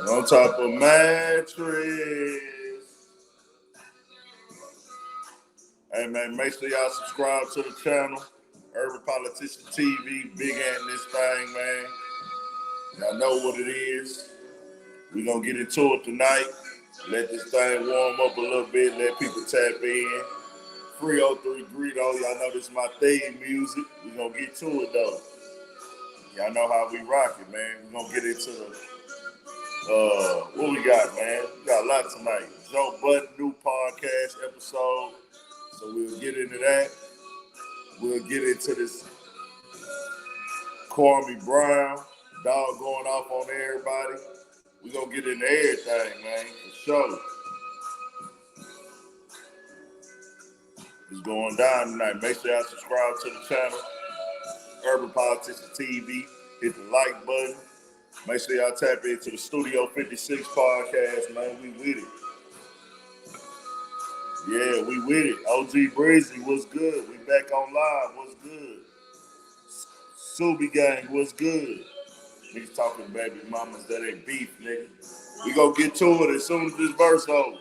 On top of mattress. Hey man, make sure y'all subscribe to the channel. Urban Politician TV, big in this thing, man. Y'all know what it is. We're gonna get into it tonight. Let this thing warm up a little bit, let people tap in. 303 Greedo, y'all know this is my theme music. We're gonna get to it though. Y'all know how we rock it, man. We're gonna get into what we got, man? We got a lot tonight. Joe Budden new podcast episode. So we'll get into that. We'll get into this Kwame Brown, dog going off on everybody. We're going to get into everything, man, for sure. It's going down tonight. Make sure y'all subscribe to the channel. Urban Politician TV. Hit the like button. Make sure y'all tap into the Studio 56 podcast, man. We with it. Yeah, we with it. OG Breezy, what's good? We back on live. What's good? Subi Gang, what's good? Niggas talking baby mamas, that ain't beef, nigga. We gonna get to it as soon as this verse over.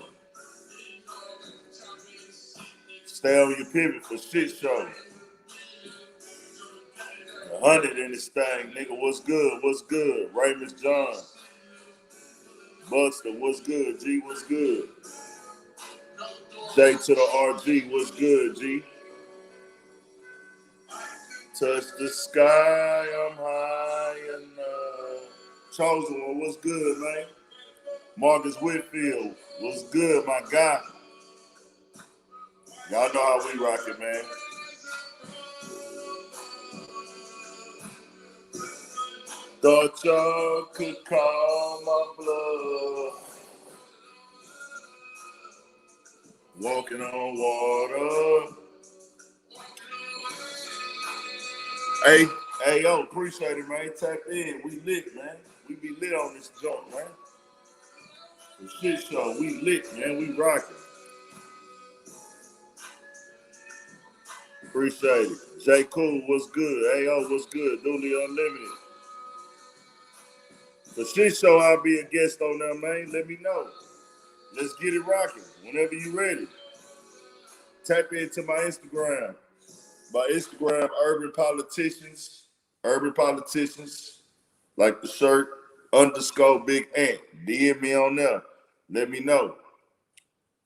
Stay on your pivot for shit show. 100 in this thing, nigga. What's good? What's good? Raymond John. Buster, what's good? G, what's good? J to the RG, what's good, G? Touch the sky, I'm high enough. Chosen one, what's good, man? Marcus Whitfield, what's good, my guy? Y'all know how we rock it, man. Thought y'all could calm my blood. Walking on water. Hey, yo, appreciate it, man. Tap in. We lit, man. We be lit on this joint, man. The shit show, we lit, man. We rocking. Appreciate it. J. Cool, what's good? Hey, yo, what's good? Duly Unlimited. The shit show, I'll be a guest on there, man. Let me know. Let's get it rocking. Whenever you ready. Tap into my Instagram. My Instagram, Urban Politicians. Urban Politicians. Like the shirt, _ Big Ant. DM me on there. Let me know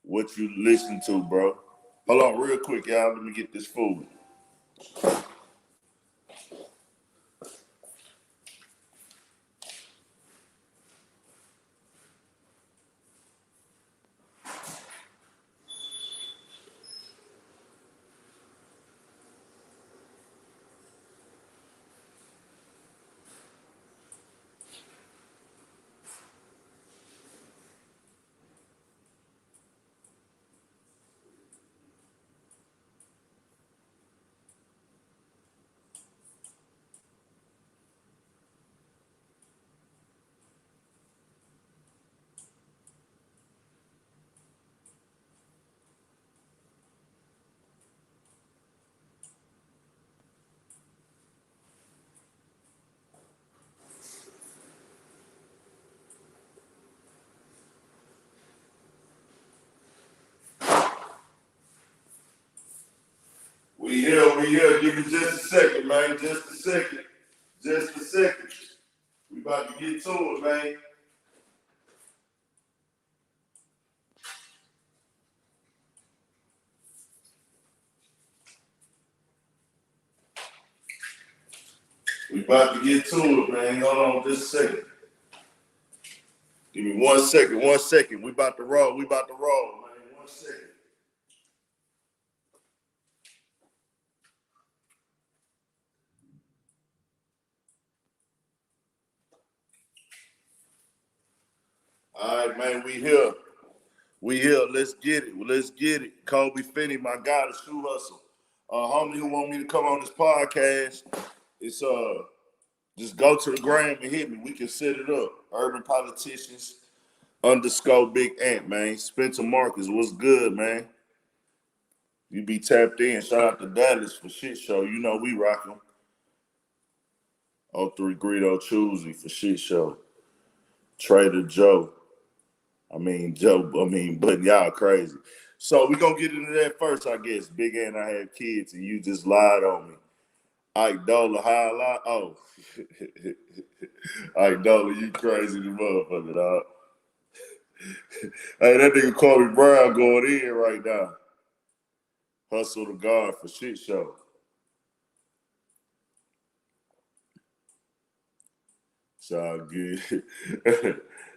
what you listen to, bro. Hold on real quick, y'all. Let me get this food. We here. Give me just a second, man. Just a second. We about to get to it, man. We about to get to it, man. Hold on just a second. Give me 1 second. We about to roll, man. 1 second. All right, man, we here. Let's get it. Kobe Finney, my guy, the shoe hustle. Homie who want me to come on this podcast, it's just go to the gram and hit me. We can set it up. Urban Politicians _ Big Ant, man. Spencer Marcus, what's good, man? You be tapped in. Shout out to Dallas for shit show. You know we rock them. 03 Greedo Choosy for shit show. Trader Joe. But y'all crazy. So we gonna get into that first, I guess. Big and I have kids and you just lied on me. Ike Dola, highlight. Oh. Ike Dola, you crazy the motherfucker, dog. Hey, that nigga Kwame Brown going in right now. Hustle the guard for shit show. It's all good.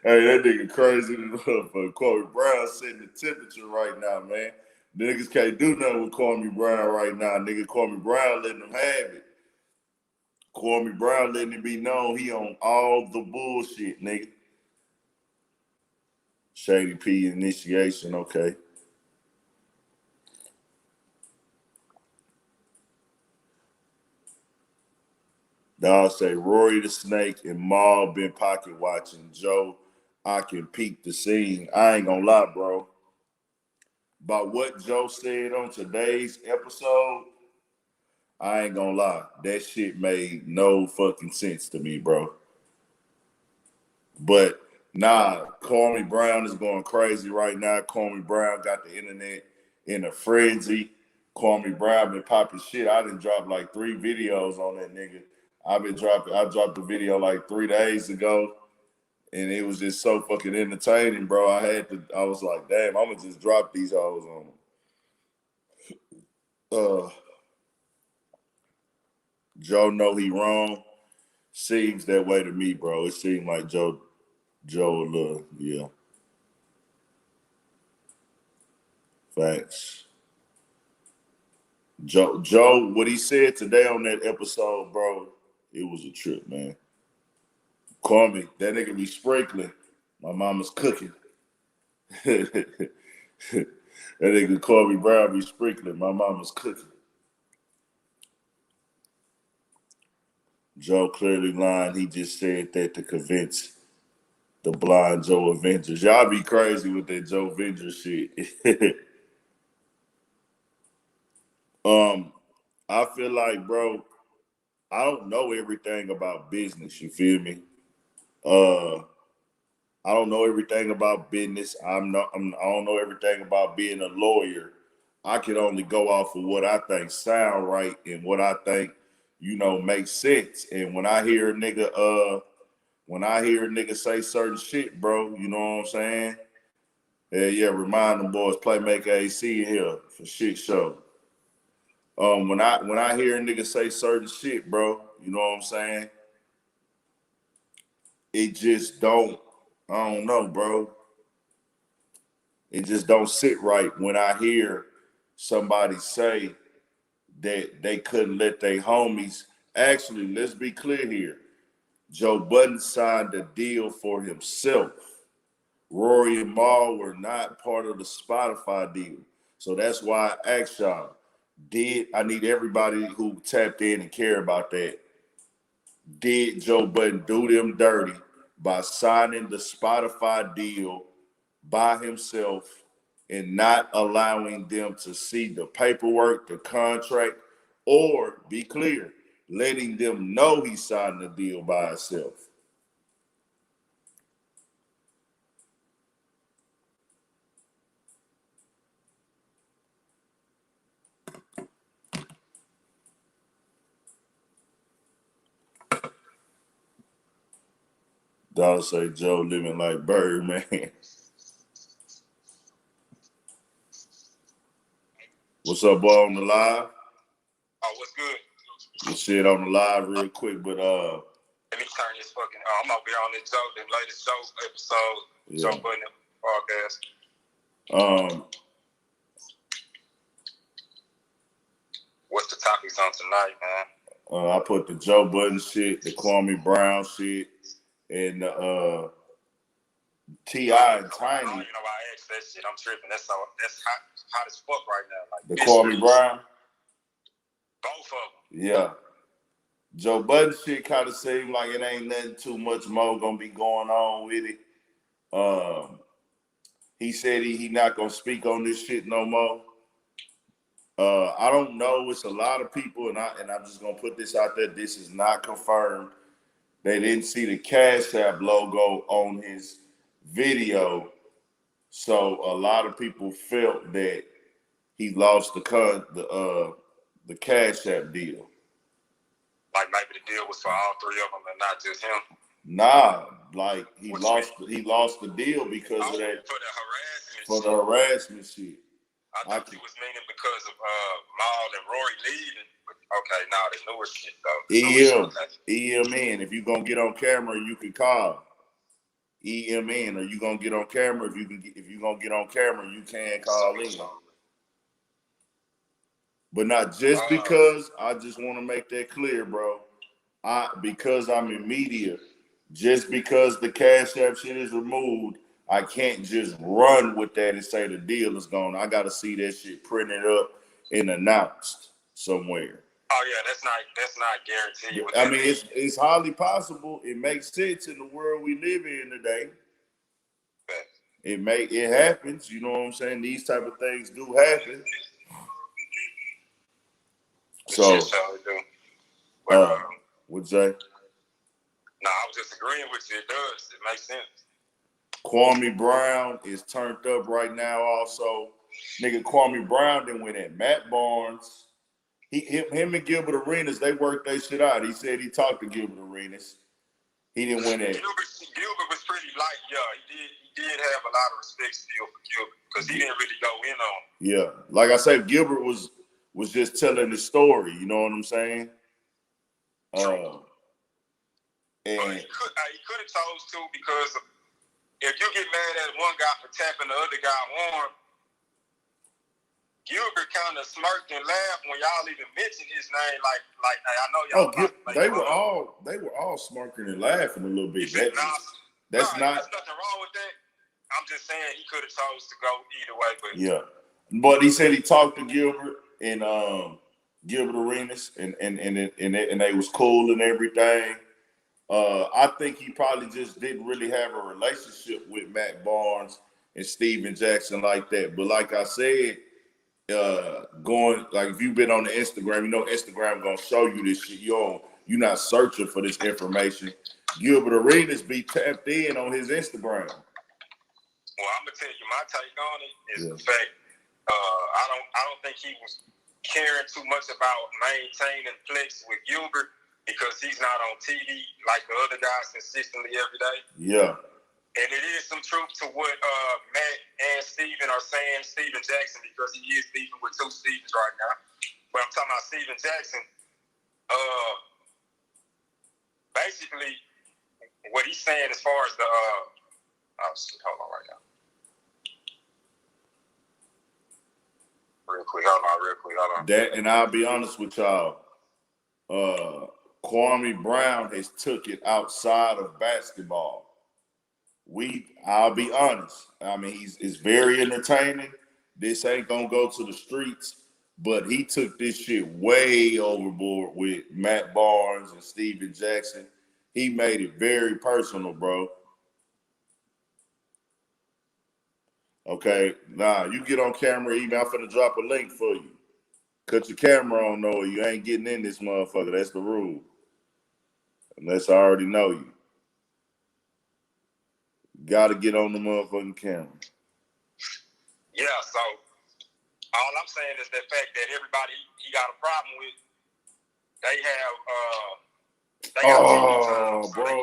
Hey, that nigga crazy the motherfucker. Kwame Brown setting the temperature right now, man. Niggas can't do nothing with Kwame Brown right now. Nigga, Kwame Brown letting them have it. Kwame Brown letting it be known he on all the bullshit, nigga. Shady P initiation, okay. Dog say Rory the Snake and Mal been pocket watching. Joe, I can peek the scene. I ain't gonna lie, bro. About what Joe said on today's episode, I ain't gonna lie. That shit made no fucking sense to me, bro. But nah, Kwame Brown is going crazy right now. Kwame Brown got the internet in a frenzy. Kwame Brown been popping shit. I done dropped like 3 videos on that nigga. I dropped the video like 3 days ago. And it was just so fucking entertaining, bro. I was like, damn, I'm gonna just drop these hoes on them. Joe know he wrong. Seems that way to me, bro. It seemed like Joe, yeah. Facts. Joe, what he said today on that episode, bro, it was a trip, man. Kwame, that nigga be sprinkling. My mama's cooking. That nigga Kwame Brown be sprinkling. My mama's cooking. Joe clearly lying. He just said that to convince the blind Joe Avengers. Y'all be crazy with that Joe Avengers shit. I feel like, bro, I don't know everything about business. You feel me? I don't know everything about business. I don't know everything about being a lawyer. I can only go off of what I think sound right and what I think, makes sense. And when I hear a nigga say certain shit, bro, you know what I'm saying? Yeah, remind them boys, Playmaker AC here for shit show. When I hear a nigga say certain shit, bro, you know what I'm saying? It just don't, I don't know, bro. It just don't sit right when I hear somebody say that they couldn't let their homies. Actually, let's be clear here. Joe Budden signed a deal for himself. Rory and Mal were not part of the Spotify deal. So that's why I asked y'all, I need everybody who tapped in and care about that. Did Joe Budden do them dirty by signing the Spotify deal by himself and not allowing them to see the paperwork, the contract, or be clear, letting them know he signed the deal by himself? Dollar say Joe living like Bird, man. What's up, boy, on the live? Oh, what's good? We'll shit on the live real quick, but let me turn this fucking. I'm up here on this Joe, the latest Joe episode, yeah. Joe Budden Podcast. What's the topics on tonight, man? I put the Joe Budden shit, the Kwame Brown shit, and the T.I. and Tiny. You know, I asked that shit. I'm tripping. That's hot as fuck right now. Like the Kwame Brown. Both of them. Yeah. Joe Budden shit kind of seemed like it ain't nothing too much more gonna be going on with it. He said he not gonna speak on this shit no more. I don't know. It's a lot of people, and I'm just gonna put this out there. This is not confirmed. they didn't see the Cash App logo on his video. So a lot of people felt that he lost the Cash App deal. Like maybe the deal was for all three of them and not just him. Nah, like he lost the deal because of that. For the harassment shit. I thought he was meaning because of Mal and Rory leaving. Okay, now the newer shit though. EMN. If you gonna get on camera, you can call. EMN. Are you gonna get on camera? If you gonna get on camera, you can call in. But not just because. I just want to make that clear, bro. Because I'm in media, just because the Cash App shit is removed, I can't just run with that and say the deal is gone. I gotta see that shit printed up and announced somewhere. Oh yeah, that's not guaranteed. I mean, it's highly possible. It makes sense in the world we live in today. It happens. You know what I'm saying? These type of things do happen. So, what'd you say? No, I was just agreeing with you. It does. It makes sense. Kwame Brown is turned up right now. Also, nigga, Kwame Brown then went at Matt Barnes. Him and Gilbert Arenas, they worked their shit out. He said he talked to Gilbert Arenas. He didn't win at. Gilbert was pretty light, yeah. He did have a lot of respect still for Gilbert because he didn't really go in on him. Yeah, like I said, Gilbert was just telling the story. You know what I'm saying? And he could have chose to, because if you get mad at one guy for tapping the other guy arm, Gilbert kind of smirked and laughed when y'all even mentioned his name. Like I know y'all. They were all smirking and laughing a little bit. There's nothing wrong with that. I'm just saying he could have chose to go either way. But yeah, but he said he talked to Gilbert and Gilbert Arenas, and they was cool and everything. I think he probably just didn't really have a relationship with Matt Barnes and Steven Jackson like that. But like I said, if you've been on the Instagram, you know Instagram gonna show you this shit. You're not searching for this information. Gilbert Arenas be tapped in on his Instagram. Well, I'm gonna tell you my take on it is the fact I don't think he was caring too much about maintaining flex with Gilbert, because he's not on TV like the other guys consistently every day. Yeah. And it is some truth to what Matt and Steven are saying, Steven Jackson, because he is beefing with two Stevens right now. But I'm talking about Steven Jackson. Basically, what he's saying as far as the hold on right now. Real quick, hold on. That, and I'll be honest with y'all, Kwame Brown has took it outside of basketball. I'll be honest. I mean, it's very entertaining. This ain't gonna go to the streets, but he took this shit way overboard with Matt Barnes and Steven Jackson. He made it very personal, bro. Okay, you get on camera, even I'm finna drop a link for you. Cut your camera on, Noah. You ain't getting in this motherfucker. That's the rule. Unless I already know you. Gotta get on the motherfucking camera. Yeah, so all I'm saying is the fact that everybody he got a problem with,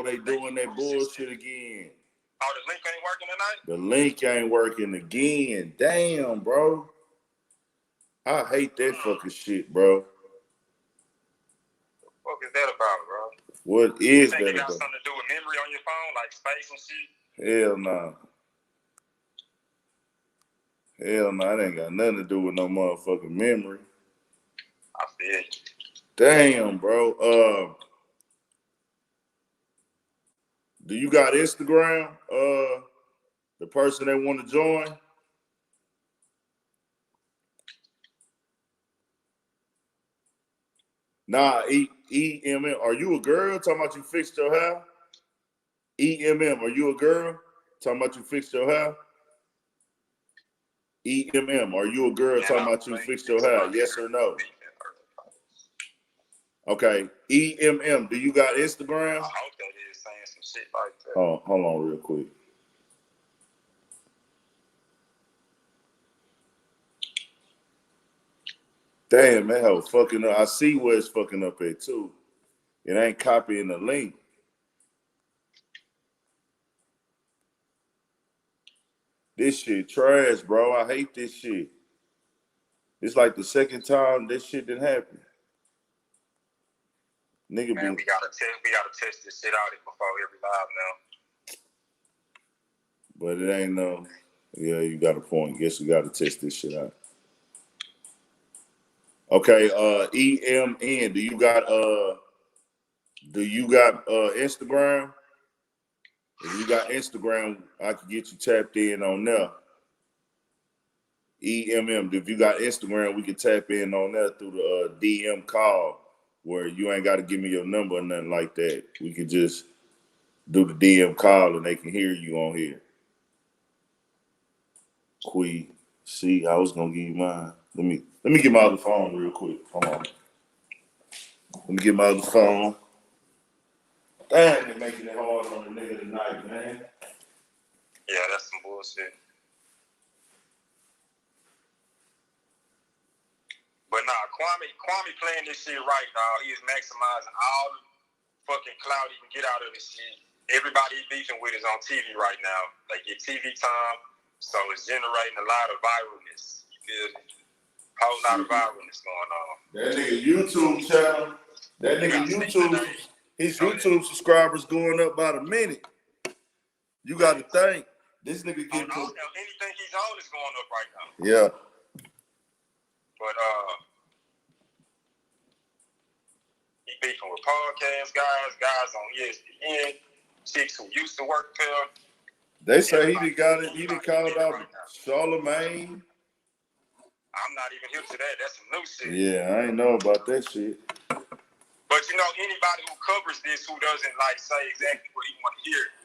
they doing that bullshit again. Oh, the link ain't working tonight? The link ain't working again. Damn, bro. I hate that fucking shit, bro. What the fuck is that about, bro? What is that about? You think it got about? something to do with memory on your phone, like space and shit? Hell no. It ain't got nothing to do with no motherfucking memory. I feel you. Damn, bro. Do you got Instagram? The person that want to join? Nah, EMM. Are you a girl? Talking about you fixed your hair? EMM. Are you a girl? Talking about you fixed your hair? EMM. Are you a girl? Talking about you fixed your hair? Yes or no? Okay, EMM. Do you got Instagram? I hope that is saying some shit like that. Oh, hold on real quick. Damn, that hoe fucking up. I see where it's fucking up at too. It ain't copying the link. This shit trash, bro. I hate this shit. It's like the second time this shit didn't happen. Nigga, man, we gotta test this shit out before every live now. But it ain't no. Yeah, you got a point. Guess we gotta test this shit out. Okay, EMN. Do you got Instagram? If you got Instagram, I can get you tapped in on there. EMM. If you got Instagram, we can tap in on there through the DM call, where you ain't got to give me your number or nothing like that. We can just do the DM call and they can hear you on here. See, I was gonna give you mine. Let me get my other phone real quick. Hold on. Let me get my other phone. Damn, they're making it hard on the nigga tonight, man. Yeah, that's some bullshit. But nah, Kwame playing this shit right, dog. He is maximizing all the fucking clout he can get out of this shit. Everybody he's beefing with is on TV right now. They get TV time, so it's generating a lot of viralness. You feel me? Whole lot of viralness going on. That nigga YouTube channel, his YouTube subscribers going up by the minute. You got to think, this nigga getting anything he's on is going up right now. Yeah. But he beefing with podcast guys on ESPN, chicks who used to work there. They say he done called out Charlemagne. I'm not even hip to that. That's some new shit. Yeah, I ain't know about that shit. But you know, anybody who covers this who doesn't like say exactly what he want to hear,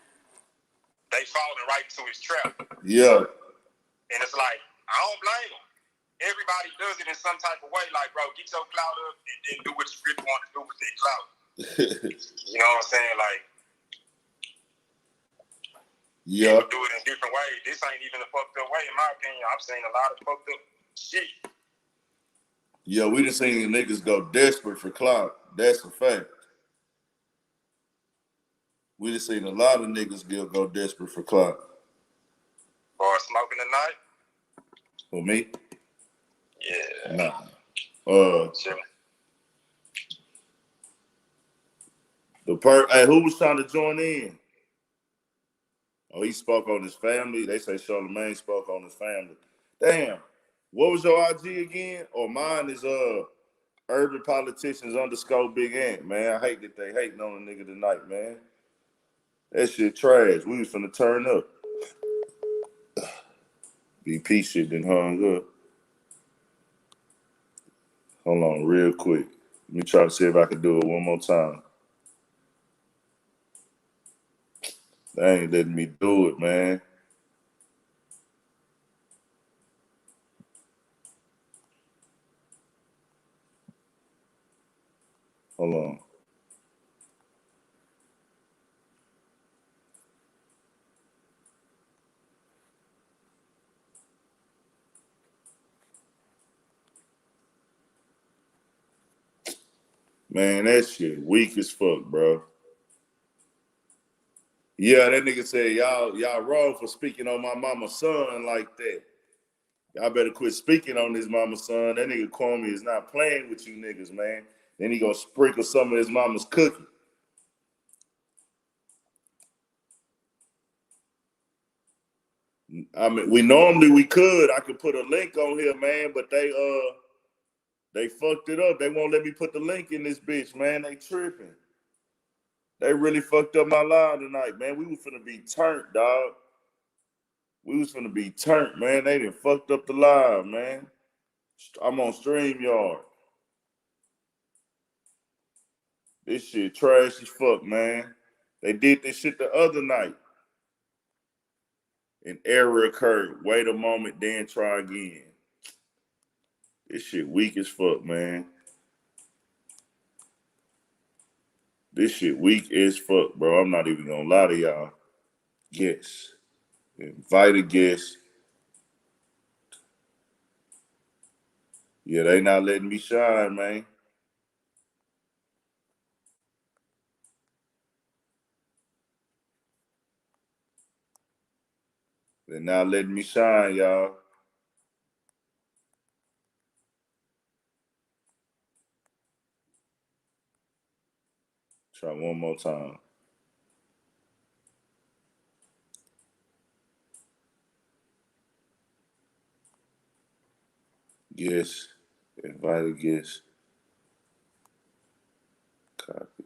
they falling right into his trap. Yeah. And it's like, I don't blame them. Everybody does it in some type of way. Like, bro, get your clout up and then do what you really want to do with that clout. You know what I'm saying? Like, yeah. people do it in different ways. This ain't even a fucked up way, in my opinion. I've seen a lot of fucked up shit. Yeah, we done seen niggas go desperate for clout. That's a fact. We done seen a lot of niggas go desperate for clout. Or smoking tonight? For me? Yeah. Nah. Hey, who was trying to join in? Oh, he spoke on his family. They say Charlemagne spoke on his family. Damn. What was your IG again? Or mine is Urban Politicians _ Big Ant, man. I hate that they hating on a nigga tonight, man. That shit trash. We was finna turn up. BP shit done hung up. Hold on real quick. Let me try to see if I can do it one more time. They ain't letting me do it, man. Hold on. Man, that shit weak as fuck, bro. Yeah, that nigga said y'all wrong for speaking on my mama's son like that. Y'all better quit speaking on his mama's son. That nigga Kwame is not playing with you niggas, man. Then he gonna sprinkle some of his mama's cookie. I mean, we could. I could put a link on here, man, but they fucked it up. They won't let me put the link in this bitch, man. They tripping. They really fucked up my live tonight, man. We was finna be turned, dog. We was finna be turned, man. They done fucked up the live, man. I'm on StreamYard. This shit trash as fuck, man. They did this shit the other night. An error occurred. Wait a moment, then try again. This shit weak as fuck, man. This shit weak as fuck, bro. I'm not even gonna lie to y'all. Guess. Invite a guest. Yeah, they not letting me shine, man. They're not letting me shine, y'all. Try one more time. Guess. Invite a guest. Copy.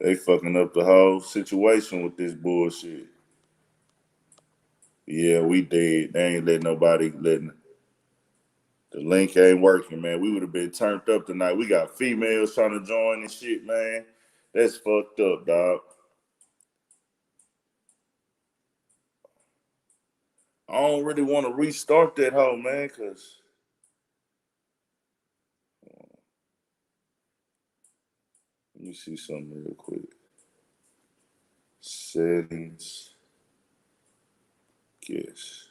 They fucking up the whole situation with this bullshit. Yeah, we did. They ain't letting nobody letting. The link ain't working, man. We would have been turned up tonight. We got females trying to join and shit, man. That's fucked up, dog. I don't really want to restart that hoe, man, because let me see something real quick. Settings. Guess.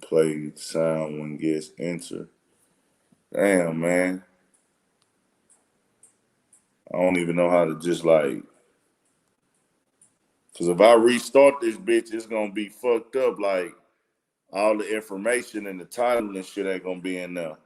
Play sound when guests enter. Damn, man. I don't even know how to just like, because if I restart this bitch, it's going to be fucked up. Like, all the information and the title and shit ain't going to be in there.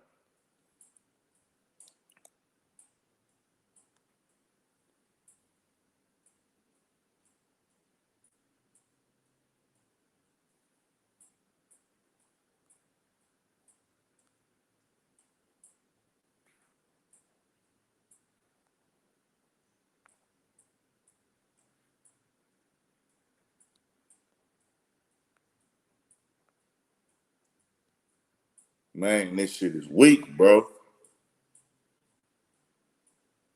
Man, this shit is weak, bro.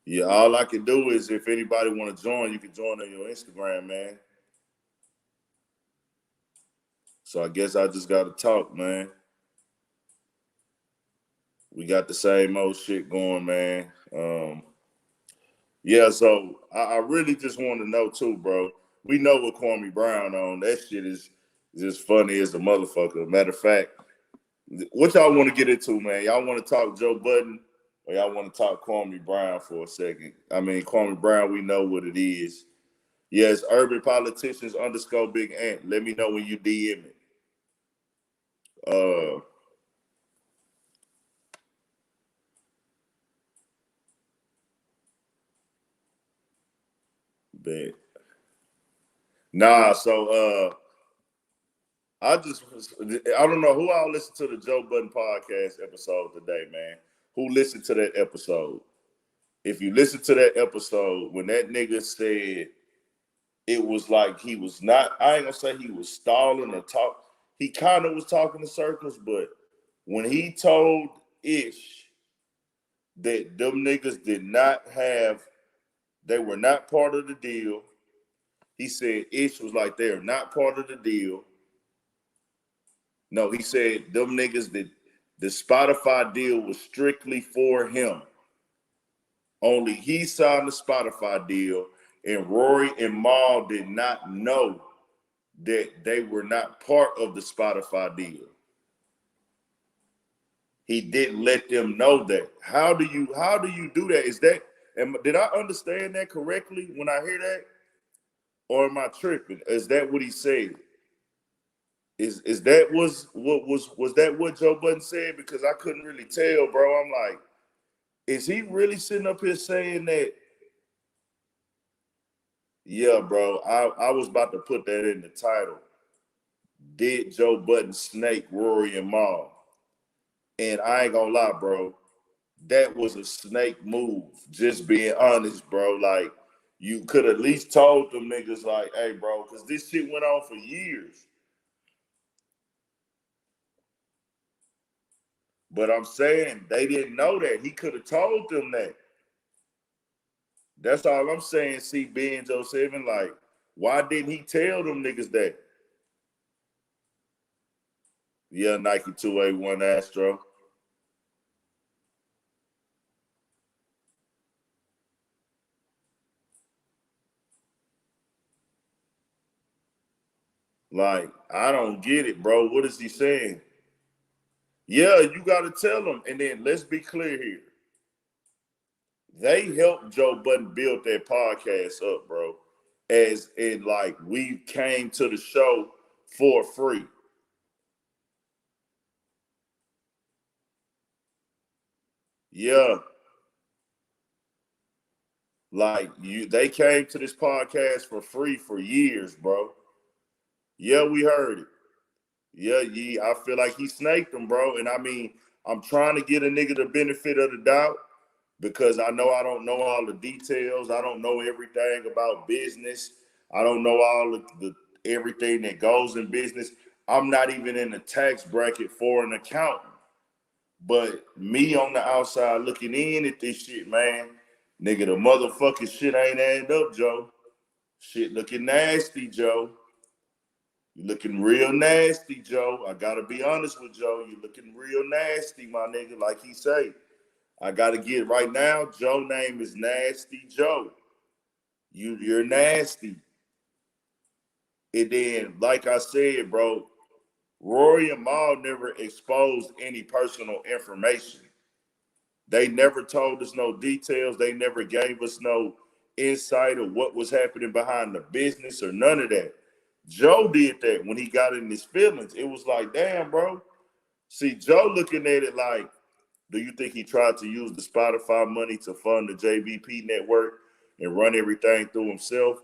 Yeah, all I can do is if anybody want to join, you can join on your Instagram, man. So I guess I just got to talk, man. We got the same old shit going, man. Yeah, so I really just want to know too, bro. We know what Kwame Brown on. That shit is just funny as a motherfucker. Matter of fact, what y'all want to get into, man? Y'all want to talk Joe Budden or y'all want to talk Kwame Brown for a second? I mean, Kwame Brown, we know what it is. Yes, urban politicians _ Big Ant. Let me know when you DM it. Bet. Nah, so I don't know who all listened to the Joe Budden podcast episode today, man. Who listened to that episode? If you listen to that episode, when that nigga said it was like he was not, I ain't gonna say he was stalling or talk. He kind of was talking in circles, but when he told Ish that them niggas did not have, they were not part of the deal. He said Ish was like, they are not part of the deal. No, he said them niggas that the Spotify deal was strictly for him. Only he signed the Spotify deal, and Rory and Mal did not know that they were not part of the Spotify deal. He didn't let them know that. How do you do that? Is that, did I understand that correctly when I hear that? Or am I tripping? Is that what he said? Is that was that what Joe Budden said? Because I couldn't really tell, bro. I'm like, is he really sitting up here saying that? Yeah, bro. I was about to put that in the title. Did Joe Budden snake Rory and Mal? And I ain't gonna lie, bro. That was a snake move. Just being honest, bro. Like, you could at least told them niggas, like, hey, bro, because this shit went on for years. But I'm saying they didn't know that. He could have told them that. That's all I'm saying, CB and Joe 7. Like, why didn't he tell them niggas that? Yeah, Nike 281 Astro. Like, I don't get it, bro. What is he saying? Yeah, you got to tell them. And then let's be clear here. They helped Joe Budden build that podcast up, bro. As in, like, we came to the show for free. Yeah. Like, they came to this podcast for free for years, bro. Yeah, we heard it. Yeah, I feel like he snaked them, bro. And I mean, I'm trying to get a nigga the benefit of the doubt because I know I don't know all the details. I don't know everything about business. I don't know all of the everything that goes in business. I'm not even in the tax bracket for an accountant. But me on the outside looking in at this shit, man, nigga, the motherfucking shit ain't adding up, Joe. Shit looking nasty, Joe. You looking real nasty, Joe. I gotta be honest with Joe. You looking real nasty, my nigga, like he say. I gotta get right now. Joe name is Nasty Joe. You're nasty. And then, like I said, bro, Rory and Mal never exposed any personal information. They never told us no details. They never gave us no insight of what was happening behind the business or none of that. Joe did that when he got in his feelings. It was like, damn, bro. See, Joe looking at it like, do you think he tried to use the Spotify money to fund the JVP network and run everything through himself?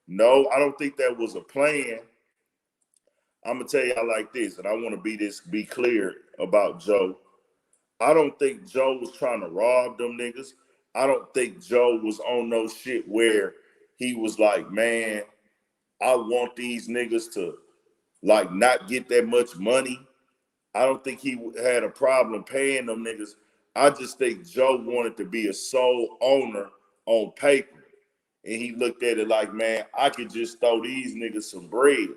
No, I don't think that was a plan. I'm gonna tell y'all like this, and I want to be clear about Joe. I don't think Joe was trying to rob them niggas. I don't think Joe was on no shit where he was like, man, I want these niggas to like not get that much money. I don't think he had a problem paying them niggas. I just think Joe wanted to be a sole owner on paper. And he looked at it like, man, I could just throw these niggas some bread.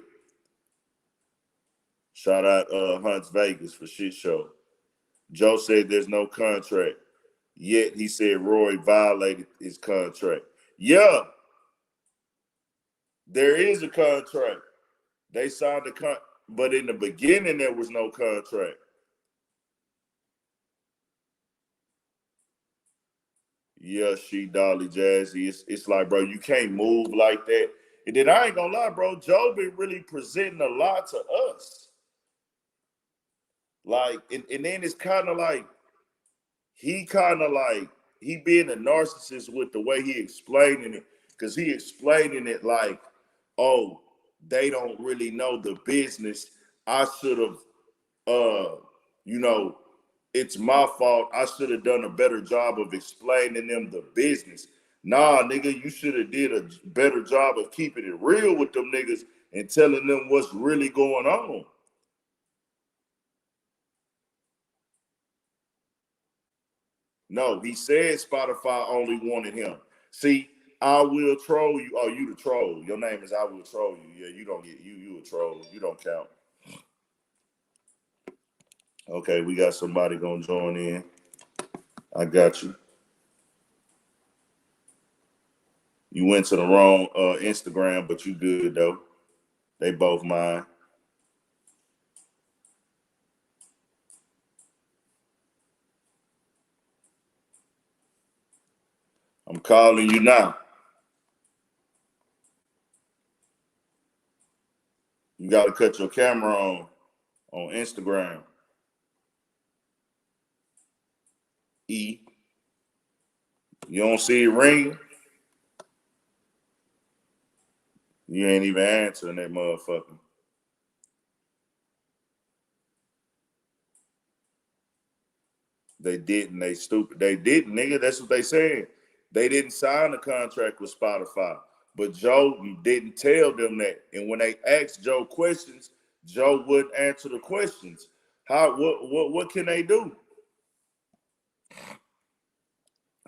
Shout out Hunts Vegas for shit show. Joe said there's no contract. Yet he said Rory violated his contract. Yeah, there is a contract. They signed the contract, but in the beginning there was no contract. Yeah, she Dolly Jazzy. It's like, bro, you can't move like that. And then I ain't gonna lie, bro, Joe been really presenting a lot to us. Like, and then it's kind of like he being a narcissist with the way he explaining it, because he explaining it like, oh, they don't really know the business. I should have, you know, it's my fault. I should have done a better job of explaining them the business. Nah, nigga, you should have did a better job of keeping it real with them niggas and telling them what's really going on. No, he said Spotify only wanted him. See, I will troll you. Oh, you the troll. Your name is I will troll you. Yeah, you don't get you a troll. You don't count. Okay, we got somebody gonna join in. I got you. You went to the wrong Instagram, but you good though. They both mine. I'm calling you now. You gotta cut your camera on Instagram. E. You don't see it ring? You ain't even answering that motherfucker. They didn't. They stupid. They didn't, nigga. That's what they said. They didn't sign a contract with Spotify. But Joe didn't tell them that. And when they asked Joe questions, Joe wouldn't answer the questions. What can they do?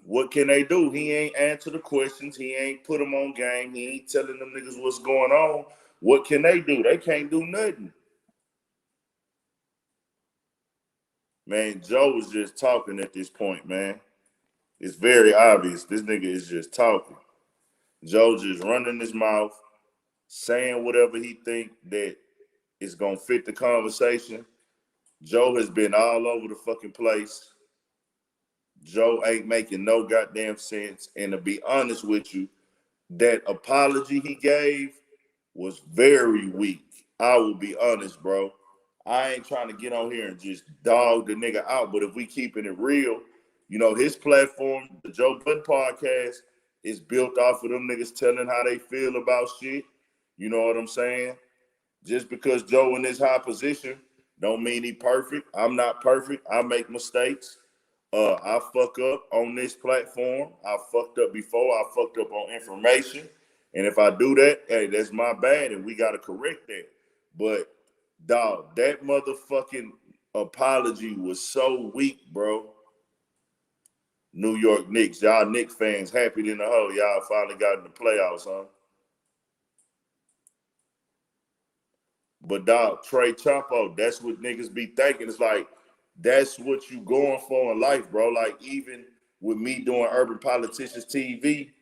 what can they do? He ain't answer the questions. He ain't put them on game. He ain't telling them niggas what's going on. What can they do? They can't do nothing. Man, Joe is just talking at this point, man. It's very obvious. This nigga is just talking. Joe just running his mouth, saying whatever he think that is going to fit the conversation. Joe has been all over the fucking place. Joe ain't making no goddamn sense. And to be honest with you, that apology he gave was very weak. I will be honest, bro. I ain't trying to get on here and just dog the nigga out, but if we keeping it real, you know, his platform, the Joe Budden Podcast, is built off of them niggas telling how they feel about shit. You know what I'm saying? Just because Joe in this high position don't mean he perfect. I'm not perfect. I make mistakes. I fuck up on this platform. I fucked up before. I fucked up on information. And if I do that, hey, that's my bad, and we got to correct that. But, dog, that motherfucking apology was so weak, bro. New York Knicks. Y'all Knicks fans happy than the hoe. Y'all finally got in the playoffs, huh? But, dog, Trey Chapo, that's what niggas be thinking. It's like, that's what you going for in life, bro. Like, even with me doing Urban Politicians TV,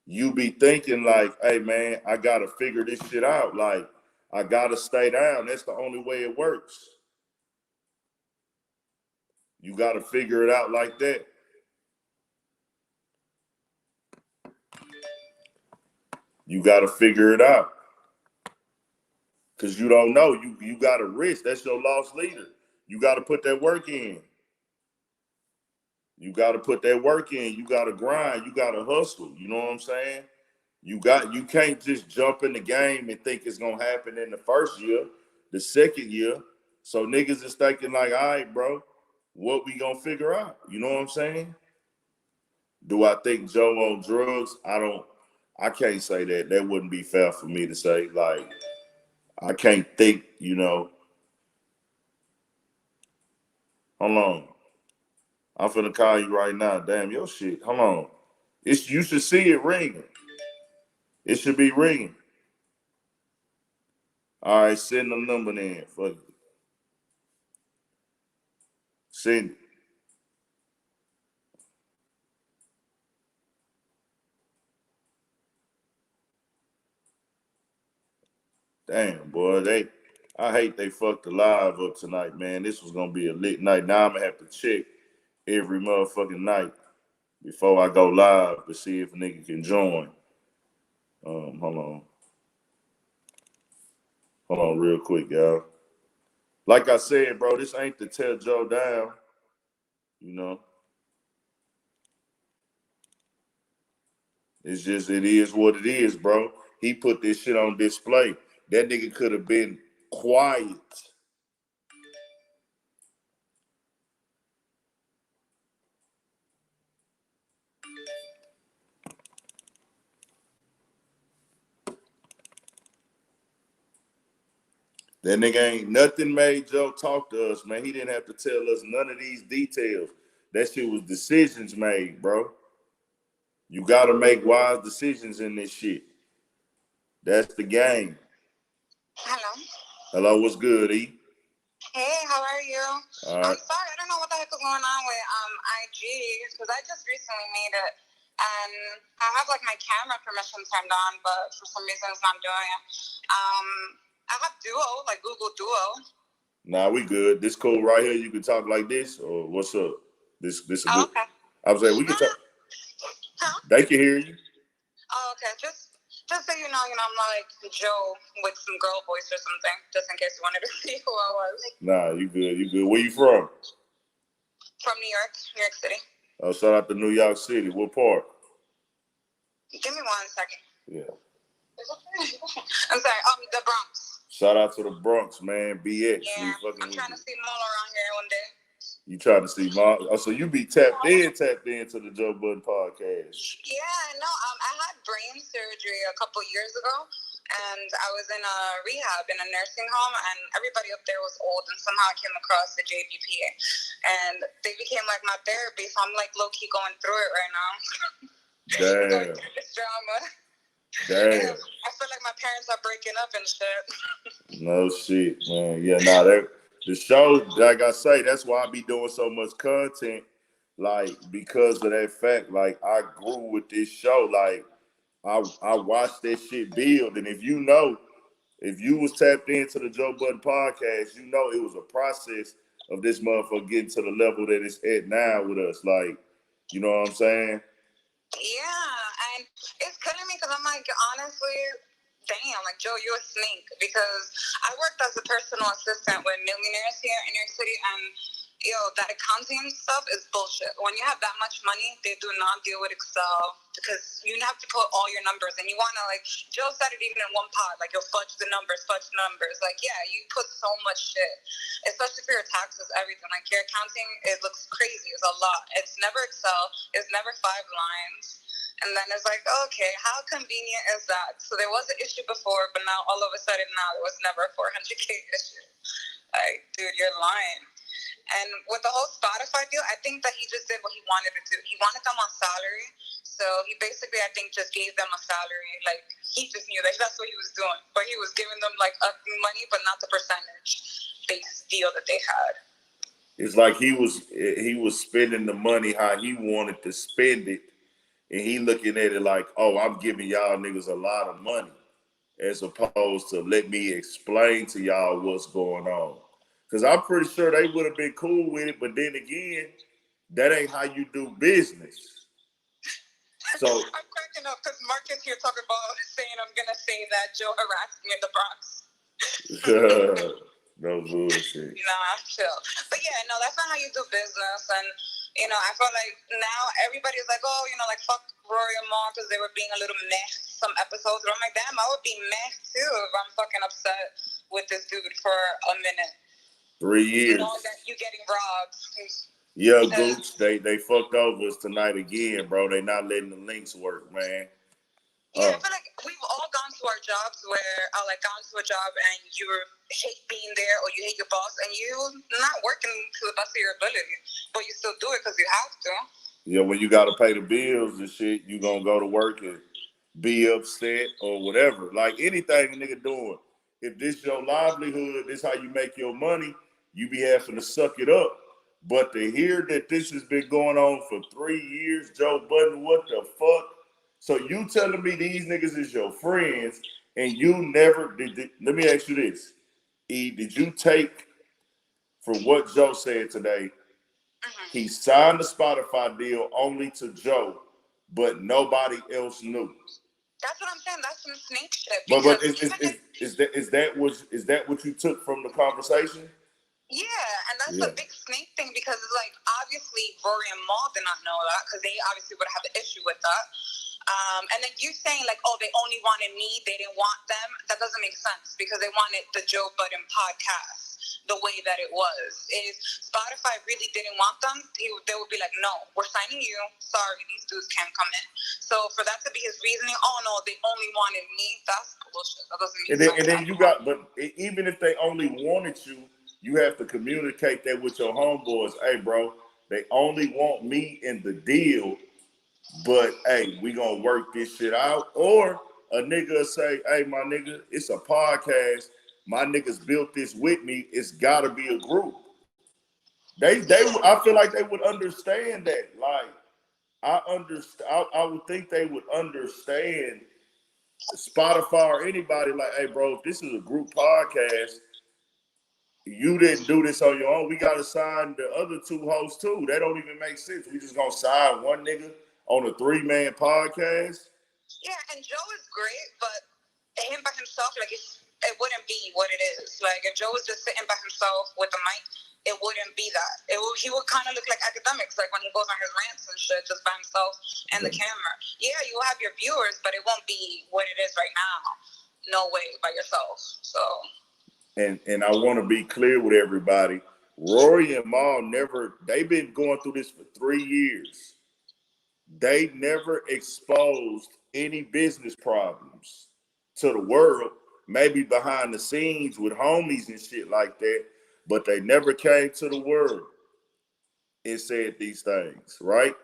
you be thinking like, hey, man, I got to figure this shit out. Like, I got to stay down. That's the only way it works. You got to figure it out like that. You got to figure it out. Because you don't know. You got to risk. That's your lost leader. You got to put that work in. You got to put that work in. You got to grind. You got to hustle. You know what I'm saying? You can't just jump in the game and think it's going to happen in the first year, the second year. So niggas is thinking like, all right, bro, what we going to figure out? You know what I'm saying? Do I think Joe on drugs? I can't say that. That wouldn't be fair for me to say. Like, I can't think, you know. Hold on. I'm finna call you right now. Damn, your shit. Hold on. You should see it ringing. It should be ringing. All right, send the number in. Fuck it. Send it. Damn, boy, I hate they fucked the live up tonight, man. This was gonna be a lit night. Now I'm gonna have to check every motherfucking night before I go live to see if a nigga can join. Hold on. Hold on real quick, y'all. Like I said, bro, this ain't to tear Joe down, you know. It's just, it is what it is, bro. He put this shit on display. That nigga could have been quiet. That nigga ain't nothing made Joe talk to us, man. He didn't have to tell us none of these details. That shit was decisions made, bro. You got to make wise decisions in this shit. That's the game. Hello. Hello, what's good, E? Hey, how are you? All right. I'm sorry, I don't know what the heck is going on with IG, because I just recently made it, and I have like my camera permission turned on, but for some reason it's not doing it. I have Duo, like Google Duo. Nah, we good. This cool right here. You can talk like this, or what's up? This a good. Okay. I was saying we can talk. Huh? They can hear you. Oh, okay. Just so you know, I'm like Joe with some girl voice or something, just in case you wanted to see who I was. Nah, you good. You good. Where you from? From New York City. Oh, shout out to New York City. What part? Give me 1 second. Yeah. I'm sorry. The Bronx. Shout out to the Bronx, man. BX. Yeah, I'm trying to see Mal around here one day. You trying to see Mal? Oh, so you be tapped into the Joe Budden Podcast. Yeah, no. I had brain surgery a couple years ago, and I was in a rehab in a nursing home, and everybody up there was old, and somehow I came across the JBP, and they became like my therapy, so I'm like low-key going through it right now. Damn. Going through this drama. Damn. I feel like my parents are breaking up and shit. No shit, man. Yeah, nah, the show, like I say, that's why I be doing so much content, like, because of that fact. Like, I grew with this show, like, I watched that shit build, and if you was tapped into the Joe Budden podcast, you know it was a process of this motherfucker getting to the level that it's at now with us. Like, you know what I'm saying? Yeah, and it's killing me because I'm like, honestly, damn, like, Joe, you're a snake. Because I worked as a personal assistant with millionaires here in your city, and that accounting stuff is bullshit. When you have that much money, they do not deal with Excel because you have to put all your numbers, and you want to, like, Joe said it even in one pot, like, you'll fudge the numbers. Like, yeah, you put so much shit, especially for your taxes, everything. Like, your accounting, it looks crazy. It's a lot. It's never Excel. It's never 5 lines. And then it's like, okay, how convenient is that? So there was an issue before, but now all of a sudden now there was never a 400K issue. Like, dude, you're lying. And with the whole Spotify deal, I think that he just did what he wanted to do. He wanted them on salary. So he basically, I think, just gave them a salary. Like, he just knew that that's what he was doing. But he was giving them, like, money, but not the percentage-based deal that they had. It's like he was spending the money how he wanted to spend it. And he looking at it like, oh, I'm giving y'all niggas a lot of money, as opposed to let me explain to y'all what's going on. Because I'm pretty sure they would have been cool with it, but then again, that ain't how you do business. So I'm cracking up because Marcus here talking about saying I'm going to say that Joe harassed me in the Bronx. No bullshit. Nah, chill. But yeah, no, that's not how you do business. And, I feel like now everybody's like, oh, like, fuck Rory Mal because they were being a little meh some episodes. But I'm like, damn, I would be meh too if I'm fucking upset with this dude for a minute. 3 years. You know that you getting robbed. Yeah, Gooch, they fucked over us tonight again, bro. They not letting the links work, man. Yeah, I feel like we've all gone to our jobs where gone to a job and you hate being there or you hate your boss and you're not working to the best of your ability, but you still do it because you have to. Yeah, when you got to pay the bills and shit, you going to go to work and be upset or whatever. Like anything a nigga doing. If this your livelihood, this how you make your money, you be having to suck it up. But to hear that this has been going on for 3 years, Joe Budden, what the fuck? So you telling me these niggas is your friends and you never did let me ask you this. E, did you take, from what Joe said today, he signed the Spotify deal only to Joe, but nobody else knew? That's what I'm saying. That's some snake shit. But is that what you took from the conversation? Yeah, and that's a big snake thing because it's like obviously Rory and Mal did not know that because they obviously would have had the issue with that. And then you saying like, oh, they only wanted me, they didn't want them. That doesn't make sense because they wanted the Joe Budden podcast the way that it was. If Spotify really didn't want them, they would be like, no, we're signing you. Sorry, these dudes can't come in. So for that to be his reasoning, oh no, they only wanted me, that's bullshit. That doesn't make sense. And then you got, but even if they only wanted you have to communicate that with your homeboys. Hey, bro, they only want me in the deal, but hey, we gonna work this shit out. Or a nigga say, hey, my nigga, it's a podcast. My niggas built this with me. It's gotta be a group. I feel like they would understand that. Like, I would think they would understand Spotify or anybody. Like, hey, bro, if this is a group podcast, you didn't do this on your own. We got to sign the other 2 hosts too. That don't even make sense. We just going to sign one nigga on a 3-man podcast. Yeah, and Joe is great, but him by himself, like, it wouldn't be what it is. Like, if Joe was just sitting by himself with a mic, it wouldn't be that. He would kind of look like academics, like when he goes on his rants and shit, just by himself and the camera. Yeah, you will have your viewers, but it won't be what it is right now. No way, by yourself. So... And I want to be clear with everybody. Rory and Mal they've been going through this for 3 years. They never exposed any business problems to the world, maybe behind the scenes with homies and shit like that, but they never came to the world and said these things, right?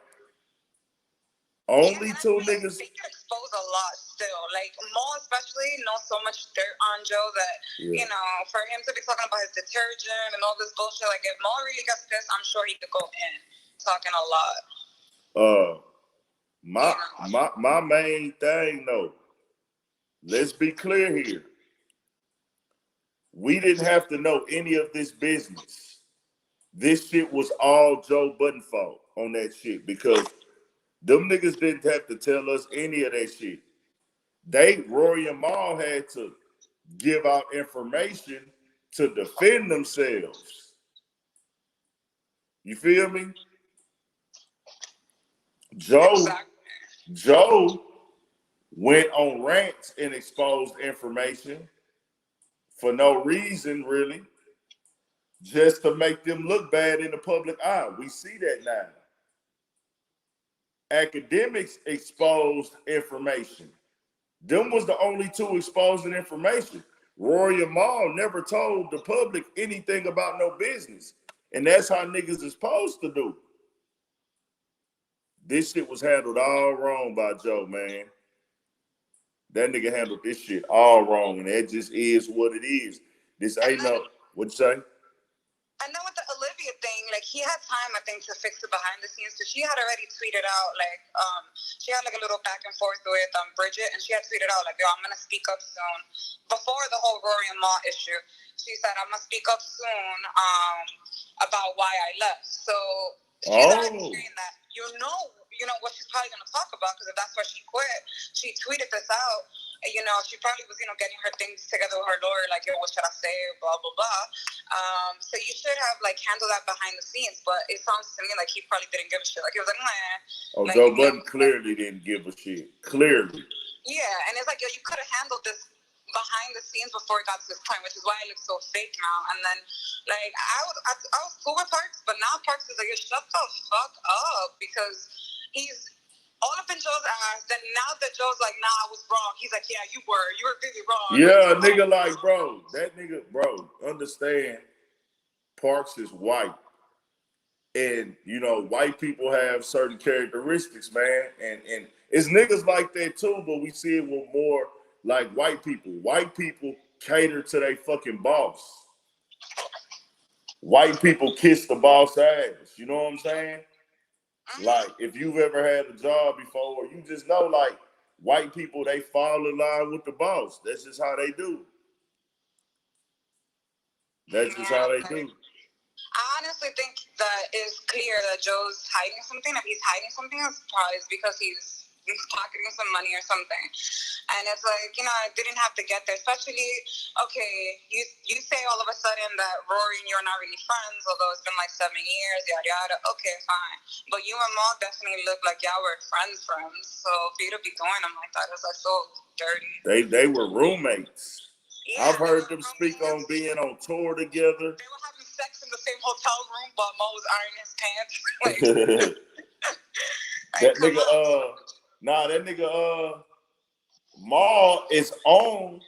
Only two niggas. They get exposed a lot still. Like, Mo especially knows so much dirt on Joe that, you know, for him to be talking about his detergent and all this bullshit, like, if Mo really gets pissed, I'm sure he could go in talking a lot. My main thing, though, let's be clear here. We didn't have to know any of this business. This shit was all Joe Budden fault on that shit because them niggas didn't have to tell us any of that shit. Rory and Mal had to give out information to defend themselves. You feel me? Joe went on rants and exposed information for no reason, really, just to make them look bad in the public eye. We see that now. Academics exposed information. Them was the only two exposing information. Rory and Mal never told the public anything about no business. And that's how niggas is supposed to do. This shit was handled all wrong by Joe, man. That nigga handled this shit all wrong, and that just is what it is. This ain't no, what'd you say? And then with the Olivia thing, like, he had time, I think, to fix it behind the scenes, because she had already tweeted out, like, she had, like, a little back and forth with Bridget, and she had tweeted out, like, yo, I'm going to speak up soon. Before the whole Rory and Mal issue, she said, I'm going to speak up soon about why I left. So she's already saying that, you know what she's probably going to talk about, because if that's why she quit, she tweeted this out. You know, she probably was, getting her things together with her lawyer, like, yo, what should I say, blah, blah, blah. So you should have, like, handled that behind the scenes, but it sounds to me like he probably didn't give a shit. Like, he was like, man. Oh, like, Joe Budden clearly didn't give a shit. Clearly. Yeah, and it's like, yo, you could have handled this behind the scenes before it got to this point, which is why it looks so fake now. And then, like, I was cool with Parks, but now Parks is like, yo, shut the fuck up, because he's all up in Joe's ass. Then now that Joe's like, nah, I was wrong. He's like, yeah, you were really wrong. Yeah, nigga, like, bro, that nigga, bro, understand Parks is white. And, white people have certain characteristics, man. And it's niggas like that too, but we see it with more like white people. White people cater to their fucking boss. White people kiss the boss ass. You know what I'm saying? Like, if you've ever had a job before, you just know, like, white people, they fall in line with the boss. That's just how they do. That's just how they do. I honestly think that it's clear that Joe's hiding something. If he's hiding something, it's probably because he's pocketing some money or something. And it's like, I didn't have to get there. Especially, okay, you say all of a sudden that Rory and you're not really friends, although it's been like 7 years, yada yada. Okay, fine. But you and Mal definitely look like y'all were friends. So for you to be doing them like that is like so dirty. They were roommates. Yeah, I've heard them speak on being on tour together. They were having sex in the same hotel room, but Mo was ironing his pants. That nigga, Mal is on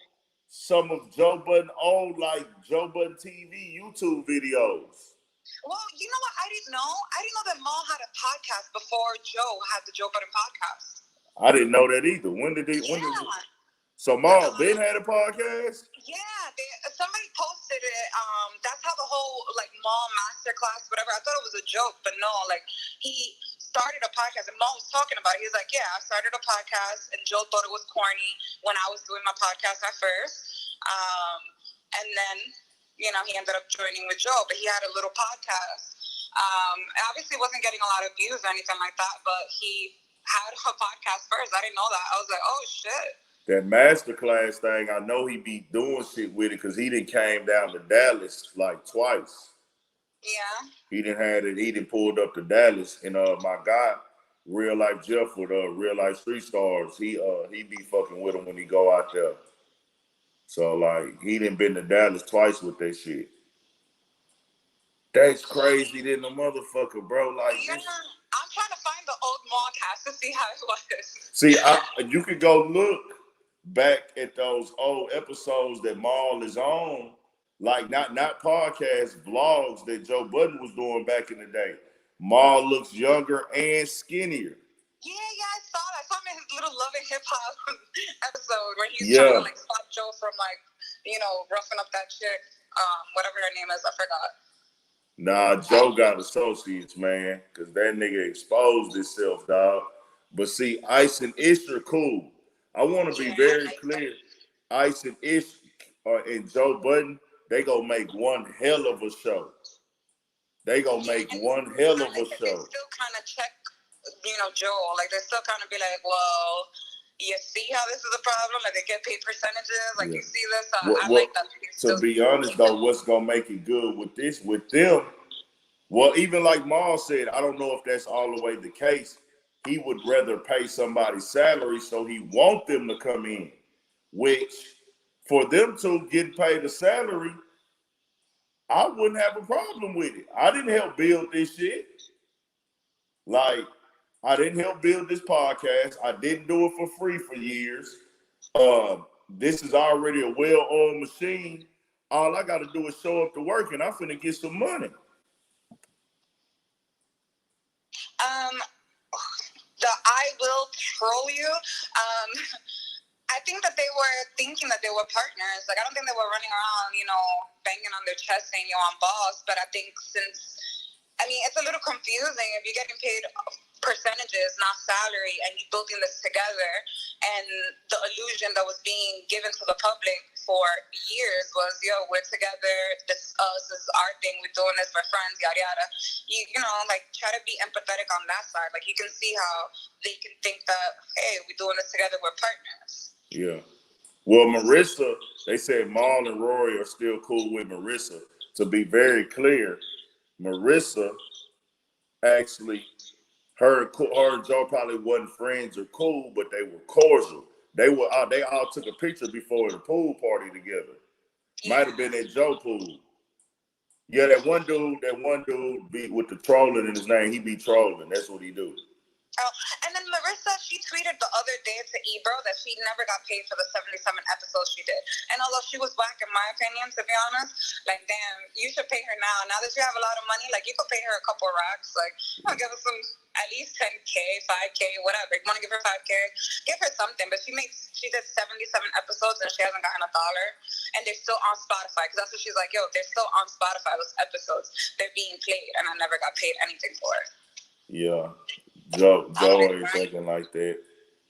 some of Joe Budden old, like, Joe Budden TV YouTube videos. Well, you know what? I didn't know that Mal had a podcast before Joe had the Joe Budden podcast. I didn't know that either. When did it? So Mal Ben had a podcast? Yeah, somebody posted it. That's how the whole, like, Mal masterclass, whatever. I thought it was a joke, but no, like, he started a podcast, and Mal was talking about it. He was like, yeah, I started a podcast, and Joe thought it was corny when I was doing my podcast at first. And then, he ended up joining with Joe, but he had a little podcast. Obviously wasn't getting a lot of views or anything like that, but he had a podcast first. I didn't know that. I was like, oh, shit. That masterclass thing, I know he be doing shit with it because he done came down to Dallas like twice. Yeah. He done pulled up to Dallas, and my guy, Real Life Jeff with Real Life Street Stars, he be fucking with him when he go out there. So, like, he done been to Dallas twice with that shit. That's crazy than the motherfucker, bro. Like, yeah, I'm trying to find the old Mal cast to see how it was. See, you could go look. back at those old episodes that Mal is on, like not podcasts, vlogs that Joe Budden was doing back in the day. Mal looks younger and skinnier. Yeah, I saw that. I saw him in his little Love and Hip Hop episode where he's trying to like stop Joe from like, roughing up that chick, whatever her name is, I forgot. Nah, Joe got associates, man, because that nigga exposed himself, dog. But see, Ice and Ish are cool. I want to be very clear. Ice and Ish and Joe Budden, they gonna make one hell of a show. They gonna make one hell of a show. They still kind of check, Joel. Like, they still kind of be like, well, you see how this is a problem? Like, they get paid percentages. Like, you see this? I like that. To be honest, though, what's going to make it good with them, well, even like Mal said, I don't know if that's all the way the case. He would rather pay somebody's salary, so he want them to come in, which for them to get paid a salary, I wouldn't have a problem with it. I didn't help build this shit. Like, I didn't help build this podcast. I didn't do it for free for years. This is already a well-oiled machine. All I got to do is show up to work, and I'm finna get some money. I will troll you. I think that they were thinking that they were partners. Like, I don't think they were running around, banging on their chest saying, I'm boss. But I think it's a little confusing if you're getting paid percentages, not salary, and you're building this together. And the illusion that was being given to the public for years was, we're together, this is us, this is our thing, we're doing this for friends, yada yada. Try to be empathetic on that side. Like, you can see how they can think that, hey, we're doing this together, we're partners. Yeah. Well, Marissa, they said Mal and Rory are still cool with Marissa. To be very clear, Marissa actually, her and Joe probably wasn't friends or cool, but they were cordial. They all took a picture before the pool party together. Might have been at Joe pool. Yeah, that one dude be with the trolling in his name. He be trolling. That's what he do. Oh, and then Marissa, she tweeted the other day to Ebro that she never got paid for the 77 episodes she did. And although she was whack, in my opinion, to be honest, like, damn, you should pay her now. Now that you have a lot of money, like, you could pay her a couple racks. Like, give her some, at least 10K, 5K, whatever. You want to give her 5K? Give her something. But she did 77 episodes and she hasn't gotten $1. And they're still on Spotify. Because that's what she's like, they're still on Spotify, those episodes. They're being played. And I never got paid anything for it. Yeah. Joe ain't thinking like that.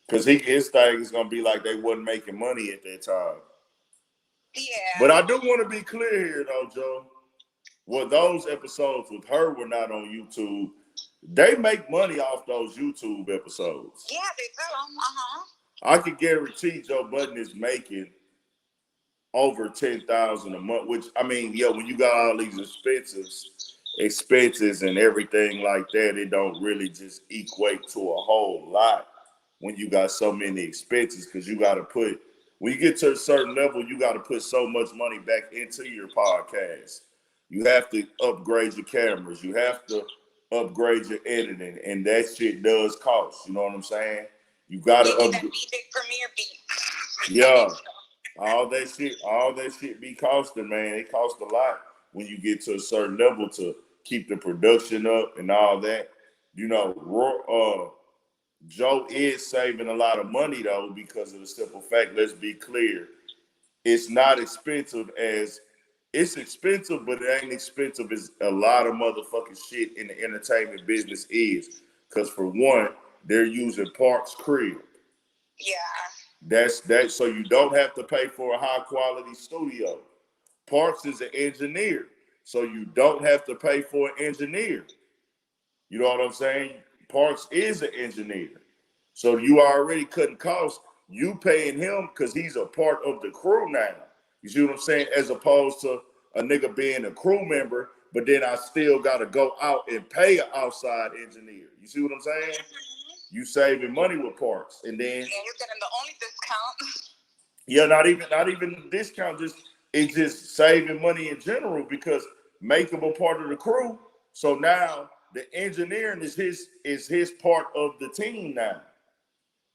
Because his thing is going to be like they wasn't making money at that time. Yeah. But I do want to be clear here, though, Joe. Well, those episodes with her were not on YouTube. They make money off those YouTube episodes. Yeah, they do. I could guarantee Joe Budden is making over $10,000 a month, which, when you got all these expenses and everything like that, it don't really just equate to a whole lot when you got so many expenses, because you got to put, when you get to a certain level, you got to put so much money back into your podcast. You have to upgrade your cameras. You have to upgrade your editing, and that shit does cost. You know what I'm saying? You got to upgrade. Premiere beat. Yeah. All that shit be costing, man. It costs a lot when you get to a certain level to keep the production up and all that. Joe is saving a lot of money, though, because of the simple fact, let's be clear, it's not expensive it's expensive, but it ain't expensive as a lot of motherfucking shit in the entertainment business is. Because for one, they're using Park's crib. Yeah. That's so you don't have to pay for a high quality studio. Parks is an engineer, so you don't have to pay for an engineer. You know what I'm saying? Parks is an engineer, so you already cutting costs. You paying him because he's a part of the crew now. You see what I'm saying? As opposed to a nigga being a crew member, but then I still got to go out and pay an outside engineer. You see what I'm saying? You saving money with Parks, and then you're getting the only discount. Yeah, not even discount. It's just saving money in general because make him a part of the crew. So now the engineering is his part of the team now,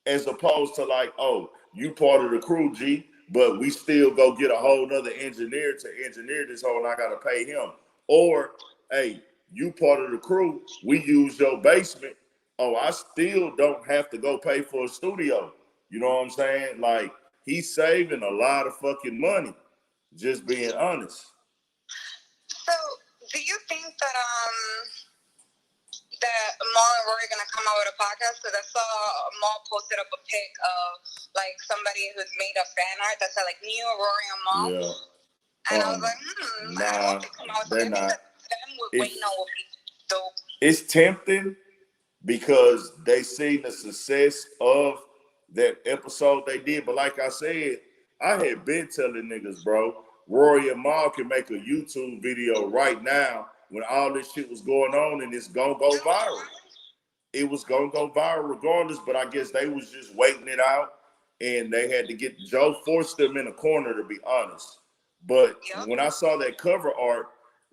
as opposed to like, oh, you part of the crew, G, but we still go get a whole nother engineer to engineer this hole and I gotta pay him. Or, hey, you part of the crew, we use your basement. Oh, I still don't have to go pay for a studio. You know what I'm saying? Like, he's saving a lot of fucking money, just being honest. So, do you think that that Mal and Rory are gonna come out with a podcast? Because I saw Mal posted up a pic of like somebody who's made a fan art that said like Neo, Rory, and Mal. Yeah. And I was like, nah, they're not. Them with Wayno will be dope. It's tempting because they seen the success of that episode they did. But like I said, I had been telling niggas, bro, Rory and Mal can make a YouTube video right now when all this shit was going on and it's gonna go viral. It was gonna go viral regardless, but I guess they was just waiting it out and they had to get, Joe forced them in a corner, to be honest. But when I saw that cover art,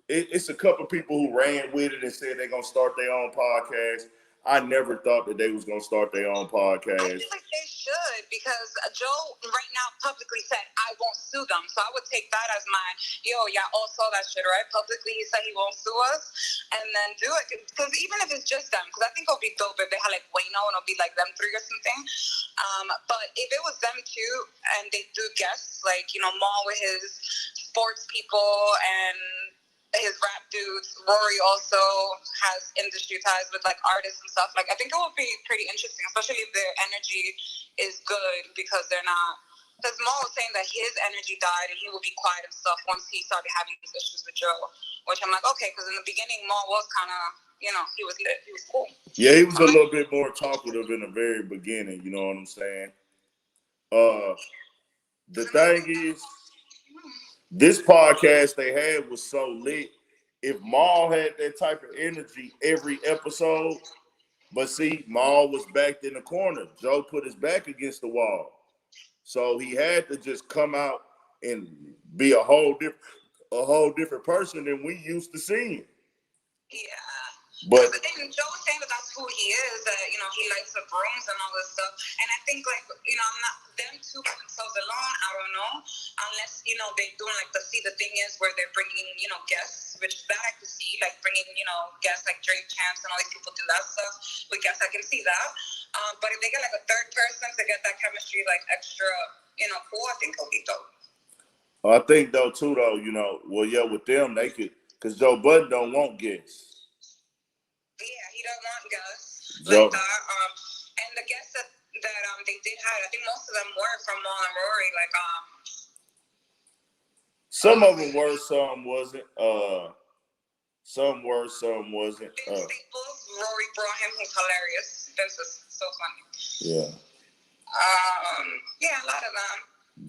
it's a couple people who ran with it and said they're going to start their own podcast. I never thought that they was going to start their own podcast. I feel like they should, because Joe right now publicly said, I won't sue them. So I would take that as my, y'all all saw that shit, right? Publicly, he said he won't sue us, and then do it. Because even if it's just them, because I think it'll be dope if they had like Wayno and it'll be like them three or something. But if it was them two and they do guests, like, Mal with his sports people and his rap dudes, Rory also has industry ties with like artists and stuff. Like, I think it would be pretty interesting, especially if their energy is good, because they're not. Because Mal was saying that his energy died and he would be quiet and stuff once he started having these issues with Joe. Which I'm like, okay, because in the beginning Mal was kind of, he was lit, he was cool. Yeah, he was a little bit more talkative in the very beginning. You know what I'm saying? The thing is, this podcast they had was so lit. If Mal had that type of energy every episode, but see, Mal was backed in the corner. Joe put his back against the wall. So he had to just come out and be a whole different person than we used to seeing. Yeah. But Joe was saying that that's who he is, that, he likes the brooms and all this stuff. And I think, like, I'm not, them two by themselves alone, I don't know, unless, they're doing, like, the thing is where they're bringing, guests, which that I can see, like, bringing, guests like Drake Champs and all these people do that stuff. With guests, I can see that. But if they get, like, a third person to get that chemistry, like, extra, cool, I think it'll be dope. I think, though, too, with them, they could, because Joe Budden don't want guests. Yeah, he don't want guests Joe. like that. And the guests that they did have, I think most of them were from Mal and Rory. Like, some of them were, some wasn't. Some were, some wasn't. Vince Staples, Rory brought him. He's hilarious. Vince is so funny. Yeah. Yeah, a lot of them.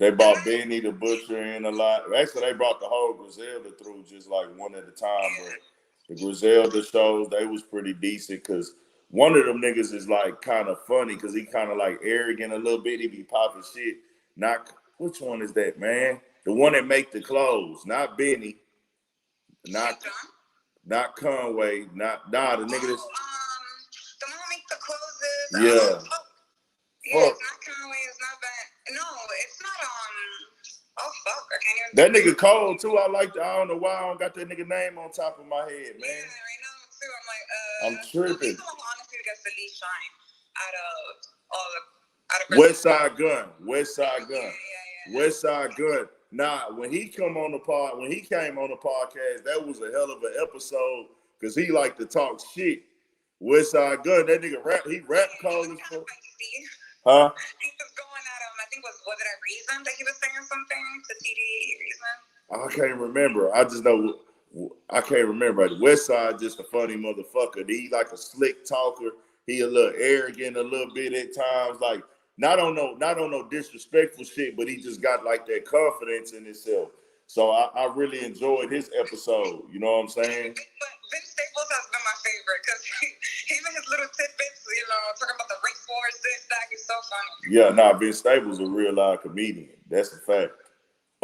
They brought Benny the Butcher in a lot. Actually, they brought the whole Griselda through just like one at a time. But the Griselda shows, they was pretty decent because one of them niggas is like kind of funny because he kind of like arrogant a little bit. He be popping shit. Which one is that, man? The one that make the clothes, not Benny, not Conway, the nigga that's. The one who make the clothes is. Yeah. Yeah, it's not Conway. It's not bad. No, it's not. Oh fuck! I can't even. That nigga cold too. I don't know why I don't got that nigga name on top of my head, man. Yeah, right now too. I'm like, I'm tripping. He's the one who honestly gets the least shine out of all the. West Side Gun. Yeah. West Side Gun. Nah, when he came on the podcast, that was a hell of an episode because he liked to talk shit. West Side Gun, that nigga he rap cold as fuck. Huh? He was going at him. I think was it a Reason that he was saying something to TD Reason? I can't remember. I just know I can't remember. The West Side just a funny motherfucker. He like a slick talker. He a little arrogant a little bit at times. Like not on no disrespectful shit, but he just got like that confidence in himself. So I really enjoyed his episode. You know what I'm saying? But Vince Staples has been my favorite because even his little tidbits, talking about the race wars, this, that, he's so funny. Yeah, Vince Staples a real live comedian. That's a fact.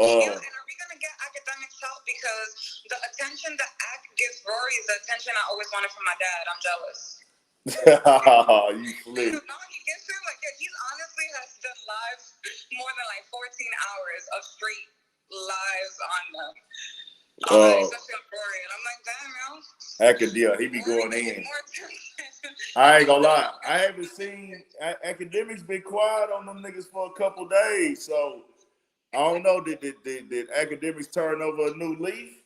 And are we gonna get academics help? Because the attention that Ack gives Rory is the attention I always wanted from my dad. I'm jealous. You flip. No, he gives him he's honestly has done live more than like 14 hours of straight lives on them. Especially on Rory, and I'm like, damn, yo. Academia, he be going in. I ain't gonna lie. I haven't seen Academics been quiet on them niggas for a couple days, so I don't know. Did Academics turn over a new leaf?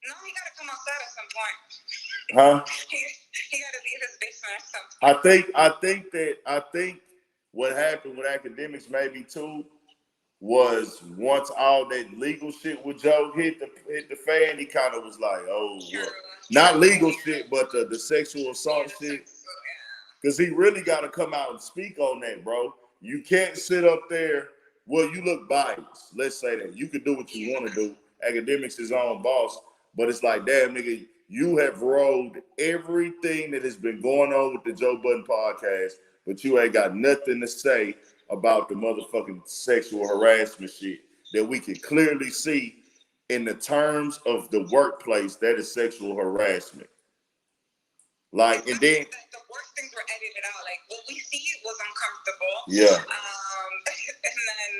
No, he gotta come outside at some point. Huh? He gotta leave his basement at some point. I think what happened with Academics maybe too was once all that legal shit with Joe hit the fan, he kind of was like, oh, what? Not legal shit, but the sexual assault shit. Because he really got to come out and speak on that, bro. You can't sit up there. Well, you look biased. Let's say that. You can do what you want to do. Academics is on boss. But it's like, damn, nigga, you have rolled everything that has been going on with the Joe Budden podcast, but you ain't got nothing to say about the motherfucking sexual harassment shit that we can clearly see in the terms of the workplace. That is sexual harassment. Like, and then the worst things were edited out. Like, what we see was uncomfortable. Yeah. And then,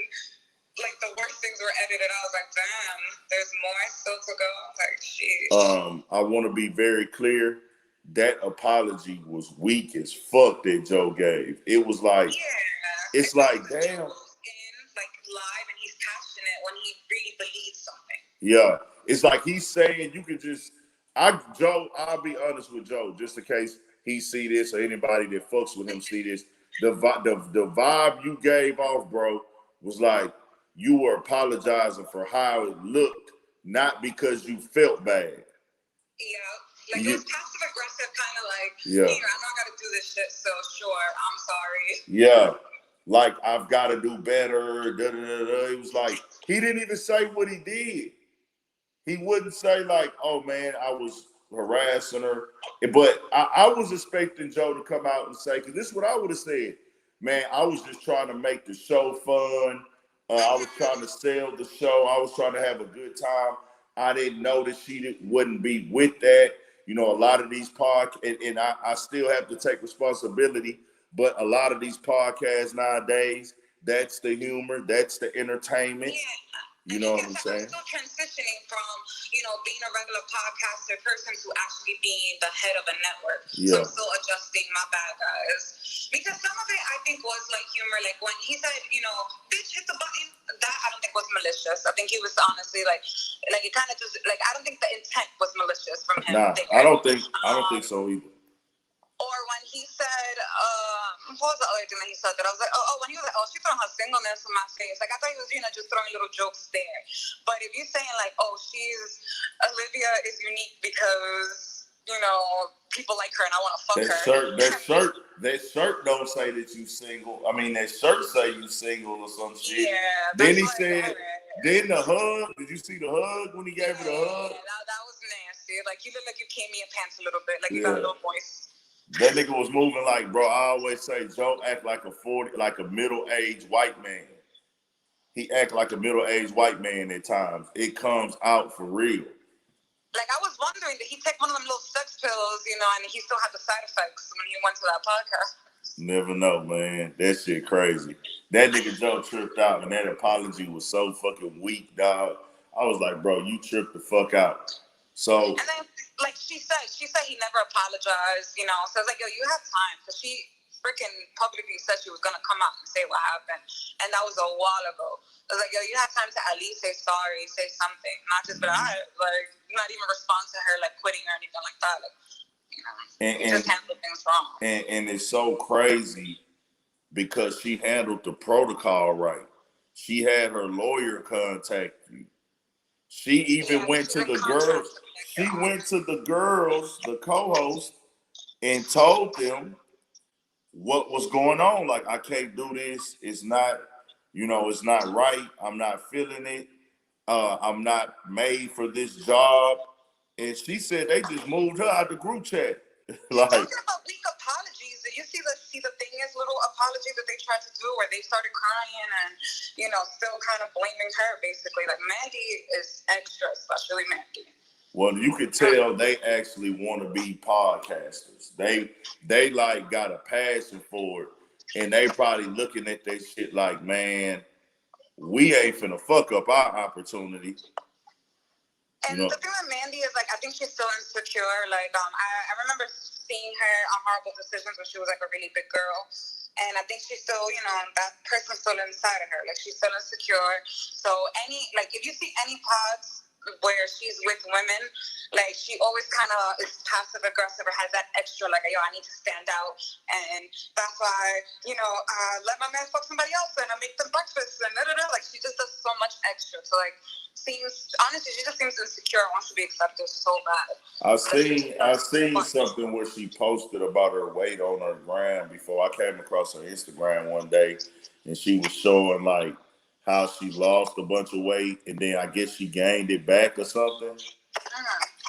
like, the worst things were edited out. I was like, damn, there's more still to go. Like, shit. I want to be very clear. That apology was weak as fuck that Joe gave. It was like, it's like, damn. Joe goes in, like, live, and he's passionate when he really believes something. Yeah. It's like he's saying you could just, I'll be honest with Joe, just in case he see this or anybody that fucks with him see this. The vibe you gave off, bro, was like you were apologizing for how it looked, not because you felt bad. Yeah, like it was passive aggressive, kind of like, here, I know I got to do this shit, so sure, I'm sorry. Yeah, like I've got to do better. Da, da, da, da. It was like he didn't even say what he did. He wouldn't say like, oh man, I was harassing her. But I was expecting Joe to come out and say, because this is what I would have said. Man, I was just trying to make the show fun. I was trying to sell the show. I was trying to have a good time. I didn't know that she wouldn't be with that. You know, a lot of these podcasts, and I still have to take responsibility, but a lot of these podcasts nowadays, that's the humor, that's the entertainment. Yeah. You know what I'm saying? I'm still transitioning from, being a regular podcaster person to actually being the head of a network. Yeah. So I'm still adjusting, my bad, guys. Because some of it, I think, was like humor. Like when he said, bitch, hit the button, that I don't think was malicious. I think he was honestly like it kind of just, like, I don't think the intent was malicious from him. Nah, I don't think so either. Or when he said, what was the other thing that he said that I was like, when he was like, she's throwing her singleness in my face. Like, I thought he was, just throwing little jokes there. But if you're saying like, Olivia is unique because, people like her and I want to fuck her. That shirt don't say that you single. I mean, that shirt say you single or some shit. Yeah. Then he said, then the hug. Did you see the hug when he gave her the hug? Yeah, that was nasty. Like, you look like you came in your pants a little bit. Like, you got a little moist. That nigga was moving like, bro, I always say Joe act like a middle-aged white man. He act like a middle-aged white man at times. It comes out for real. Like, I was wondering, did he take one of them little sex pills, and he still had the side effects when he went to that podcast? Never know, man. That shit crazy. That nigga Joe tripped out, and that apology was so fucking weak, dog. I was like, bro, you tripped the fuck out. So, and then, like she said he never apologized, So I was like, yo, you have time, because she freaking publicly said she was gonna come out and say what happened, and that was a while ago. I was like, yo, you have time to at least say sorry, say something, not just be like not even respond to her like quitting or anything like that. Like, you just handle things wrong. And it's so crazy because she handled the protocol right. She had her lawyer contact you. She even went to the girls. She went to the girls, the co-host, and told them what was going on. Like, I can't do this. It's not, it's not right. I'm not feeling it. I'm not made for this job. And she said they just moved her out the group chat. Like, talking about weak apologies, did you see the thing is little apologies that they tried to do where they started crying and still kind of blaming her basically? Like, Maggie is extra, especially Maggie. Well, you could tell they actually want to be podcasters. They like got a passion for it, and they probably looking at that shit like, man, we ain't finna fuck up our opportunity. And the thing with Mandy is, like, I think she's still insecure. Like, I remember seeing her on Horrible Decisions when she was, like, a really big girl. And I think she's still, you know, that person's still inside of her. Like, she's still insecure. So, if you see any pods where she's with women, like, she always kind of is passive-aggressive or has that extra, like, yo, I need to stand out. And that's why, you know, let my man fuck somebody else and I make them breakfast and da-da-da. Like, she just does so much extra. So, like, honestly, she just seems insecure and wants to be accepted so bad. I seen something where she posted about her weight on her gram before. I came across her Instagram one day, and she was showing like how she lost a bunch of weight, and then I guess she gained it back or something,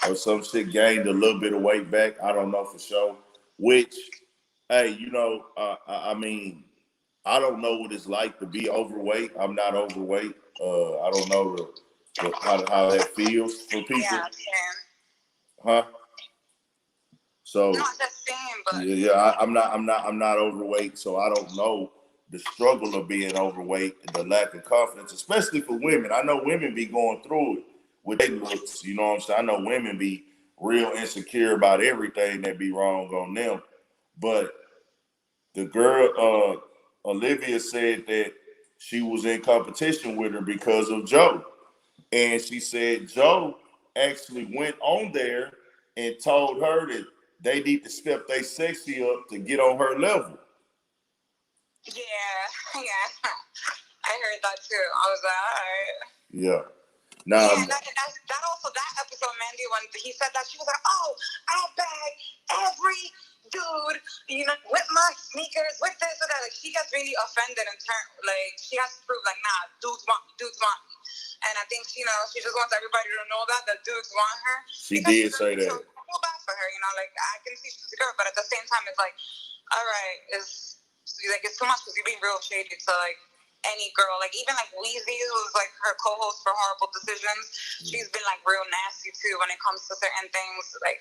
or some shit, gained a little bit of weight back. I don't know for sure. Which, hey, you know, I mean, I don't know what it's like to be overweight. I'm not overweight. I don't know how that feels for people. Yeah, huh? So not the same, but yeah, I'm not overweight, so I don't know the struggle of being overweight and the lack of confidence, especially for women. I know women be going through it with their looks. You know what I'm saying? I know women be real insecure about everything that be wrong on them. But the girl, Olivia, said that she was in competition with her because of Joe. And she said Joe actually went on there and told her that they need to step their sexy up to get on her level. Yeah. I heard that too. I was like, all right. Yeah. Now, that also, that episode, Mandy, when he said that, she was like, oh, I'll bag every dude, you know, with my sneakers, with this or that. Like, she gets really offended and she has to prove, like, nah, dudes want me. And I think, you know, she just wants everybody to know that dudes want her. She did say that. So I feel bad for her, you know, like, I can see she's a girl, but at the same time, it's like, all right, it's too much because you're being real shady to, like, any girl. Like, even, like, Weezy, who's, like, her co-host for Horrible Decisions, she's been, like, real nasty, too, when it comes to certain things. Like,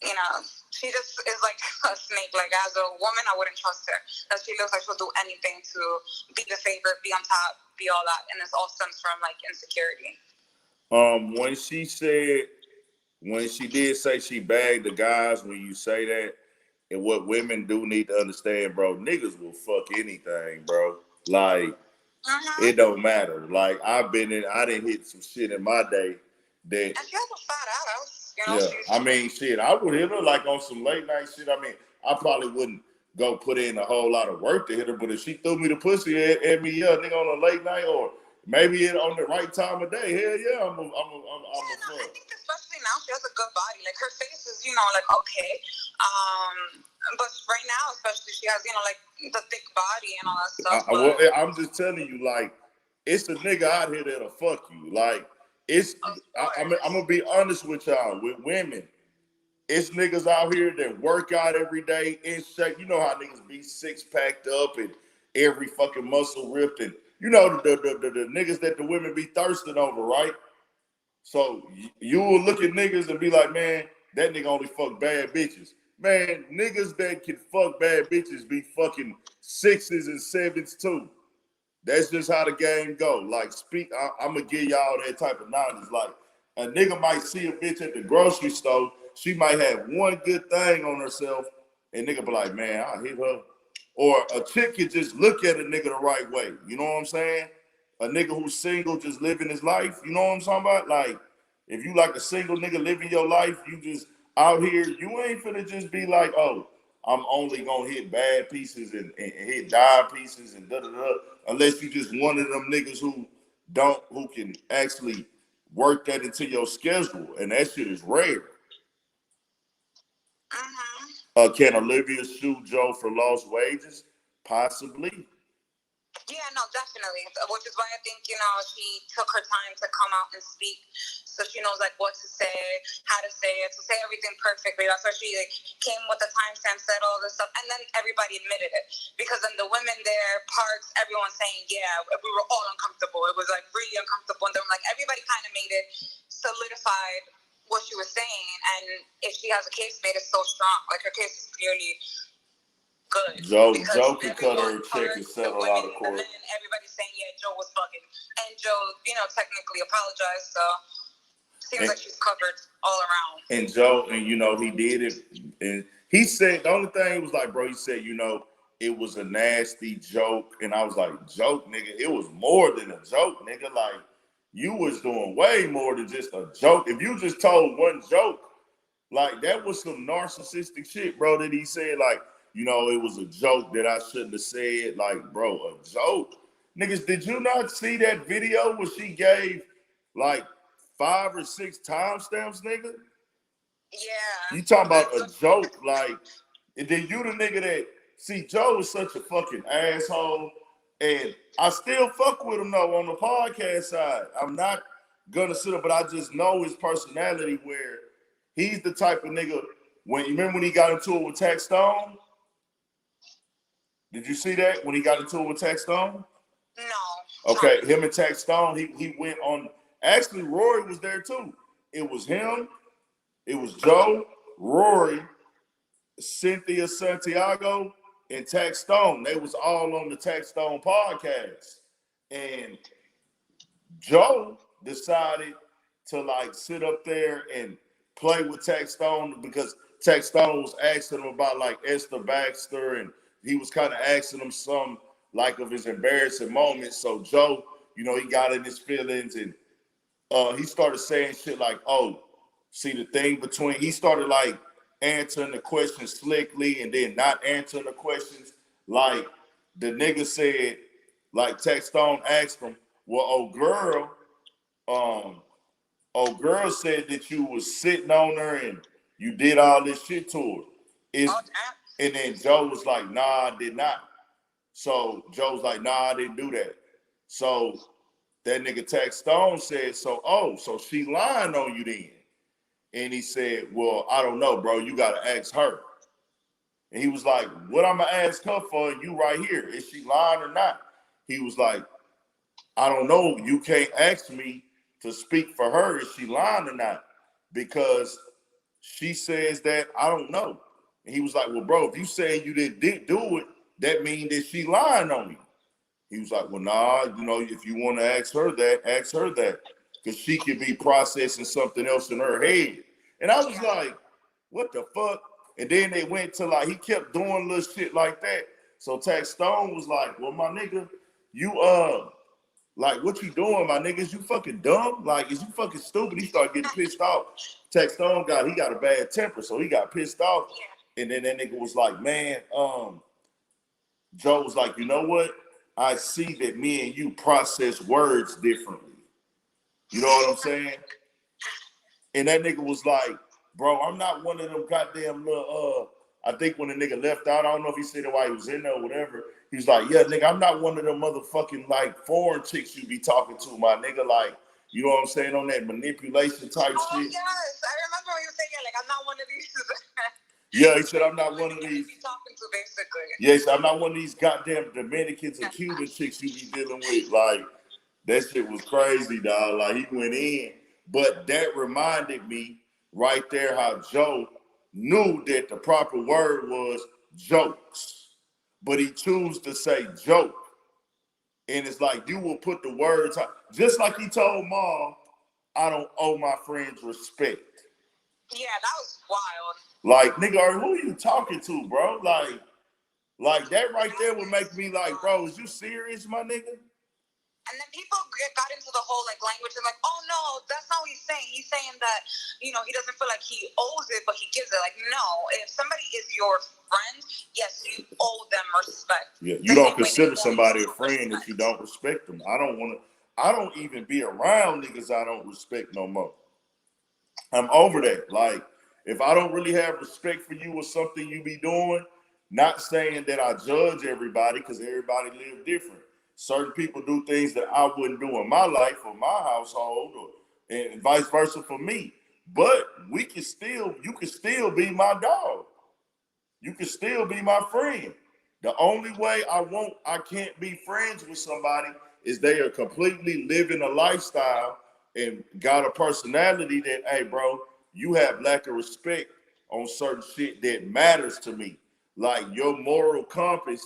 you know, she just is like a snake. Like, as a woman, I wouldn't trust her. Because she looks like she'll do anything to be the favorite, be on top, be all that. And it's all stems from, like, insecurity. When she did say she bagged the guys, when you say that, and what women do need to understand, bro, niggas will fuck anything, bro. Like, it don't matter. Like, I didn't hit some shit in my day that. And she has a fat ass. You know, yeah, I mean, shit, I would hit her like on some late night shit. I mean, I probably wouldn't go put in a whole lot of work to hit her, but if she threw me the pussy at me, yeah, nigga, on a late night or maybe on the right time of day, hell yeah, I'm a fuck. I think especially now she has a good body. Like, her face is, you know, like, okay. But right now, especially, she has, you know, like, the thick body and all that stuff. I'm just telling you, like, it's a nigga out here that'll fuck you. Like, I'm gonna be honest with y'all. With women, it's niggas out here that work out every day in shape. You know how niggas be six packed up and every fucking muscle ripped, and you know the niggas that the women be thirsting over, right? So you will look at niggas and be like, man, that nigga only fuck bad bitches. Man, niggas that can fuck bad bitches be fucking 6s and 7s too. That's just how the game go. Like, I'm going to give y'all that type of knowledge. Like, a nigga might see a bitch at the grocery store. She might have one good thing on herself, and nigga be like, man, I'll hit her. Or a chick can just look at a nigga the right way. You know what I'm saying? A nigga who's single just living his life. You know what I'm talking about? Like, if you like a single nigga living your life, you just out here, you ain't finna just be like, oh, I'm only gonna hit bad pieces and hit dime pieces and da-da-da. Unless you just one of them niggas who can actually work that into your schedule, and that shit is rare. Can Olivia sue Joe for lost wages? Possibly. Yeah, no, definitely. Which is why I think, you know, she took her time to come out and speak, so she knows, like, what to say, how to say it, to say everything perfectly. That's why she, like, came with the timestamp, said all this stuff, and then everybody admitted it. Because then the women there, parts, everyone saying, yeah, we were all uncomfortable. It was, like, really uncomfortable. And then, like, everybody kind of made it solidified what she was saying. And if she has a case, made it so strong. Like, her case is clearly good. Joe can cut her a check and settle out of court. And everybody's saying, yeah, Joe was fucking Joe, technically apologized. So seems like she's covered all around. And Joe, and he did it. And he said the only thing was like, bro, he said, it was a nasty joke. And I was like, joke, nigga. It was more than a joke, nigga. Like, you was doing way more than just a joke. If you just told one joke, like, that was some narcissistic shit, bro, that he said, like, it was a joke that I shouldn't have said. Like, bro, a joke. Niggas, did you not see that video where she gave, like, 5 or 6 timestamps, nigga? Yeah. You talking about a joke, like, and then you the nigga that, see, Joe is such a fucking asshole, and I still fuck with him, though, on the podcast side. I'm not gonna sit up, but I just know his personality where he's the type of nigga, you remember when he got into it with Tax Stone? Did you see that, when he got into it with Tax Stone? No. Okay, him and Tax Stone, he went on, actually, Rory was there, too. It was him, it was Joe, Rory, Cynthia Santiago, and Tax Stone. They was all on the Tax Stone podcast. And Joe decided to like sit up there and play with Tax Stone because Tax Stone was asking him about like Esther Baxter, and he was kind of asking him some like of his embarrassing moments. So Joe, he got in his feelings, and he started saying shit like, oh, see the thing between, he started like answering the questions slickly and then not answering the questions. Like the nigga said, like Tax Stone asked him, well, old girl said that you was sitting on her and you did all this shit to her. And then Joe was like, nah, I did not. So Joe was like, nah, I didn't do that. So that nigga Tax Stone said, so she lying on you then. And he said, well, I don't know, bro. You got to ask her. And he was like, what I'm going to ask her for? You right here. Is she lying or not? He was like, I don't know. You can't ask me to speak for her. Is she lying or not? Because she says that I don't know. And he was like, well, bro, if you say you didn't do it, that means that she lying on you. He was like, well, nah, if you want to ask her that. Because she could be processing something else in her head. And I was like, what the fuck? And then they went to like, he kept doing little shit like that. So Tax Stone was like, well, my nigga, you, like, what you doing, my nigga? Is you fucking dumb? Like, is you fucking stupid? He started getting pissed off. Tax Stone he got a bad temper, so he got pissed off. And then that nigga was like, man, Joe was like, you know what? I see that me and you process words differently. You know what I'm saying? And that nigga was like, bro, I'm not one of them goddamn little, I think when the nigga left out, I don't know if he said it while he was in there or whatever. He was like, yeah, nigga, I'm not one of them motherfucking like foreign chicks you be talking to, my nigga. Like, you know what I'm saying? On that manipulation type shit. Oh, yes. I remember when you were saying, like, I'm not one of these. Yeah, he said, I'm not one of these. Talking to, basically. Yes, I'm not one of these goddamn Dominicans or Cuban chicks you be dealing with. Like, that shit was crazy, dog. Like, he went in. But that reminded me right there how Joe knew that the proper word was jokes. But he chose to say joke. And it's like, you will put the words out. Just like he told Mom, I don't owe my friends respect. Yeah, that was wild. Like, nigga, who are you talking to, bro? Like that right there would make me like, bro, is you serious, my nigga? And then people got into the whole like language and like, oh no, that's not what he's saying. He's saying that, he doesn't feel like he owes it, but he gives it. Like, no, if somebody is your friend, yes, you owe them respect. Yeah, you don't consider somebody a friend if you don't respect them. I don't even be around niggas I don't respect no more. I'm over that. Like, if I don't really have respect for you or something you be doing, not saying that I judge everybody because everybody live different. Certain people do things that I wouldn't do in my life or my household, and vice versa for me. But you can still be my dog. You can still be my friend. The only way I can't be friends with somebody is they are completely living a lifestyle and got a personality that, hey, bro, you have lack of respect on certain shit that matters to me. Like your moral compass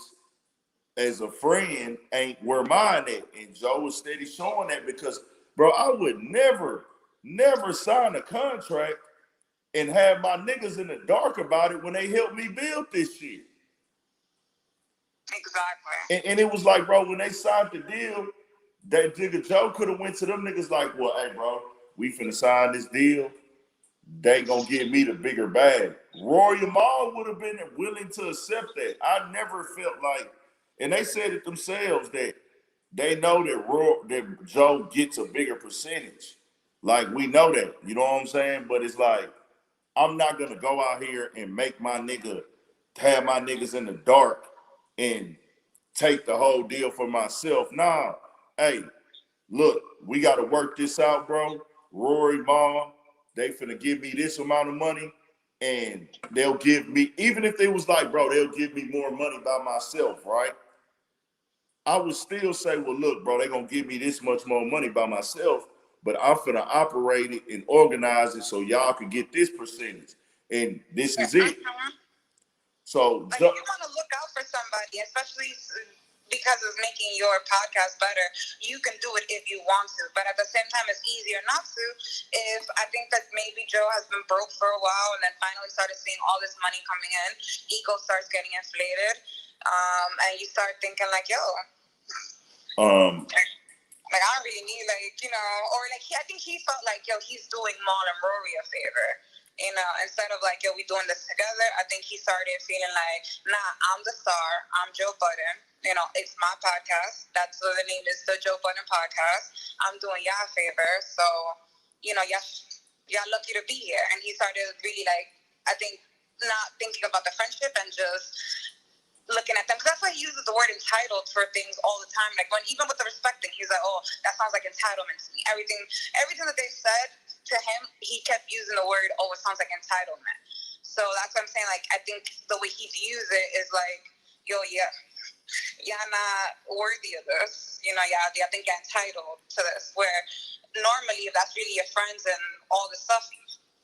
as a friend ain't where mine at. And Joe was steady showing that because, bro, I would never sign a contract and have my niggas in the dark about it when they helped me build this shit. Exactly. And it was like, bro, when they signed the deal, that nigga Joe could have went to them niggas like, well, hey, bro, we finna sign this deal. They gonna give me the bigger bag. Rory Mal would have been willing to accept that. I never felt like, and they said it themselves that they know that Joe gets a bigger percentage. Like, we know that, you know what I'm saying? But it's like, I'm not gonna go out here and make my nigga, have my niggas in the dark and take the whole deal for myself. Nah, hey, look, we gotta work this out, bro. Rory Mal, they finna give me this amount of money, and they'll give me, even if they was like, bro, they'll give me more money by myself, right? I would still say, well, look, bro, they gonna give me this much more money by myself, but I'm finna operate it and organize it so y'all can get this percentage. And this is it. So like, you want to look out for somebody, especially because it's making your podcast better. You can do it if you want to, but at the same time, it's easier not to. If I think that maybe Joe has been broke for a while and then finally started seeing all this money coming in, ego starts getting inflated, and you start thinking like, yo, like, I don't really need, like, you know, or like, I think he felt like, yo, he's doing Mal and Rory a favor. You know, instead of like, yo, we doing this together, I think he started feeling like, nah, I'm the star. I'm Joe Budden. You know, it's my podcast. That's what the name is, the Joe Budden Podcast. I'm doing y'all a favor. So, you know, y'all lucky to be here. And he started really, like, I think, not thinking about the friendship and just looking at them, because that's why he uses the word entitled for things all the time. Like, when even with the respecting, he's like, oh, that sounds like entitlement to me. Everything that they said to him, he kept using the word, oh, it sounds like entitlement. So that's what I'm saying. Like, I think the way he views it is like, yo, y'all not worthy of this. You know, I think you're entitled to this. Where normally, if that's really your friends and all this stuff,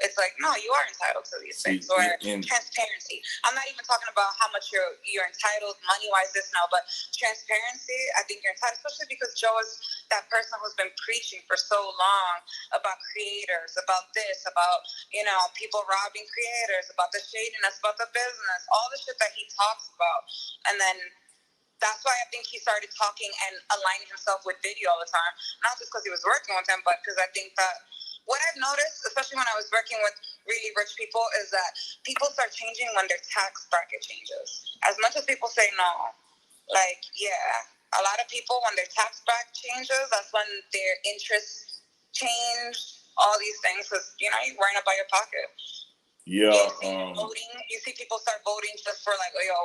it's like, no, you are entitled to these things. Or transparency. I'm not even talking about how much you're entitled money-wise, this now, but transparency, I think you're entitled, especially because Joe is that person who's been preaching for so long about creators, about this, about, you know, people robbing creators, about the shadiness, about the business, all the shit that he talks about. And then that's why I think he started talking and aligning himself with Diddy all the time. Not just because he was working with him, but because I think that what I've noticed, especially when I was working with really rich people, is that people start changing when their tax bracket changes. As much as people say no, like, yeah, a lot of people, when their tax bracket changes, that's when their interests change, all these things, because, you know, you're worrying about your pocket. Yeah. You see people start voting just for, like, oh, yo,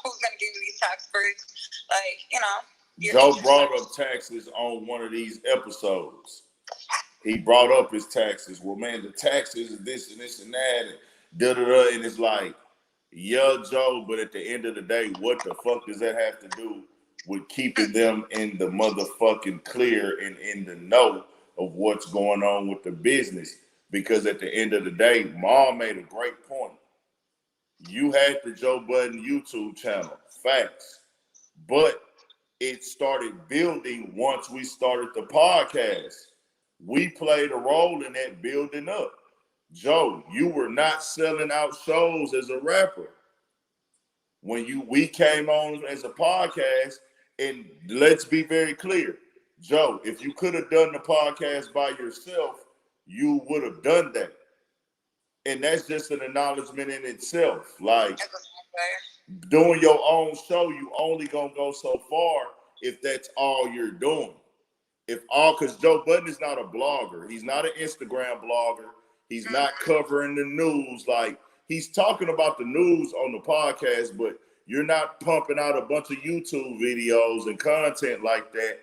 who's going to give me these tax breaks? Like, you know. Joe brought up taxes on one of these episodes. He brought up his taxes. Well, man, the taxes is this and this and that, and da-da-da. And it's like, yeah, Joe, but at the end of the day, what the fuck does that have to do with keeping them in the motherfucking clear and in the know of what's going on with the business? Because at the end of the day, Ma made a great point. You had the Joe Budden YouTube channel, facts. But it started building once we started the podcast. We played a role in that building up. Joe, you were not selling out shows as a rapper. When we came on as a podcast, and let's be very clear, Joe, if you could have done the podcast by yourself, you would have done that. And that's just an acknowledgement in itself. Like, doing your own show, you only gonna go so far if that's all you're doing. Because Joe Budden is not a blogger. He's not an Instagram blogger. He's not covering the news. Like, he's talking about the news on the podcast, but you're not pumping out a bunch of YouTube videos and content like that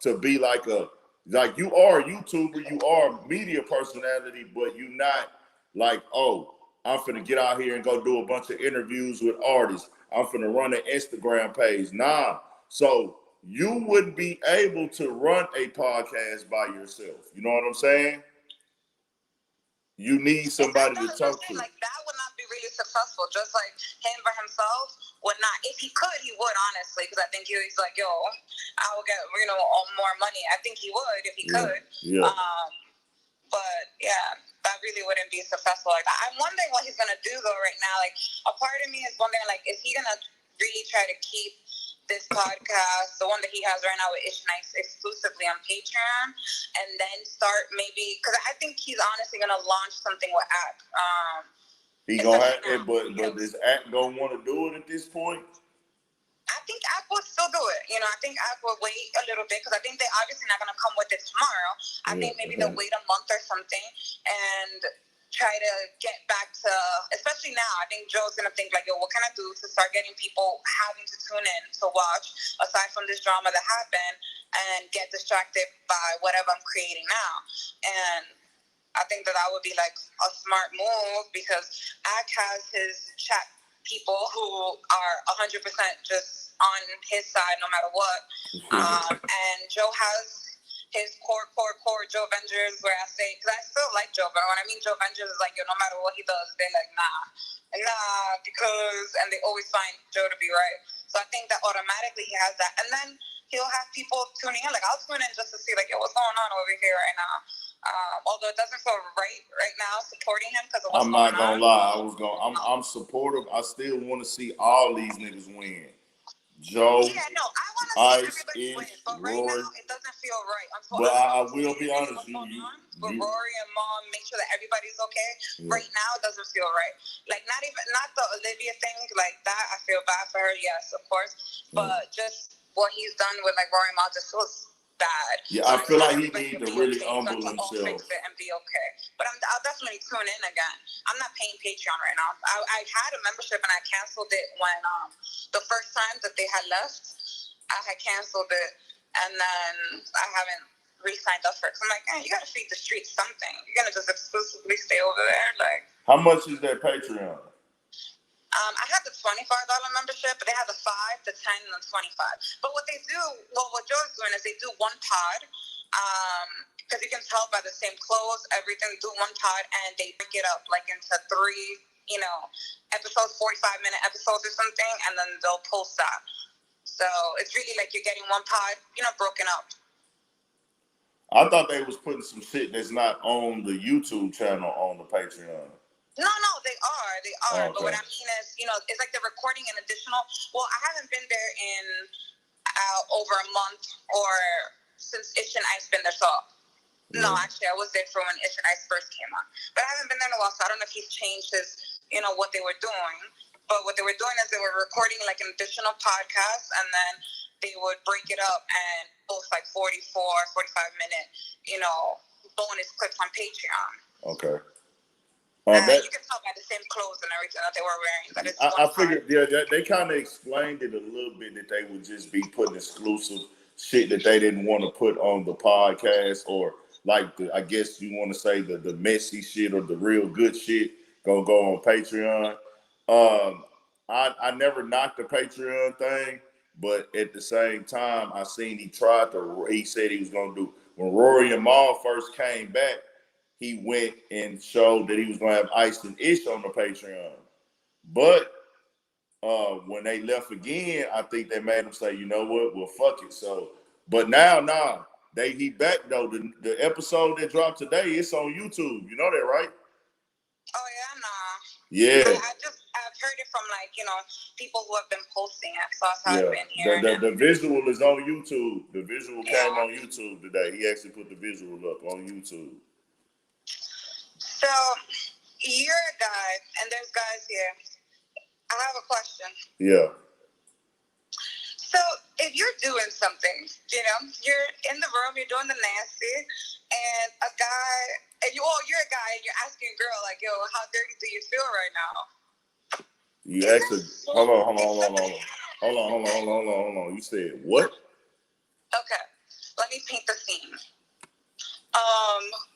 to be like you are a YouTuber, you are a media personality, but you're not like, oh, I'm finna get out here and go do a bunch of interviews with artists. I'm finna run an Instagram page. Nah. So you wouldn't be able to run a podcast by yourself. You know what I'm saying? You need somebody to talk to. Like, that would not be really successful. Just like him by himself would not. If he could, he would, honestly, because I think he's like, yo, I will get, more money. I think he would if he could. Yeah. But yeah, that really wouldn't be successful. Like, I'm wondering what he's gonna do though right now. Like, a part of me is wondering, like, is he gonna really try to keep this podcast, the one that he has right now with Ish Nice, exclusively on Patreon, and then start maybe, because I think he's honestly gonna launch something with Act. He gonna have it, but does Act gonna want to do it at this point? I think Act will still do it. I think Act will wait a little bit because I think they're obviously not gonna come with it tomorrow. I think maybe they'll wait a month or something and try to get back to, especially now, I think Joe's going to think like, yo, what can I do to start getting people having to tune in to watch, aside from this drama that happened, and get distracted by whatever I'm creating now. And I think that would be like a smart move because Ack has his chat people who are 100% just on his side no matter what. And Joe has his core Joe Avengers, where I say, because I still like Joe, but when I mean Joe Avengers, is like, yo, no matter what he does, they're like, nah, because, and they always find Joe to be right. So I think that automatically he has that. And then he'll have people tuning in. Like, I'll tune in just to see, like, yo, what's going on over here right now? Although it doesn't feel right now supporting him because of what's going on. I'm not gonna lie, I'm supportive. I still want to see all these niggas win. Joe, I want to see everybody win, but right Rory, now it doesn't feel right. But I will be honest, with Rory and Mom, make sure that everybody's okay. Yeah. Right now it doesn't feel right. Like not the Olivia thing, like that. I feel bad for her, yes, of course, but just what he's done with like Rory Mal just feels bad. Yeah, I feel like he needs to really humble himself and be okay. But I'll definitely tune in again. I'm not paying Patreon right now. I had a membership and I canceled it when the first time that they had left. I had canceled it and then I haven't re-signed up for it. So I'm like, you gotta feed the streets something. You're gonna just exclusively stay over there, like. How much is that Patreon? I had the $25 membership, but they have the 5, the 10, and the 25. But what they do, what Joe's doing is they do one pod, because you can tell by the same clothes, everything, do one pod, and they break it up like into 3, episodes, 45-minute episodes or something, and then they'll post that. So it's really like you're getting one pod, broken up. I thought they was putting some shit that's not on the YouTube channel on the Patreon. No, they are. Okay. But what I mean is, it's like they're recording an additional. Well, I haven't been there in over a month or since Ish and Ice been there. So, no, actually, I was there for when Ish and Ice first came on. But I haven't been there in a while, so I don't know if he's changed his, what they were doing. But what they were doing is they were recording like an additional podcast, and then they would break it up and post like 44, 45-minute, bonus clips on Patreon. Okay. You can tell by the same clothes and everything that they were wearing. That I figured, they kind of explained it a little bit that they would just be putting exclusive shit that they didn't want to put on the podcast, or like I guess you want to say the messy shit or the real good shit gonna go on Patreon. I never knocked the Patreon thing, but at the same time, I seen he said he was gonna do when Rory and Mal first came back. He went and showed that he was going to have Ice and Ish on the Patreon. But when they left again, I think they made him say, you know what, well, fuck it. So, but now, he back, though. The episode that dropped today, it's on YouTube. You know that, right? Oh, yeah, nah. Yeah. I've heard it from, people who have been posting it. So that's how I've been hearing the visual is on YouTube. The visual came on YouTube today. He actually put the visual up on YouTube. So, you're a guy, and there's guys here. I have a question. Yeah. So, if you're doing something, you're in the room, you're doing the nasty, and a guy, and you're a guy, and you're asking a girl, like, yo, how dirty do you feel right now? You actually, hold on. You said what? Okay, let me paint the scene.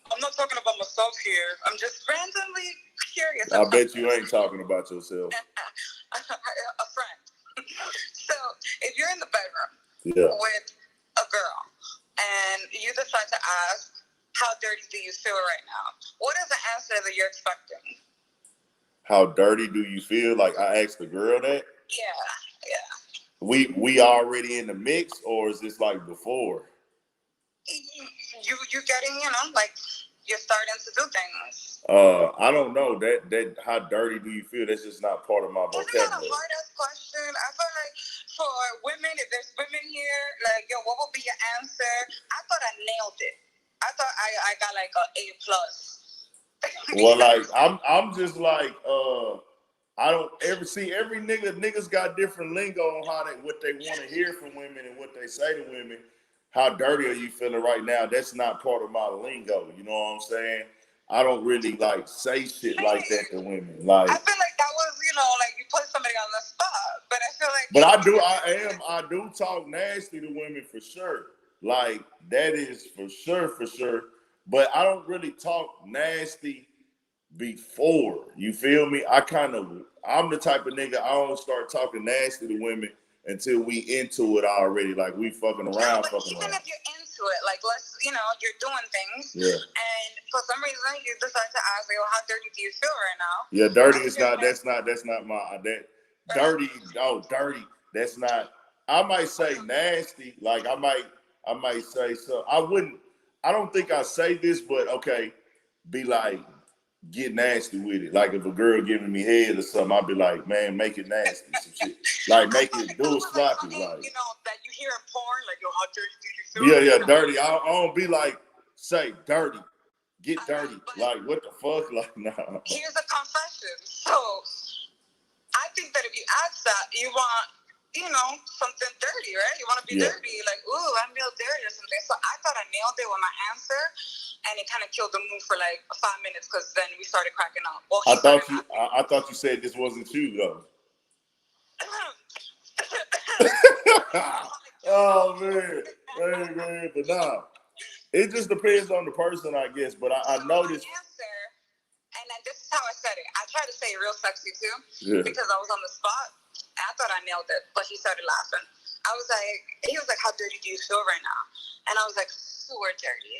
I'm not talking about myself here. I'm just randomly curious. I bet you ain't talking about yourself. A friend. So, if you're in the bedroom with a girl and you decide to ask, how dirty do you feel right now? What is the answer that you're expecting? How dirty do you feel? Like I asked the girl that. Yeah. We already in the mix, or is this like before? You getting, like you're starting to do things. I don't know that how dirty do you feel? That's just not part of my vocabulary. Isn't that a hard ass question? I feel like for women, if there's women here, like yo, what would be your answer? I thought I nailed it. I thought I got like a A plus. Well, like I'm just like I don't ever see every niggas got different lingo on what they want to hear from women and what they say to women. How dirty are you feeling right now? That's not part of my lingo. You know what I'm saying? I don't really like say shit like that to women. Like I feel like that was, like you put somebody on the spot. But I feel like I do talk nasty to women for sure. Like that is for sure. But I don't really talk nasty before. You feel me? I'm the type of nigga I don't start talking nasty to women until we into it already. Like we fucking around. Even if you're into it, like you're doing things. Yeah. And for some reason you decide to ask, like, well, how dirty do you feel right now? Yeah, dirty is not. That's not my that. Dirty. Oh, dirty. That's not. I might say nasty. Like I might say so. I don't think I say this, but okay. Be like, get nasty with it. Like if a girl giving me head or something, I'll be like, man, make it nasty. Some shit. Like make it do it sloppy. Like that you hear in porn, like yo, how dirty do you feel? Yeah, dirty. I don't be like, say dirty. Get dirty. Like what the fuck? Like nah. Here's a confession. So I think that if you ask that, you want, something dirty, right? You want to be dirty, like, ooh, I'm real dirty or something. So I thought I nailed it with my answer, and it kind of killed the mood for like 5 minutes because then we started cracking up. Well, I thought you said this wasn't you though. Oh man, but nah. It just depends on the person, I guess. But I noticed. And then this is how I said it. I tried to say it real sexy too, because I was on the spot. And I thought I nailed it, but he started laughing. He was like, how dirty do you feel right now? And I was like, sewer dirty.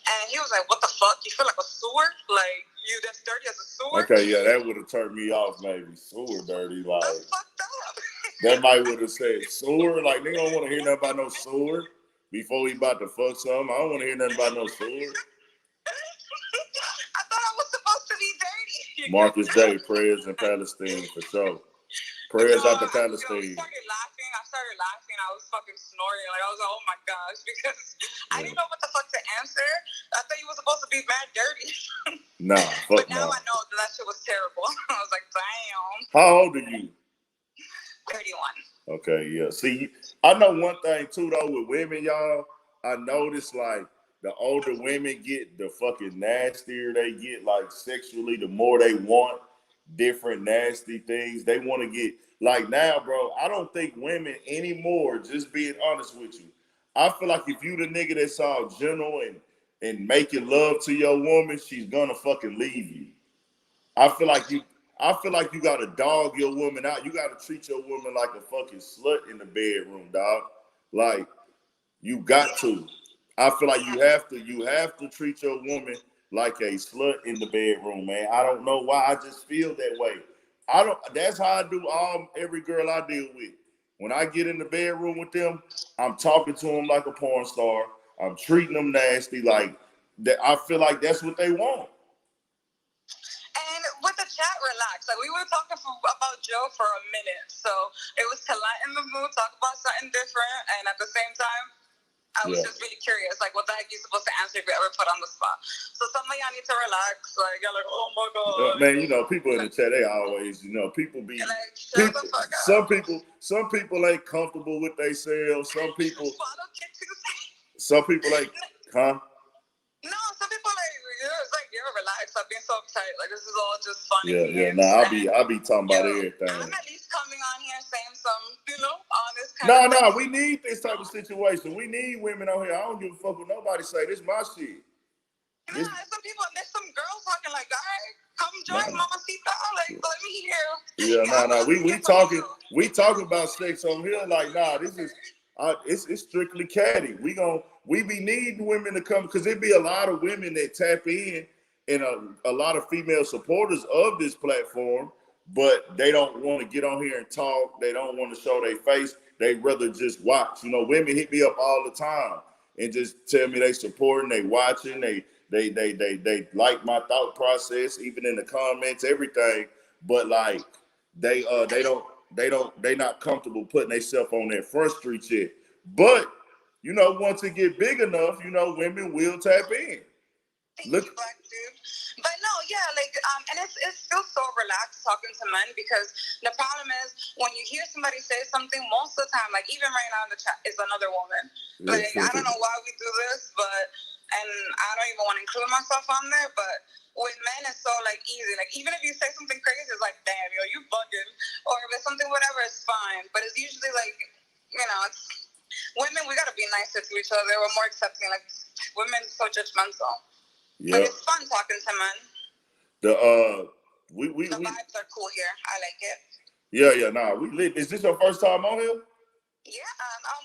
And he was like, what the fuck? You feel like a sewer? Like, you that's dirty as a sewer? Okay, yeah, that would have turned me off maybe. Sewer dirty, like. That's fucked up. That might would have said sewer. Like, nigga don't want to hear nothing about no sewer before we about to fuck something. I don't want to hear nothing about no sewer. I thought I was supposed to be dirty. Marcus J, prayers in Palestine for sure. Prayers out to Palestine. I started laughing. I was fucking snorting. Like I was like, oh my gosh, because I didn't know what the fuck to answer. I thought you were supposed to be mad dirty. Nah, fuck But now I know that shit was terrible. I was like, damn. How old are you? 31. Okay, yeah. See, I know one thing too though with women, y'all. I noticed like the older women get, the fucking nastier they get, like sexually, the more they want different nasty things. They want to get, like now, bro, I don't think women anymore, just being honest with you, I feel like if you the nigga that's all gentle and making love to your woman, she's gonna fucking leave you. I feel like you gotta dog your woman out. You gotta treat your woman like a fucking slut in the bedroom, dog. Like, you got to. I feel like you have to treat your woman like a slut in the bedroom, man. I don't know why. I just feel that way. That's how I do every girl I deal with. When I get in the bedroom with them, I'm talking to them like a porn star. I'm treating them nasty. Like that. I feel like that's what they want. And with the chat, relax. Like we were talking about Joe for a minute, so it was to lighten the mood, talk about something different, and at the same time, I was just really curious, like what the heck you supposed to answer if you ever put on the spot. So some of y'all need to relax. Like you're like, oh my god. Man, people in the chat, they always, people be like, some people ain't comfortable with themselves. Some people like, huh? No, some people you're relaxed. I'm being so excited. Like this is all just funny. Yeah. Nah, I'll be talking about everything. I'm at least coming on here saying some, honest kind of No, we need this type of situation. We need women out here. I don't give a fuck what nobody say. This is my shit. There's some girls talking like, all right, come join Mama Sita. Like, let me hear. Yeah, we talking about sex on here. Like, nah, this is it's strictly catty. We be needing women to come because it be a lot of women that tap in a lot of female supporters of this platform, but they don't want to get on here and talk. They don't want to show their face. They rather just watch. You know, women hit me up all the time and just tell me they supporting, they watching, they like my thought process, even in the comments, everything. But like they not comfortable putting themselves on that front street yet. But you know, once it get big enough, you know, women will tap in. Look. Black dude. But no, yeah, like, and it's still so relaxed talking to men, because the problem is when you hear somebody say something, most of the time, like even right now in the chat is another woman. Like, I don't know why we do this, and I don't even want to include myself on there, but with men, it's so like easy. Like, even if you say something crazy, it's like, damn, yo, you bugging. Or if it's something, whatever, it's fine. But it's usually like, you know, it's women, we gotta be nicer to each other. We're more accepting. Like, women are so judgmental. Yep. But it's fun talking to men. The vibes are cool here. I like it. Yeah, nah, we lit. Is this your first time on here? Yeah.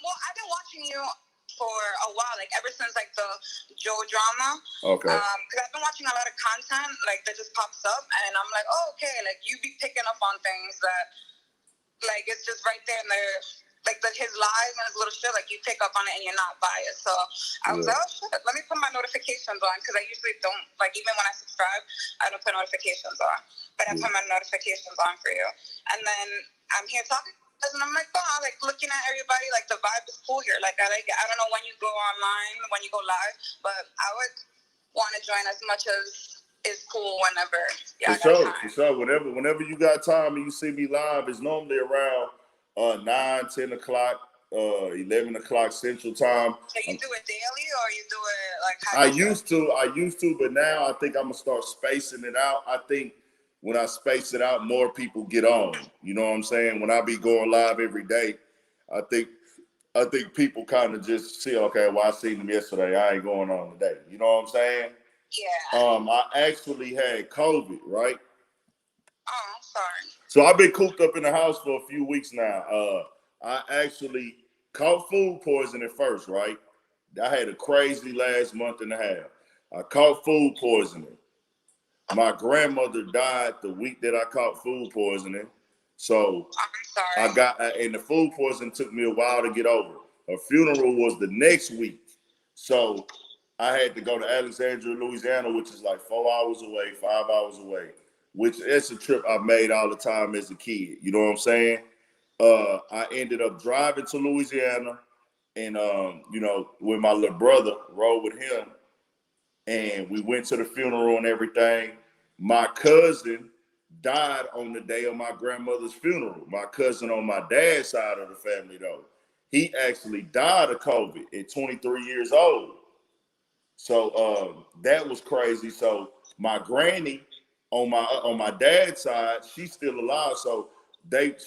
Well, I've been watching you for a while, like ever since like the Joe drama. Okay. Because I've been watching a lot of content like that just pops up, and I'm like, oh, okay, like you be picking up on things that, like, it's just right there in the. Like his lies and his little shit, like you pick up on it and you're not biased. So I was like, oh shit, let me put my notifications on, because I usually don't, like, even when I subscribe, I don't put notifications on. But I put my notifications on for you. And then I'm here talking, and I'm like, wow, like looking at everybody, like the vibe is cool here. Like I like it. I don't know when you go online, when you go live, but I would want to join as much as is cool whenever. Yeah, for sure. Whenever you got time and you see me live, it's normally around 9, 10 o'clock, 11 o'clock Central Time. So you do it daily, or you do it like? I used to, but now I think I'm gonna start spacing it out. I think when I space it out, more people get on. You know what I'm saying? When I be going live every day, I think people kind of just see, okay, well, I seen them yesterday. I ain't going on today. You know what I'm saying? Yeah. I actually had COVID, right? Oh, sorry. So I've been cooped up in the house for a few weeks now. I actually caught food poisoning at first, right? I had a crazy last month and a half. I caught food poisoning. My grandmother died the week that I caught food poisoning. So I'm sorry. And the food poisoning took me a while to get over. Her funeral was the next week. So I had to go to Alexandria, Louisiana, which is like 4 hours away, 5 hours away, which it's a trip I made all the time as a kid. You know what I'm saying? I ended up driving to Louisiana and, you know, with my little brother, rode with him, and we went to the funeral and everything. My cousin died on the day of my grandmother's funeral. My cousin on my dad's side of the family, though, he actually died of COVID at 23 years old. So that was crazy. So my granny on my dad's side, she's still alive. So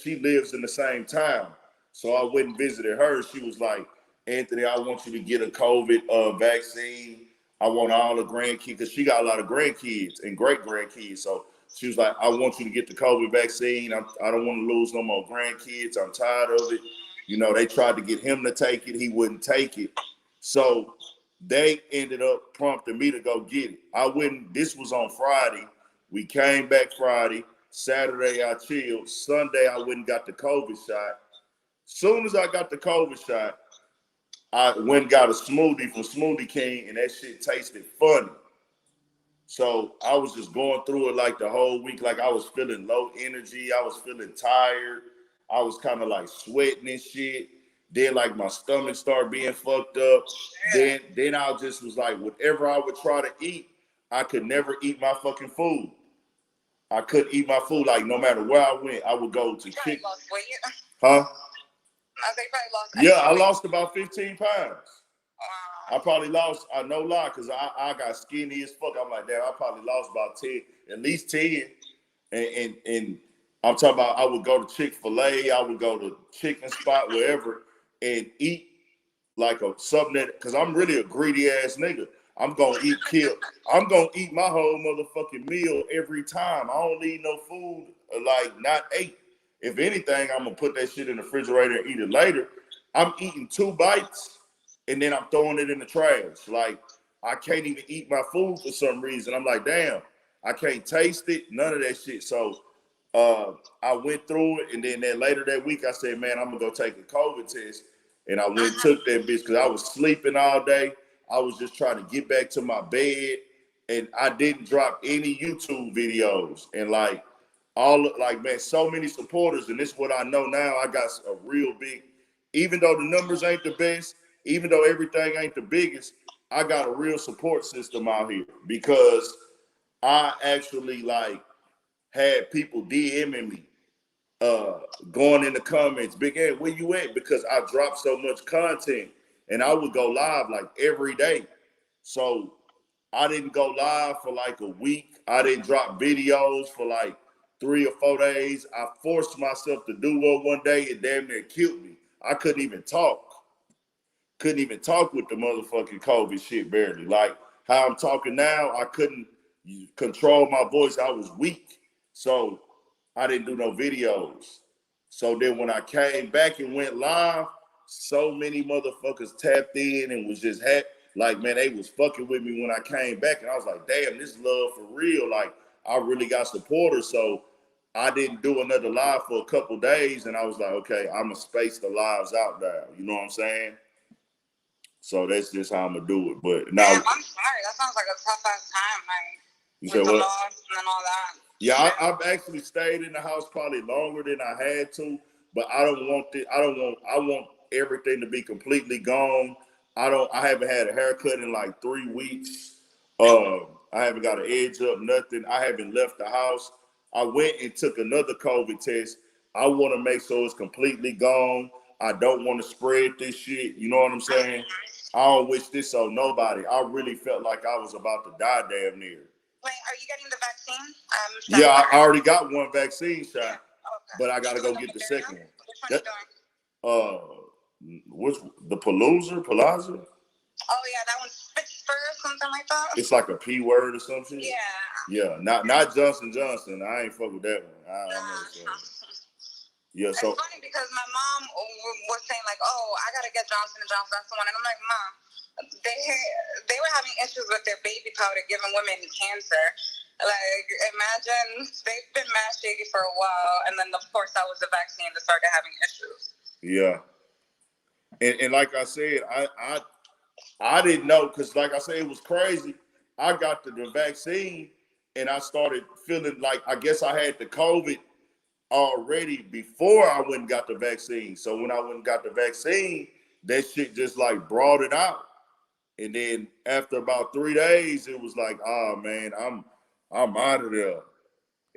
she lives in the same town. So I went and visited her. She was like, Anthony, I want you to get a COVID vaccine. I want all the grandkids, because she got a lot of grandkids and great grandkids. So she was like, I want you to get the COVID vaccine. I don't want to lose no more grandkids. I'm tired of it. You know, they tried to get him to take it. He wouldn't take it. So they ended up prompting me to go get it. I wouldn't. This was on Friday. We came back Friday. Saturday, I chilled. Sunday, I went and got the COVID shot. Soon as I got the COVID shot, I went and got a smoothie from Smoothie King, and that shit tasted funny. So I was just going through it like the whole week. Like I was feeling low energy. I was feeling tired. I was kind of like sweating and shit. Then like my stomach started being fucked up. Then I just was like, whatever I would try to eat, I could never eat my fucking food. I couldn't eat my food. Like no matter where I went, I would go to kick. Huh? I lost about 15 pounds. I probably lost, no lie, because I got skinny as fuck. I'm like, damn, I probably lost about 10, at least 10. And I'm talking about I would go to Chick-fil-A, I would go to chicken spot, wherever, and eat like something that, because I'm really a greedy ass nigga. I'm gonna eat my whole motherfucking meal every time. I don't need no food, like not 8. If anything, I'm gonna put that shit in the refrigerator and eat it later. I'm eating 2 bites and then I'm throwing it in the trash. Like I can't even eat my food for some reason. I'm like, damn, I can't taste it, none of that shit. So I went through it, and then later that week, I said, man, I'm gonna go take a COVID test. And I went and took that bitch because I was sleeping all day. I was just trying to get back to my bed, and I didn't drop any YouTube videos. And like man, so many supporters, and this is what I know now. I got a real big, even though the numbers ain't the best, even though everything ain't the biggest, I got a real support system out here because I actually like had people DMing me, going in the comments, Big Ed, where you at? Because I dropped so much content, and I would go live like every day. So I didn't go live for like a week. I didn't drop videos for like 3 or 4 days. I forced myself to do one day. It damn near killed me. I couldn't even talk. Couldn't even talk with the motherfucking COVID shit barely. Like how I'm talking now, I couldn't control my voice. I was weak. So I didn't do no videos. So then when I came back and went live, so many motherfuckers tapped in and was just happy. Like, man, they was fucking with me when I came back. And I was like, damn, this love for real. Like, I really got supporters. So I didn't do another live for a couple days. And I was like, okay, I'm going to space the lives out now. You know what I'm saying? So that's just how I'm going to do it. But now. Damn, I'm sorry. That sounds like a tough ass time. Like, you with said the what? loss and all that. Yeah, I've actually stayed in the house probably longer than I had to, but I want everything to be completely gone. I haven't had a haircut in like 3 weeks. I haven't got an edge up, nothing. I haven't left the house. I went and took another COVID test. I want to make sure it's completely gone. I don't want to spread this shit. You know what I'm saying? I don't wish this on nobody. I really felt like I was about to die damn near. Wait, are you getting the vaccine? Yeah, I already got one vaccine shot, yeah. Okay. but I gotta go get the second one. Which one are you doing? What's the Palooza? Oh yeah, that one's Spitzer or something like that. It's like a P word or something. Yeah. Yeah, not Johnson Johnson. I ain't fuck with that one. I know. Yeah, so it's funny because my mom was saying like, "Oh, I gotta get Johnson & Johnson. That's the one." And I'm like, "Mom, they were having issues with their baby powder giving women cancer. Like, imagine they've been mad shady for a while, and then of course that was the vaccine that started having issues." Yeah, and like I said, I didn't know because like I said, it was crazy. I got the vaccine and I started feeling like I guess I had the COVID already before I went and got the vaccine. So when I went and got the vaccine, that shit just like brought it out. And then after about 3 days, it was like, oh man, I'm out of there.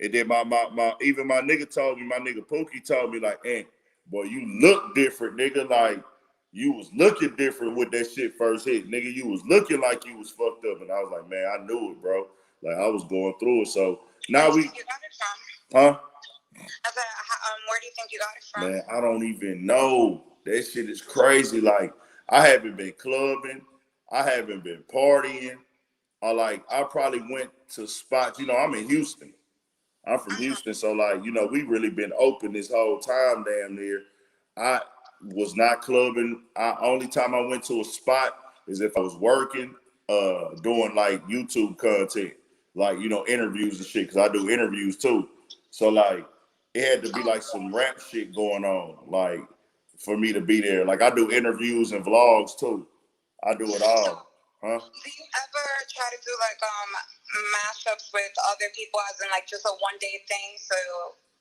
And then my even my nigga told me, my nigga Pookie told me like, hey, boy, you look different, nigga. Like you was looking different with that shit first hit, nigga. You was looking like you was fucked up. And I was like, man, I knew it, bro. Like I was going through it. So now Where do you think you got it from? Huh? I said, where do you think you got it from? Man, I don't even know. That shit is crazy. Like, I haven't been clubbing. I haven't been partying. I probably went to spots. You know, I'm in Houston. I'm from Houston. So, like, you know, we really been open this whole time damn near. I was not clubbing. Only time I went to a spot is if I was working, doing, like, YouTube content. Like, you know, interviews and shit. Because I do interviews, too. So, like, it had to be like some rap shit going on, like for me to be there. Like I do interviews and vlogs too. I do it all. Huh? Do you ever try to do like mashups with other people, as in like just a one day thing, so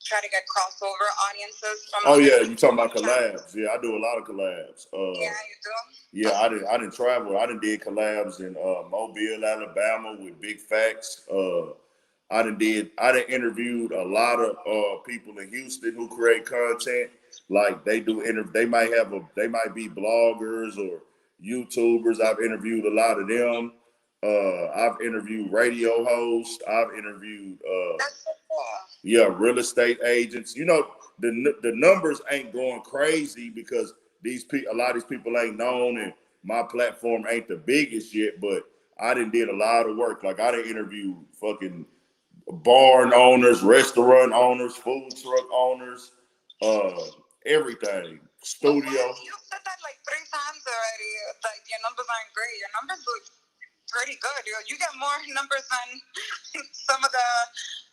try to get crossover audiences from? Oh yeah, you talking about collabs? Yeah, I do a lot of collabs. Yeah, you do. Yeah, I didn't travel. I did collabs in Mobile, Alabama with Big Facts. I done interviewed a lot of people in Houston who create content. Like they do they might be bloggers or YouTubers. I've interviewed a lot of them. I've interviewed radio hosts. I've interviewed That's so cool. Yeah, real estate agents. You know, the numbers ain't going crazy because a lot of these people ain't known and my platform ain't the biggest yet, but I did a lot of work. Like I done interviewed fucking barn owners, restaurant owners, food truck owners, everything. Studio. You said that like 3 times already. Like your numbers aren't great. Your numbers look pretty good. You get more numbers than some of the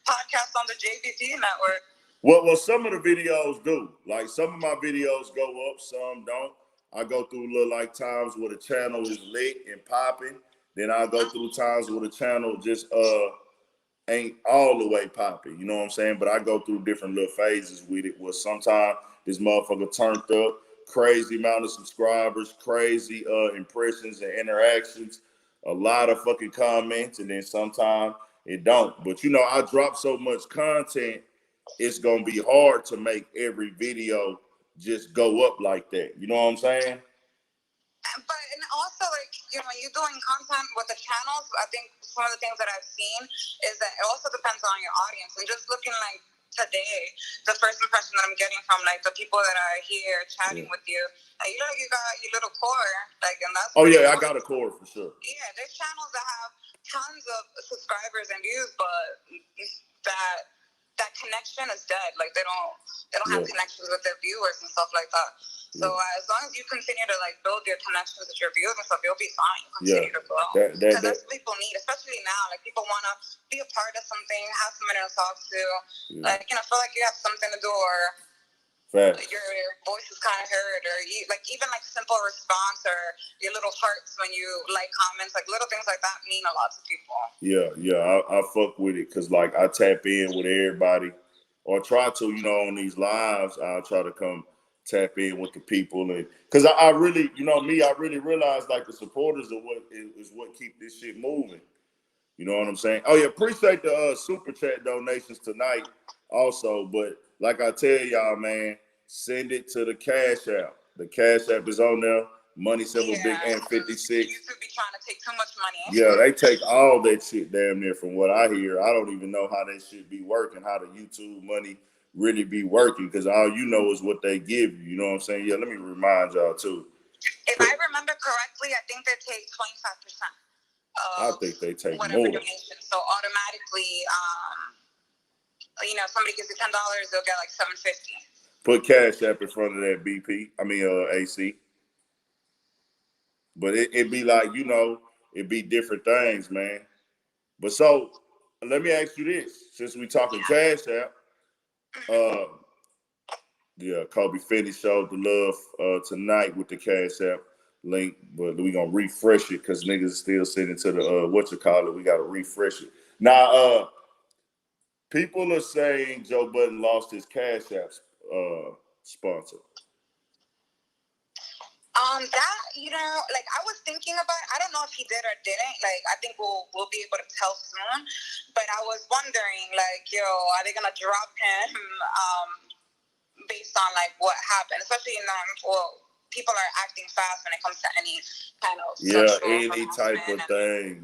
podcasts on the JVP network. Well, some of the videos do. Like, some of my videos go up, some don't. I go through little like times where the channel is lit and popping. Then I go through times where the channel just ain't all the way popping. You know what I'm saying? But I go through different little phases with it. Where sometimes this motherfucker turned up, crazy amount of subscribers, crazy impressions and interactions, a lot of fucking comments, and then sometimes it don't. But you know, I drop so much content, it's gonna be hard to make every video just go up like that. You know what I'm saying? But and also, like, you know, when you're doing content with the channels, I think some of the things that I've seen is that it also depends on your audience. And just looking like today, the first impression that I'm getting from like the people that are here chatting with you, you know, you got your little core, like, and that's. Oh yeah, I got a core for sure. Yeah, there's channels that have tons of subscribers and views, but that connection is dead. Like they don't have connections with their viewers and stuff like that. So as long as you continue to like build your connections with your viewers and stuff, you'll be fine. You continue to grow. Because that's what people need, especially now. Like people want to be a part of something, have somebody to talk to. Like, you know, feel like you have something to do, or your voice is kind of heard, or like even like simple response, or your little hearts when you like comments, like little things like that mean a lot to people. I fuck with it because like I tap in with everybody, or try to, you know, on these lives. I'll try to come tap in with the people, and because I really, you know me, I really realize like the supporters are what keep this shit moving. You know what I'm saying? Oh yeah, appreciate the super chat donations tonight also, but like I tell y'all, man, send it to the Cash App. The Cash App is on there. Money Symbol Big and 56. You could be trying to take too much money. Yeah, they take all that shit damn near from what I hear. I don't even know how that shit be working, how the YouTube money really be working, because all you know is what they give you. You know what I'm saying? Yeah, let me remind y'all too. If I remember correctly, I think they take 25%. I think they take whatever more. Donation. So automatically, you know, if somebody gives you $10, they'll get like $7.50. Put Cash App in front of that AC. But it be like, you know, it be different things, man. But so let me ask you this, since we talking Cash App, Kobe Fenty showed the love tonight with the Cash App link, but we gonna refresh it because niggas still sending to the we gotta refresh it. Now people are saying Joe Budden lost his Cash App sponsor. That, you know, like I was thinking about, I don't know if he did or didn't. Like I think we'll be able to tell soon. But I was wondering, like, yo, are they gonna drop him based on like what happened? Especially in people are acting fast when it comes to any kind of any type of thing,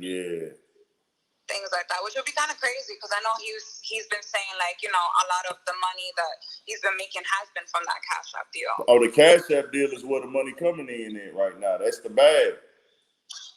things like that, which would be kind of crazy because I know he's been saying like, you know, a lot of the money that he's been making has been from that Cash App deal. Oh, the Cash App deal is where the money coming in right now. That's the bag.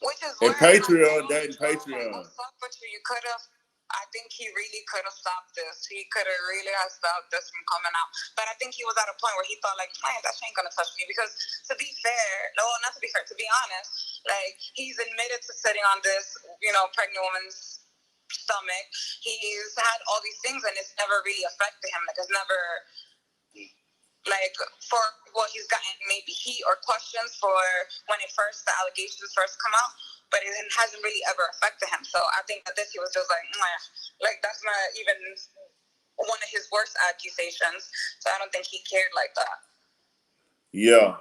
Which is and Patreon, that and Patreon. You could have. I think he really could have stopped this. He could have really stopped this from coming out. But I think he was at a point where he thought, like, man, that ain't going to touch me. Because to be fair, not to be fair, to be honest, like, he's admitted to sitting on this, you know, pregnant woman's stomach. He's had all these things, and it's never really affected him. Like, it's never, like, for what he's gotten maybe heat or questions for when the allegations first come out. But it hasn't really ever affected him. So I think that this, he was just like that's not even one of his worst accusations. So I don't think he cared like that. Yeah,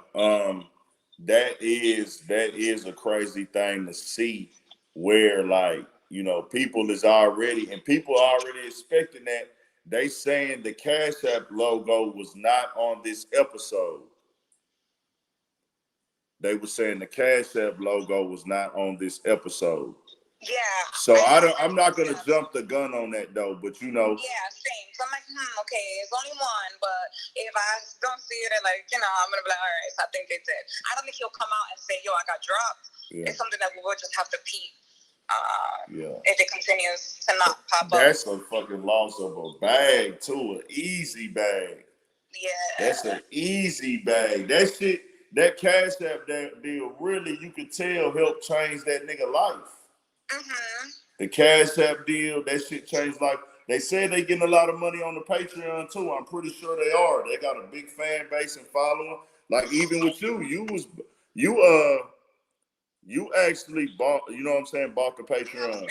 that is a crazy thing to see, where like, you know, people are already expecting that. They saying the Cash App logo was not on this episode. They were saying the Cash App logo was not on this episode. Yeah. So I'm not gonna jump the gun on that though, but you know. Yeah, same. So I'm like, okay, it's only one, but if I don't see it, like, you know, I'm gonna be like, all right, so I think they did. I don't think he'll come out and say, yo, I got dropped. Yeah. It's something that we will just have to peep. If it continues to not pop up. That's a fucking loss of a bag too, an easy bag. Yeah. That's an easy bag. That shit. That Cash App deal really, you could tell, helped change that nigga life. Mm-hmm. The Cash App deal, that shit changed life. They said they getting a lot of money on the Patreon too. I'm pretty sure they are. They got a big fan base and following. Like even with you, you actually bought, you know what I'm saying, bought the Patreon. $25.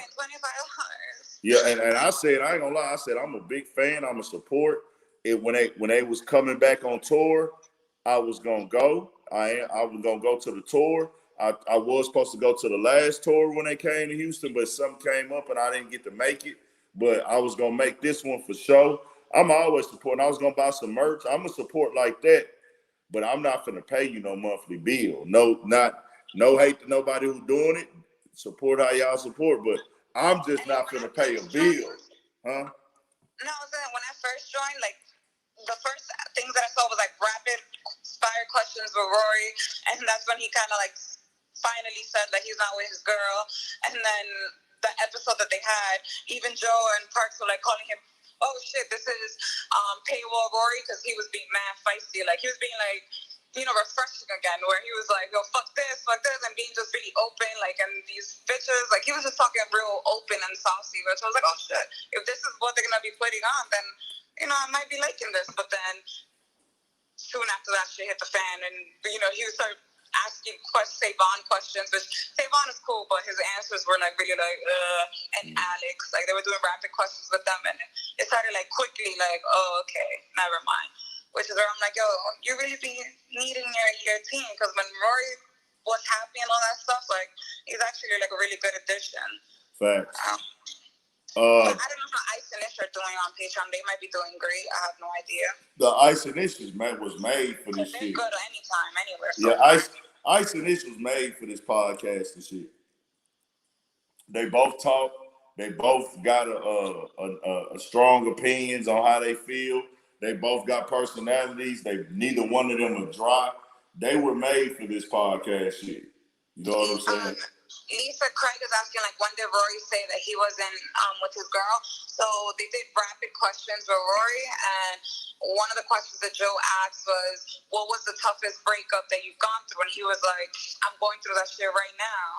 Yeah, and I said, I ain't gonna lie, I said I'm a big fan, I'm a support. It when they was coming back on tour, I was gonna go. I was gonna go to the tour. I was supposed to go to the last tour when they came to Houston, but something came up and I didn't get to make it. But I was gonna make this one for sure. I'm always supporting. I was gonna buy some merch. I'm a support like that, but I'm not gonna pay you no monthly bill. No hate to nobody who's doing it. Support how y'all support, but I'm just not gonna pay a bill, huh? No, when I first joined, like the first things that I saw was like rapid fire questions with Rory, and that's when he kind of like finally said that he's not with his girl. And then the episode that they had, even Joe and Parks were like calling him, "Oh shit, this is paywall Rory," because he was being mad feisty. Like he was being like, refreshing again, where he was like, "Yo, fuck this," and being just really open, like, and these bitches, like, he was just talking real open and saucy, which I was like, oh shit, if this is what they're gonna be putting on, then, I might be liking this. But then, soon after that shit hit the fan, and, he would start asking Savon questions, which Savon is cool, but his answers were, like, really, like, and Alex, like, they were doing rapid questions with them, and it started, like, quickly, like, oh, okay, never mind. Which is where I'm like, yo, you really be needing your team, because when Rory was happy and all that stuff, like, he's actually like a really good addition. Facts. I don't know how Ice and Ish are doing on Patreon. They might be doing great. I have no idea. The Ice and Ish was made for this shit. They're good anytime, anywhere. So yeah, Ice and Ish was made for this podcast and shit. They both talk. They both got a strong opinions on how they feel. They both got personalities. Neither one of them are dry. They were made for this podcast shit. You know what I'm saying? Lisa Craig is asking, like, when did Rory say that he wasn't with his girl? So they did rapid questions with Rory, and one of the questions that Joe asked was, what was the toughest breakup that you've gone through? And he was like, I'm going through that shit right now.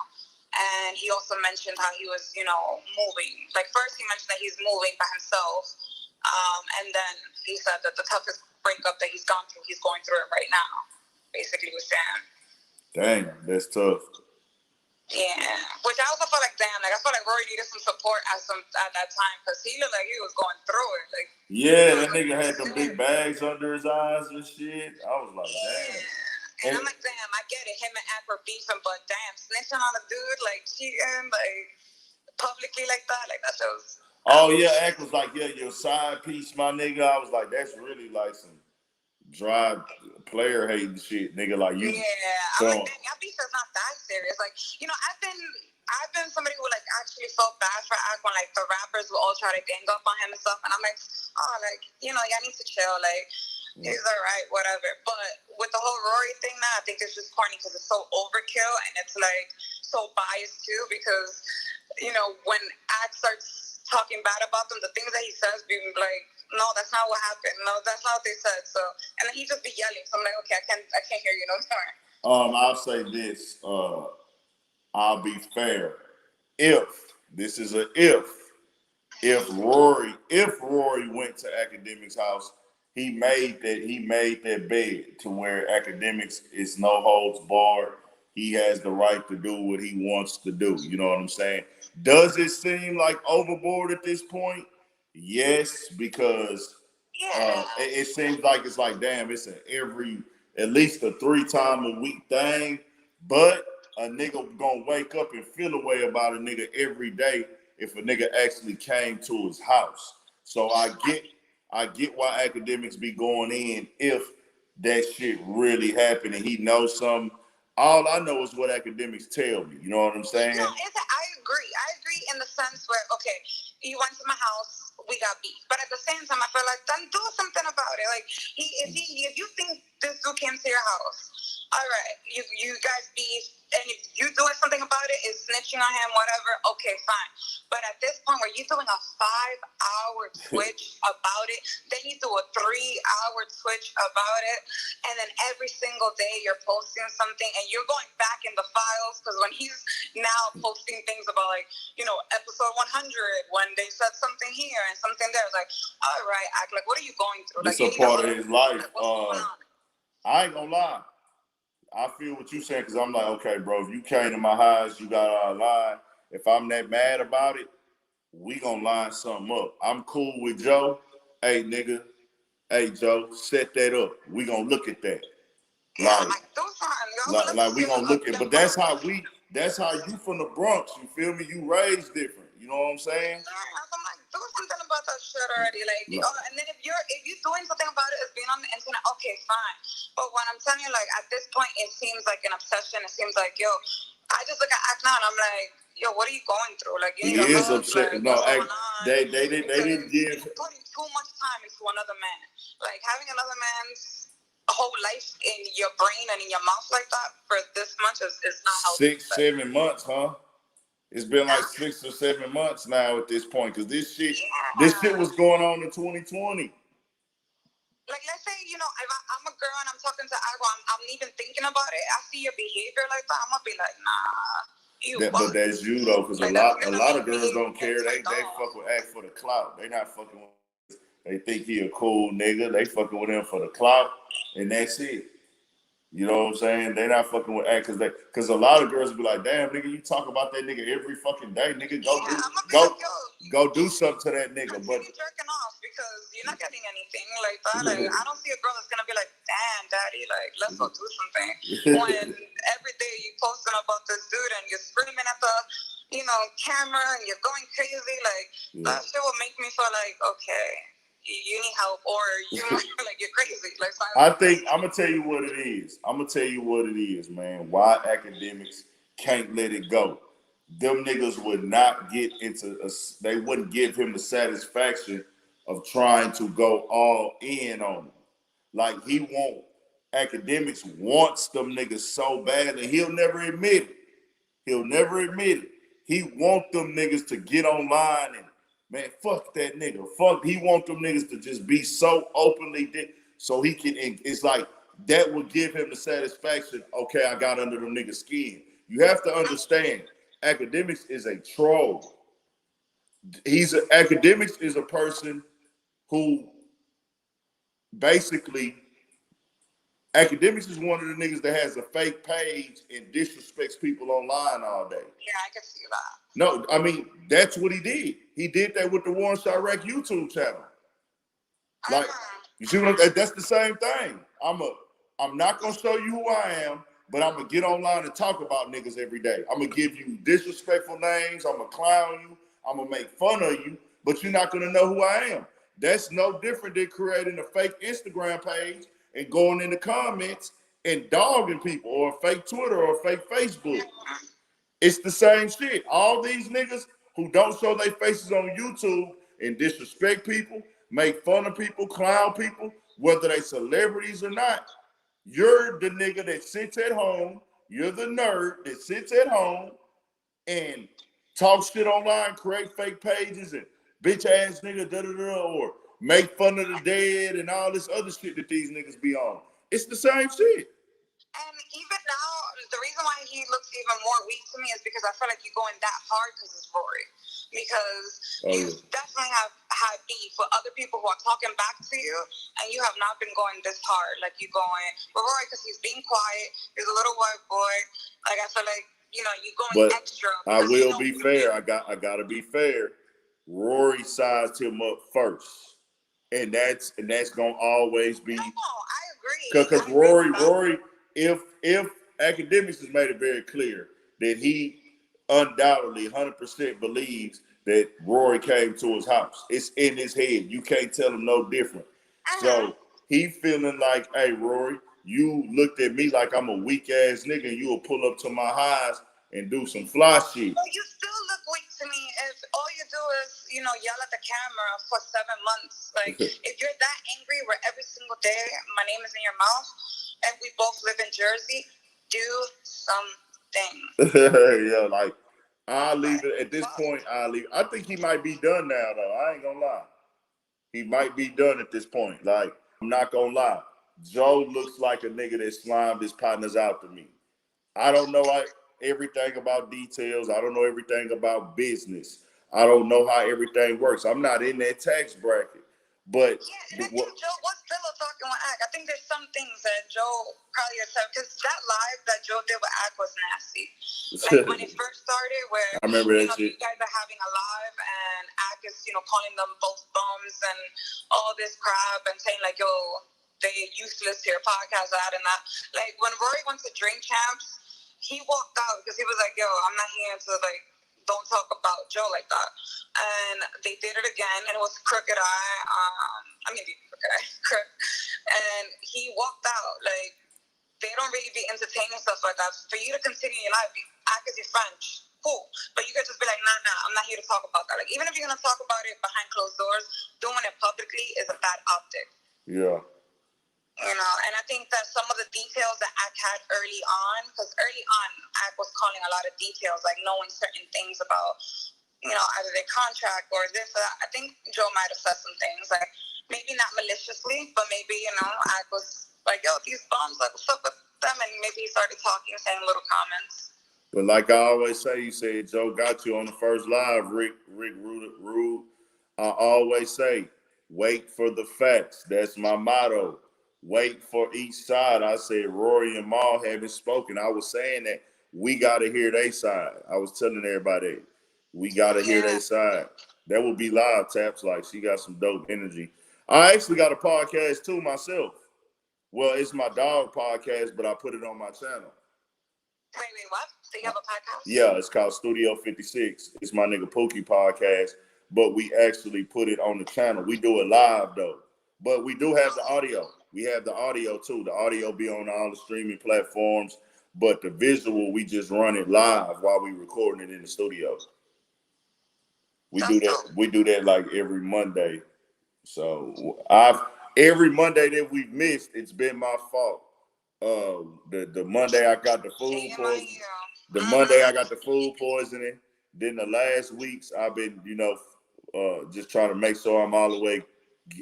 And he also mentioned how he was, moving. Like, first he mentioned that he's moving by himself. And then he said that the toughest breakup that he's gone through, he's going through it right now, basically with Sam. Dang, that's tough. Yeah, which I also felt like, damn, like I felt like Rory needed some support at that time, because he looked like he was going through it. Like, yeah, that nigga had them big bags under his eyes and shit. I was like, damn. And I'm like, damn, I get it. Him and Ak were beefing, but damn, snitching on a dude, like cheating, like publicly like that shows. Oh yeah, Ak was like, yeah, your side piece, my nigga. I was like, that's really like some dry player hating shit, nigga. Like you. Yeah, I'm like, damn, y'all beef is not that serious. Like, I've been somebody who like actually felt bad for Ak when like the rappers would all try to gang up on him and stuff, and I'm like, oh, like, y'all need to chill, like. He's alright, whatever. But with the whole Rory thing now, I think it's just corny because it's so overkill and it's like so biased too. Because when Ak starts talking bad about them, the things that he says, being like, no, that's not what happened. No, that's not what they said. So, and then he just be yelling. So I'm like, okay, I can't hear you no more. I'll say this. I'll be fair. If Rory went to Academics' house, he made that bed to where Academics is no holds barred. He has the right to do what he wants to do. You know what I'm saying? Does it seem like overboard at this point? Yes, because it seems like it's like, damn, it's at least a 3-time-a-week thing. But a nigga gonna wake up and feel a way about a nigga every day if a nigga actually came to his house. So I get why Academics be going in if that shit really happened and he knows something. All I know is what Academics tell me. You know what I'm saying? No, I agree. I agree in the sense where, okay, you went to my house, we got beef. But at the same time, I feel like, then do something about it. Like, if you think this dude came to your house all right, you guys beef, and if you doing something about it, is snitching on him, whatever, okay, fine. But at this point where you're doing a 5-hour Twitch about it, then you do a 3-hour Twitch about it, and then every single day you're posting something, and you're going back in the files, because when he's now posting things about, like, you know, episode 100, when they said something here and something there, it's like, all right, act like, what are you going through? It's like, a part of his life. Like, what's going on? I ain't gonna lie. I feel what you're saying, because I'm like, okay, bro, if you came to my house, you got our line. If I'm that mad about it, we gonna line something up. I'm cool with Joe. Hey, nigga. Hey, Joe, set that up. We gonna look at that. Like we gonna look at, but that's how you from the Bronx, you feel me? You raised different. You know what I'm saying? I'm like, do something about that shit already. Like, and then if you're doing something about it, it's being on the internet, okay, fine. But when I'm telling you, like, at this point, it seems like an obsession. It seems like, yo, I just look at Act Now and I'm like, yo, what are you going through? Like, you he is hug, upset. like, No, they didn't give. You're putting too much time into another man. Like, having another man's whole life in your brain and in your mouth like that for this much is not healthy. 6-7 months, huh? It's been like 6 or 7 months now at this point, because this shit was going on in 2020. Like, let's say, you know, if I'm a girl and I'm talking to Agua, I'm even thinking about it. I see your behavior like that, I'm gonna be like, nah. But that's you though, because a lot of girls don't care. They fuck with Act for the clout. They not fucking with. They think he a cool nigga. They fucking with him for the clout, and that's it. You know what I'm saying? They not fucking with Act because a lot of girls be like, damn, nigga, you talk about that nigga every fucking day, nigga. Go do something to that nigga. But jerking off because you're not getting anything like that. Like, I don't see a girl that's gonna be like, damn, daddy, like, let's go do something. When every day you posting about this dude and you're screaming at the, you know, camera and you're going crazy, like, that shit will make me feel like, okay, you need help, or you like, you're crazy. Like, I think I'm gonna tell you what it is. Man. Why academics can't let it go? Them niggas would not get into they wouldn't give him the satisfaction of trying to go all in on him. Like, academics wants them niggas so bad, and he'll never admit it. He want them niggas to get online and, man, fuck that nigga. He want them niggas to just be so openly so he can, it's like, that would give him the satisfaction, okay, I got under them niggas' skin. You have to understand, academics is a troll. Academics is a person who basically, academics is one of the niggas that has a fake page and disrespects people online all day. Yeah, I can see that. No, I mean, that's what he did. He did that with the Warren Chirac YouTube channel. Like, you see what that's the same thing. I'm not gonna show you who I am, but I'm gonna get online and talk about niggas every day. I'm gonna give you disrespectful names. I'm gonna clown you. I'm gonna make fun of you, but you're not gonna know who I am. That's no different than creating a fake Instagram page and going in the comments and dogging people, or a fake Twitter or a fake Facebook. It's the same shit. All these niggas who don't show their faces on YouTube and disrespect people, make fun of people, clown people, whether they celebrities or not, you're the nigga that sits at home. You're the nerd that sits at home and talks shit online, create fake pages and bitch ass nigga or make fun of the dead and all this other shit that these niggas be on. It's the same shit. And even now, the reason why he looks even more weak to me is because I feel like you're going that hard because it's Rory. Because you definitely have had beef with other people who are talking back to you, and you have not been going this hard. Like, you going with Rory because he's being quiet. He's a little white boy. Like, I feel like, you know, you going extra. I will be fair. I gotta be fair. Rory sized him up first, and that's gonna always be. No, I agree. Because Rory, if academics has made it very clear that he undoubtedly 100% believes that Rory came to his house. It's in his head. You can't tell him no different. So he feeling like, hey, Rory, you looked at me like I'm a weak ass nigga, and you will pull up to my house and do some fly shit. Well, you still look weak to me if all you do is, you know, yell at the camera for 7 months. Like, if you're that angry where every single day my name is in your mouth, and we both live in Jersey, do something. Yeah, like, I'll leave it at this point. I think he might be done now, though. I ain't gonna lie. He might be done at this point. Like, I'm not gonna lie. Joe looks like a nigga that slimed his partners out to me. I don't know everything about details. I don't know everything about business. I don't know how everything works. I'm not in that tax bracket. But yeah, and I think Joe was pillow talking with Ak. I think there's some things that Joe probably has said, because that live that Joe did with Ak was nasty. Like when it first started, where I remember that shit. You guys are having a live and Ak is, calling them both bums and all this crap and saying like, yo, they useless to your podcast, that and that. Like when Rory went to Drink Champs, he walked out because he was like, yo, I'm not here to like, don't talk about Joe like that. And they did it again, and it was Crooked Eye. Crooked Eye. And he walked out. Like, they don't really be entertaining stuff like that. For you to continue your life, Act as your friend, cool. But you could just be like, nah, I'm not here to talk about that. Like, even if you're going to talk about it behind closed doors, doing it publicly is a bad optic. Yeah. And I think that some of the details that Ak had early on, because early on, Ak was calling a lot of details, like knowing certain things about, either their contract or this or that. I think Joe might have said some things, like maybe not maliciously, but maybe, Ak was like, yo, these bums, like, what's up with them? And maybe he started talking, saying little comments. But like I always say, you said Joe got you on the first live, Rick Rude. I always say, wait for the facts. That's my motto. Wait for each side. I said Rory and Mal haven't spoken. I was saying that we got to hear their side. I was telling everybody, we got to hear their side. That would be live, Taps. Like, she got some dope energy. I actually got a podcast too myself. Well, it's my dog podcast, but I put it on my channel. Wait, what? So you have a podcast? Yeah, it's called Studio 56. It's my nigga Pookie podcast, but we actually put it on the channel. We do it live, though. But we do have the audio. We have the audio, too. The audio be on all the streaming platforms, but the visual, we just run it live while we recording it in the studio. We do that. We do that like every Monday. So every Monday that we've missed, it's been my fault. The Monday I got the food poisoning. The Monday I got the food poisoning. Then the last weeks I've been, just trying to make sure I'm all the way.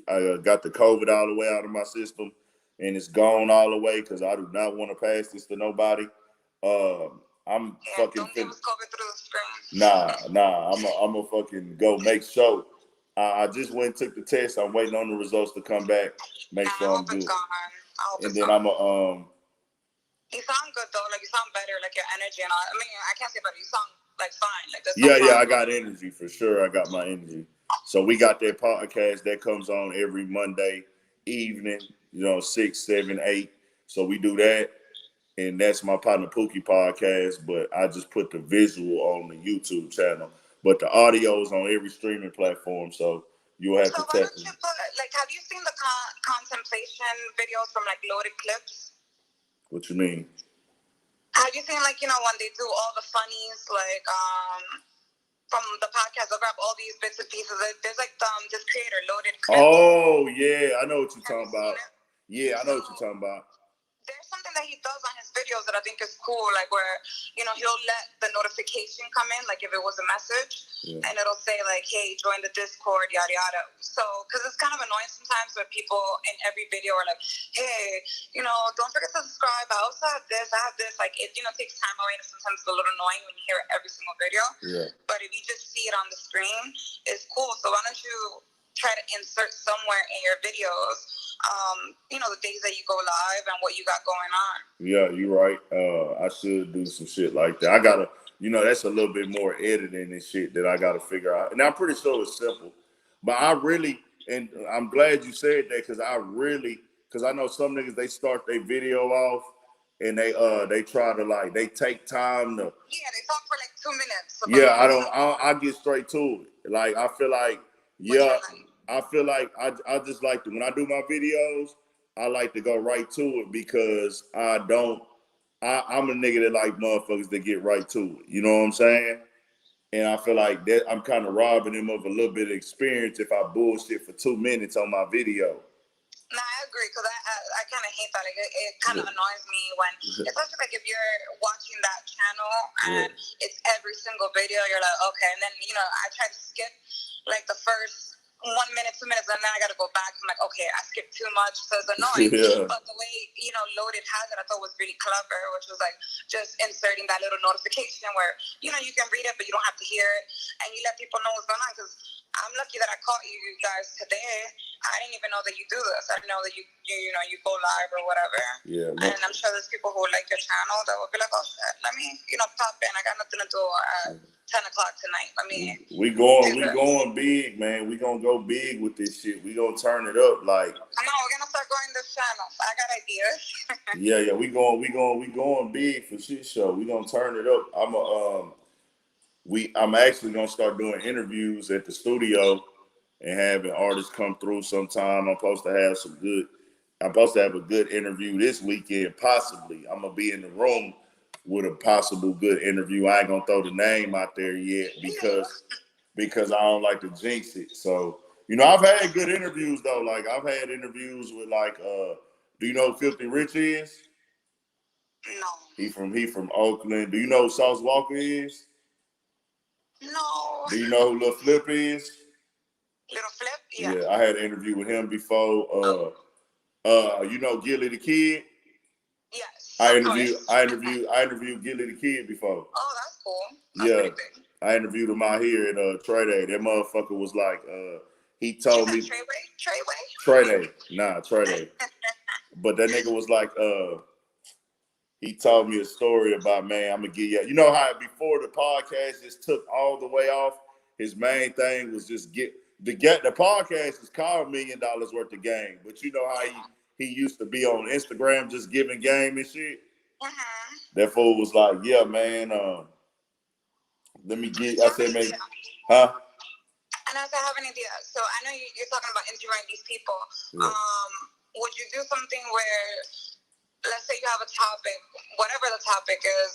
I got the COVID all the way out of my system, and it's gone all the way because I do not want to pass this to nobody. I'm fucking. Don't give us COVID through the screen. Nah. I'm a fucking go make sure. I just went and took the test. I'm waiting on the results to come back. Make sure I'm good. And then I'm a You sound good though. Like you sound better. Like your energy and all. I mean, I can't say better. You sound like fine. Like yeah. I got energy for sure. I got my energy. So we got that podcast that comes on every Monday evening. 6, 7, 8. So we do that. And that's my partner Pookie podcast, but I just put the visual on the YouTube channel. But the audio is on every streaming platform, so you'll have to tap it. Have you seen the contemplation videos from like Loaded Clips? What you mean? Have you seen when they do all the funnies from the podcast? They'll grab all these bits and pieces. There's like this creator Loaded Clips. Oh yeah, I know what you're talking about. Yeah, I know what you're talking about. There's something that he does on his videos that I think is cool, like where, he'll let the notification come in, like if it was a message, and it'll say like, hey, join the Discord, yada, yada. So, because it's kind of annoying sometimes where people in every video are like, hey, don't forget to subscribe. I also have this, I have this. Like, it, takes time away, and sometimes it's a little annoying when you hear it every single video. Yeah. But if you just see it on the screen, it's cool. So why don't you try to insert somewhere in your videos, the days that you go live and what you got going on. Yeah, you're right. I should do some shit like that. I gotta, that's a little bit more editing and shit that I gotta figure out. And I'm pretty sure it's simple. But and I'm glad you said that because I know some niggas, they start their video off and they try to they take time to. Yeah, they talk for like 2 minutes. Yeah, I get straight to it. Like, I feel like, I just like to, when I do my videos, I like to go right to it because I'm a nigga that like motherfuckers that get right to it. You know what I'm saying? And I feel like that I'm kind of robbing them of a little bit of experience if I bullshit for 2 minutes on my video. Nah, I agree, because I kind of hate that. Like, it kind of annoys me when, especially like if you're watching that channel and it's every single video, you're like, okay, and then I try to skip like the first 1 minute, 2 minutes, and then I got to go back. I'm like, okay, I skipped too much, so it's annoying. But the way Loaded has it, I thought was really clever, which was like just inserting that little notification where you can read it, but you don't have to hear it, and you let people know what's going on. Because I'm lucky that I caught you guys today. I didn't even know that you do this. I didn't know that you go live or whatever. Yeah. And I'm sure there's people who like your channel that will be like, oh shit, let me pop in. I got nothing to do at 10 o'clock tonight. Let me. We going big, man. We gonna go big with this shit. We gonna turn it up, like. Come on, we're gonna start growing this channel. I got ideas. Yeah. We going big for shit show. We gonna turn it up. I'm actually gonna start doing interviews at the studio and having artists come through sometime. I'm supposed to have a good interview this weekend, possibly. I'm gonna be in the room with a possible good interview. I ain't gonna throw the name out there yet because I don't like to jinx it. So, I've had good interviews though. Like I've had interviews with do you know who Filthy Rich is? No. He from Oakland. Do you know who Sauce Walker is? No. Do you know who Lil Flip is? Little Flip? Yeah. Yeah, I had an interview with him before. You know Gilly the Kid? Yes. I interviewed Gilly the Kid before. Oh, that's cool. That's I interviewed him out here in Trey Day. That motherfucker was like, he told me Trey Day. Nah, Trey Day. But that nigga was like, he told me a story about, man, I'm gonna give you. You know how before the podcast just took all the way off, his main thing was just the podcast is called $1 Million Worth of Game, but you know how he used to be on Instagram just giving game and shit. That fool was like, yeah, man. Let me get. I said, maybe, huh? And I have an idea. So I know you're talking about interviewing these people. Yeah. Would you do something where, let's say you have a topic, whatever the topic is,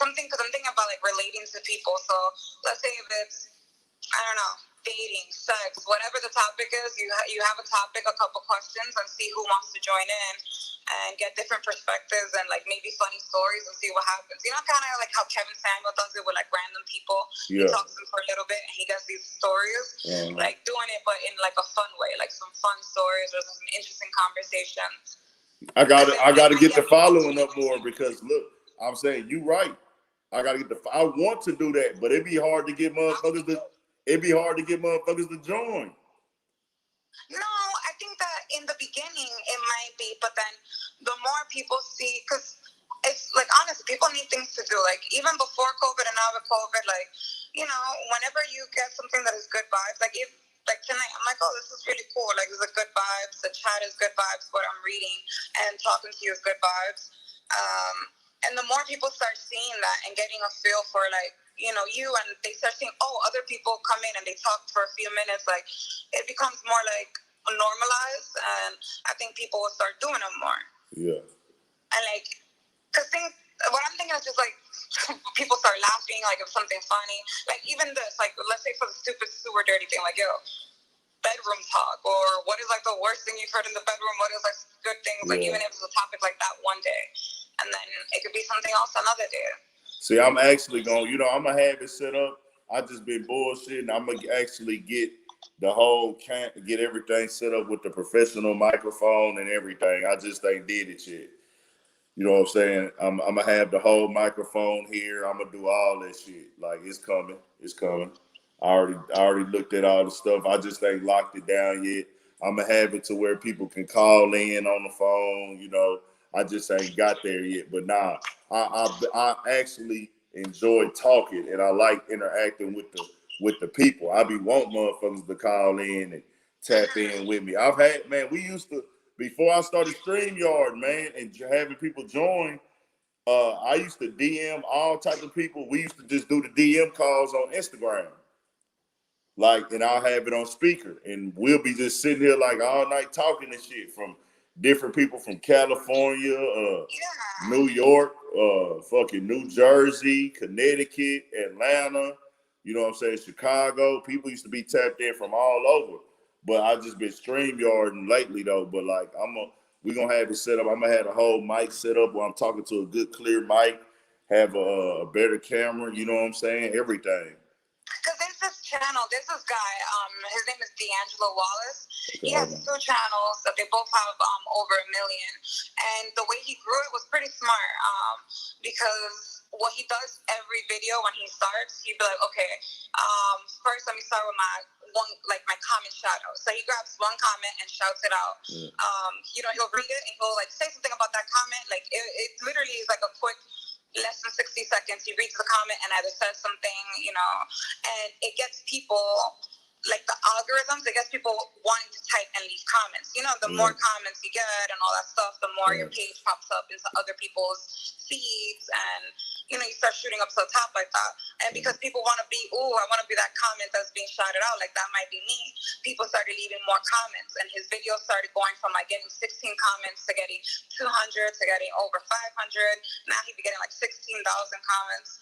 something, because I'm thinking about like relating to people. So let's say if it's, I don't know, dating, sex, whatever the topic is, you have a topic, a couple questions, and see who wants to join in and get different perspectives and like maybe funny stories and see what happens. Kind of like how Kevin Samuel does it with like random people. Yeah. He talks to them for a little bit and he gets these stories, like doing it but in like a fun way, like some fun stories or some interesting conversations. I gotta get the following up more because look, I'm saying you right. I gotta get I want to do that, but it'd be hard to get motherfuckers to join. No, I think that in the beginning it might be, but then the more people see, because it's like honestly, people need things to do. Like even before COVID and now with COVID, like whenever you get something that is good vibes, like if. Like tonight, I'm like, oh, this is really cool. Like, it's a good vibes. The chat is good vibes. What I'm reading and talking to you is good vibes. And the more people start seeing that and getting a feel for like, you and they start seeing, oh, other people come in and they talk for a few minutes. Like, it becomes more like normalized, and I think people will start doing it more. Yeah. And like, cause what I'm thinking is just like people start laughing, like if something funny, like even this, like let's say for the stupid, super dirty thing, like bedroom talk, or what is like the worst thing you've heard in the bedroom? What is like good things? Like even if it's a topic like that one day, and then it could be something else another day. See, I'm actually going. I'm gonna have it set up. I just been bullshitting. I'm gonna actually get the whole get everything set up with the professional microphone and everything. I just ain't did it yet. You know what I'm saying? I'm gonna have the whole microphone here. I'm gonna do all that shit. Like it's coming. I already looked at all the stuff. I just ain't locked it down yet. I'm gonna have it to where people can call in on the phone. I just ain't got there yet. But nah, I actually enjoy talking and I like interacting with the people. I be wanting motherfuckers to call in and tap in with me. We used to. Before I started StreamYard, man, and having people join, I used to DM all type of people. We used to just do the DM calls on Instagram. And I'll have it on speaker. And we'll be just sitting here like all night talking and shit from different people from California, New York, fucking New Jersey, Connecticut, Atlanta, you know what I'm saying, Chicago. People used to be tapped in from all over. but I just been StreamYarding lately though. But like we gonna have it set up. I'm gonna have the whole mic set up where I'm talking to a good clear mic, have a better camera. You know what I'm saying? Everything. Because there's this channel, there's this guy, his name is D'Angelo Wallace. He has 2 channels that they both have over 1 million. And the way he grew it was pretty smart because what he does every video when he starts, he'd be like, okay, first let me start with my comment shout out. So he grabs one comment and shouts it out. He'll read it and he'll like say something about that comment. Like it literally is like a quick less than 60 seconds, he reads the comment and either says something, and it gets people, like the algorithms, it gets people wanting to type and leave comments. The more comments you get and all that stuff, the more your page pops up into other people's feeds, and, you start shooting up to the top like that. And because people want to be, I want to be that comment that's being shouted out, like that might be me, people started leaving more comments, and his video started going from like getting 16 comments to getting 200 to getting over 500. Now he'd be getting like 16,000 comments.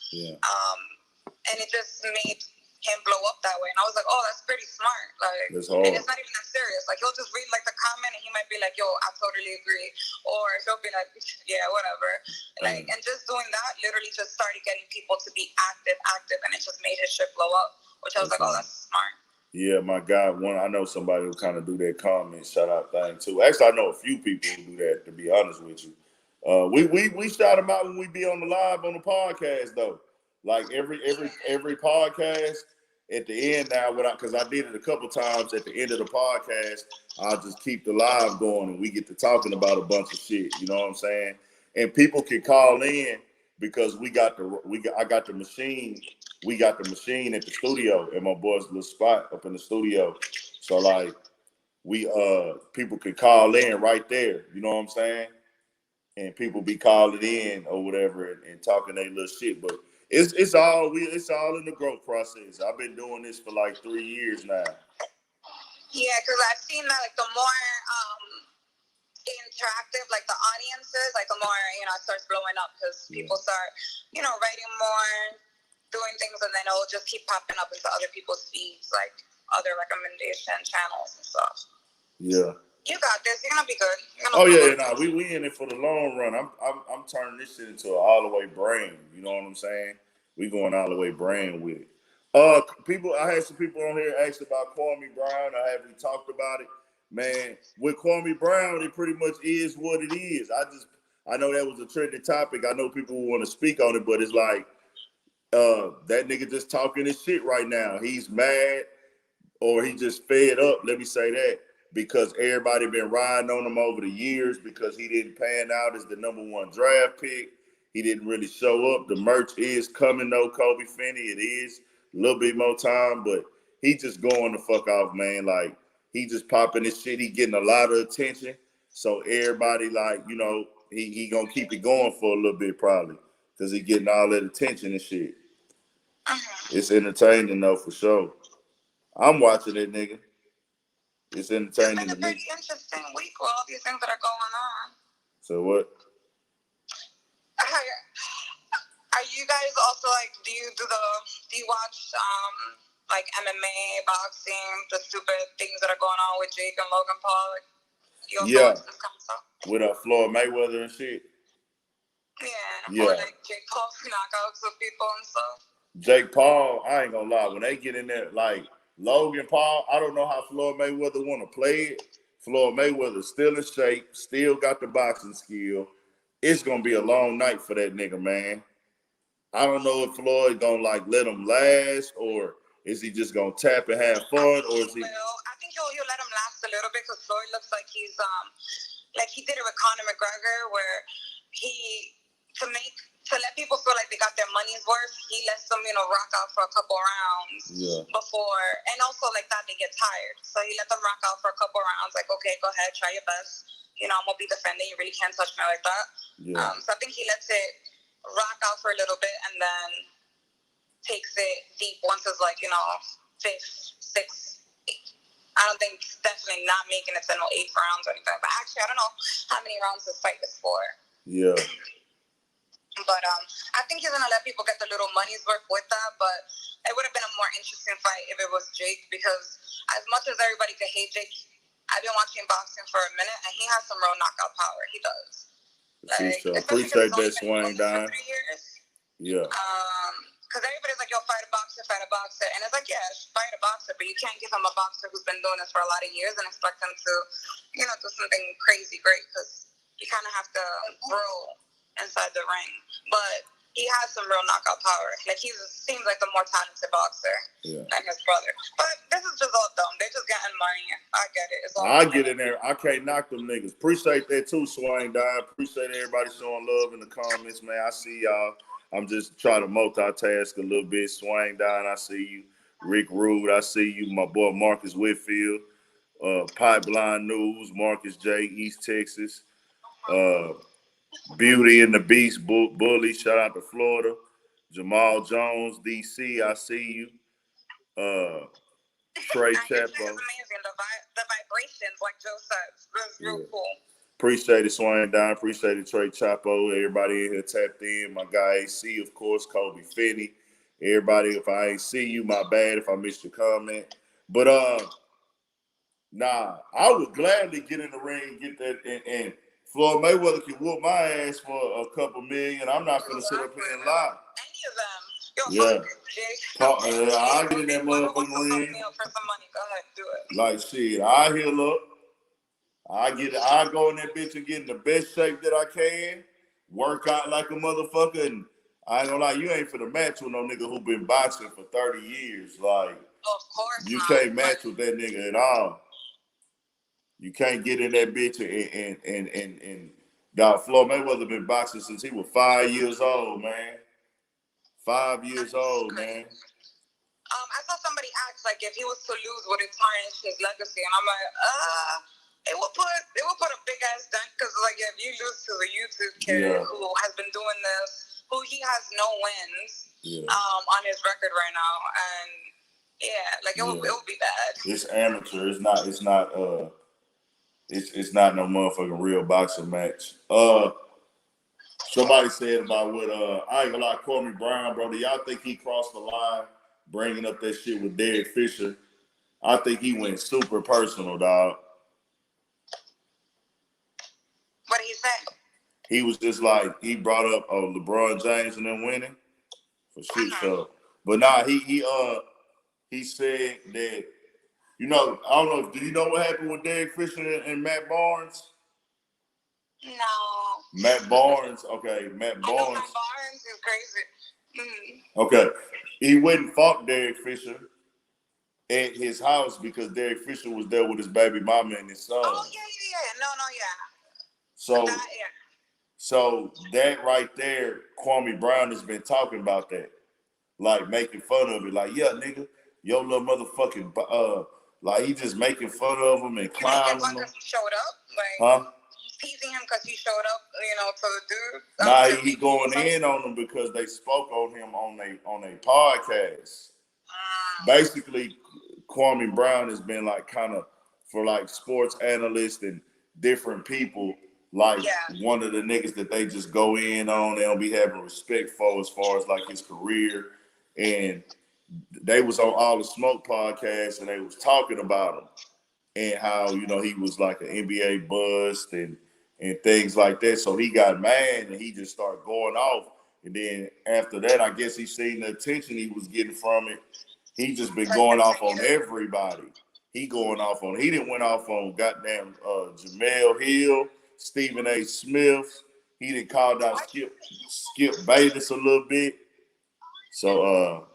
And it just made him blow up that way. And I was like, oh, that's pretty smart. Like, and it's not even that serious. Like, he'll just read like the comment and he might be like, yo, I totally agree. Or he'll be like, yeah, whatever. Like, and just doing that literally just started getting people to be active, and it just made his shit blow up, which I was like, oh, that's smart. Yeah, my God, I know somebody who kind of do that comment shout out thing too. Actually, I know a few people who do that, to be honest with you. We shout them out when we be on the live on the podcast though. Like every podcast at the end now, because I did it a couple times at the end of the podcast, I'll just keep the live going and we get to talking about a bunch of shit. You know what I'm saying? And people can call in because I got the machine. We got the machine at the studio at my boy's little spot up in the studio. So like people could call in right there. You know what I'm saying? And people be calling in or whatever and talking their little shit, but it's all in the growth process. I've been doing this for like 3 years now. Yeah, because I've seen that like the more interactive like the audience is, like the more it starts blowing up because people start writing more, doing things, and then it'll just keep popping up into other people's feeds, like other recommendation channels and stuff. Yeah. You got this. You're gonna be good. We in it for the long run. I'm turning this shit into an all the way brand. You know what I'm saying? We going all the way brand with it. I had some people on here ask about Kwame Brown. I haven't talked about it, man. With Kwame Brown, it pretty much is what it is. I know that was a trending topic. I know people who want to speak on it, but it's like that nigga just talking his shit right now. He's mad or he just fed up. Let me say that. Because everybody been riding on him over the years because he didn't pan out as the #1 draft pick. He didn't really show up. The merch is coming though, Kobe Finney. It is a little bit more time, but he just going the fuck off, man. Like, he just popping his shit. He getting a lot of attention. So everybody like, he gonna keep it going for a little bit probably because he getting all that attention and shit. It's entertaining though, for sure. I'm watching it, nigga. It's entertaining. It's been a pretty interesting week with all these things that are going on. So what? Are you guys also like? Do you watch like MMA, boxing, the stupid things that are going on with Jake and Logan Paul? Like, you also watch this kind of stuff? With Floyd Mayweather and shit. Yeah. Or like Jake Paul's knockouts of people and stuff. Jake Paul, I ain't gonna lie. When they get in there, like Logan Paul, I don't know how Floyd Mayweather want to play it. Floyd Mayweather's still in shape, still got the boxing skill. It's going to be a long night for that nigga, man. I don't know if Floyd going to, like, let him last, or is he just going to tap and have fun, or is he... I think he'll let him last a little bit, because Floyd looks like he's, like he did it with Conor McGregor, where to let people feel like they got their money's worth, he lets them, rock out for a couple rounds before, and also like that, they get tired. So he let them rock out for a couple rounds, like, okay, go ahead, try your best. I'm going to be defending. You really can't touch me like that. Yeah. So I think he lets it rock out for a little bit and then takes it deep once it's like, 5th, 6th, 8th. I don't think, definitely not making it to no 8 rounds or anything. But actually, I don't know how many rounds this fight is for. Yeah. But I think he's gonna let people get the little money's worth with that. But it would have been a more interesting fight if it was Jake, because as much as everybody could hate Jake, I've been watching boxing for a minute, and he has some real knockout power. He does. Like, appreciate that, Swing Down. Yeah. Because everybody's like, yo, fight a boxer. And it's like, yeah, fight a boxer, but you can't give him a boxer who's been doing this for a lot of years and expect him to, do something crazy great, because you kind of have to grow inside the ring. But he has some real knockout power. Like, he seems like the more talented boxer than his brother. But this is just all dumb. They're just getting money. I get it. It's all I get in there. I can't knock them niggas. Appreciate that too, Swing Down. Appreciate everybody showing love in the comments, man. I see y'all. I'm just trying to multitask a little bit. Swing Down, I see you. Rick Rude, I see you. My boy Marcus Whitfield. Pipeline News, Marcus J, East Texas. Beauty and the Beast, Bully, shout out to Florida. Jamal Jones, DC, I see you. Trey Chapo. It's amazing. The vibrations, like Joe says, was real cool. Appreciate it, Swing Down. Appreciate it, Trey Chapo. Everybody in here tapped in. My guy AC, of course, Kobe Finney. Everybody, if I ain't see you, my bad if I missed your comment. But I would gladly get in the ring and get that. And Floyd Mayweather can whoop my ass for a couple million. I'm not gonna sit up here and lie. Any of them. I'll get in that motherfucking ring. For some money. Go ahead, do it. Like shit, I heal up. I go in that bitch and get in the best shape that I can, work out like a motherfucker, and I ain't gonna lie, you ain't for the match with no nigga who been boxing for 30 years. Like, of course you can't match with that nigga at all. You can't get in that bitch and dog, Floyd Mayweather been boxing since he was 5 years old, man. 5 years old, man. I saw somebody ask, like, if he was to lose, would it tarnish his legacy? And I'm like, it will put a big ass dent, because like, if you lose to a YouTube kid who has been doing this, who he has no wins on his record right now, and it will be bad. It's amateur. It's not no motherfucking real boxing match. Somebody said about what I ain't gonna lie, Kwame Brown, bro. Do y'all think he crossed the line bringing up that shit with Derek Fisher? I think he went super personal, dog. What did he say? He was just like, he brought up LeBron James and them winning for shit show. But he said that, I don't know, do you know what happened with Derek Fisher and Matt Barnes? No. Matt Barnes is crazy. Okay. He went and fought Derek Fisher at his house because Derek Fisher was there with his baby mama and his son. Oh, yeah. So that right there, Kwame Brown has been talking about that. Like, making fun of it. Like, yeah, nigga, your little motherfucking, like, he just making fun of him and clowning him. Because he showed up? Like, teasing him because he showed up, to the dude? Nah, he going in on them because they spoke on him on a podcast. Basically, Kwame Brown has been like kind of for like sports analysts and different people, like one of the niggas that they just go in on. They don't be having respect for as far as like his career. And they was on All the Smoke podcast and they was talking about him and how, he was like an NBA bust and things like that. So he got mad and he just started going off. And then after that, I guess he seen the attention he was getting from it. He just been going off on everybody. He didn't went off on goddamn Jemele Hill, Stephen A. Smith. He done called out Skip Bayless a little bit. So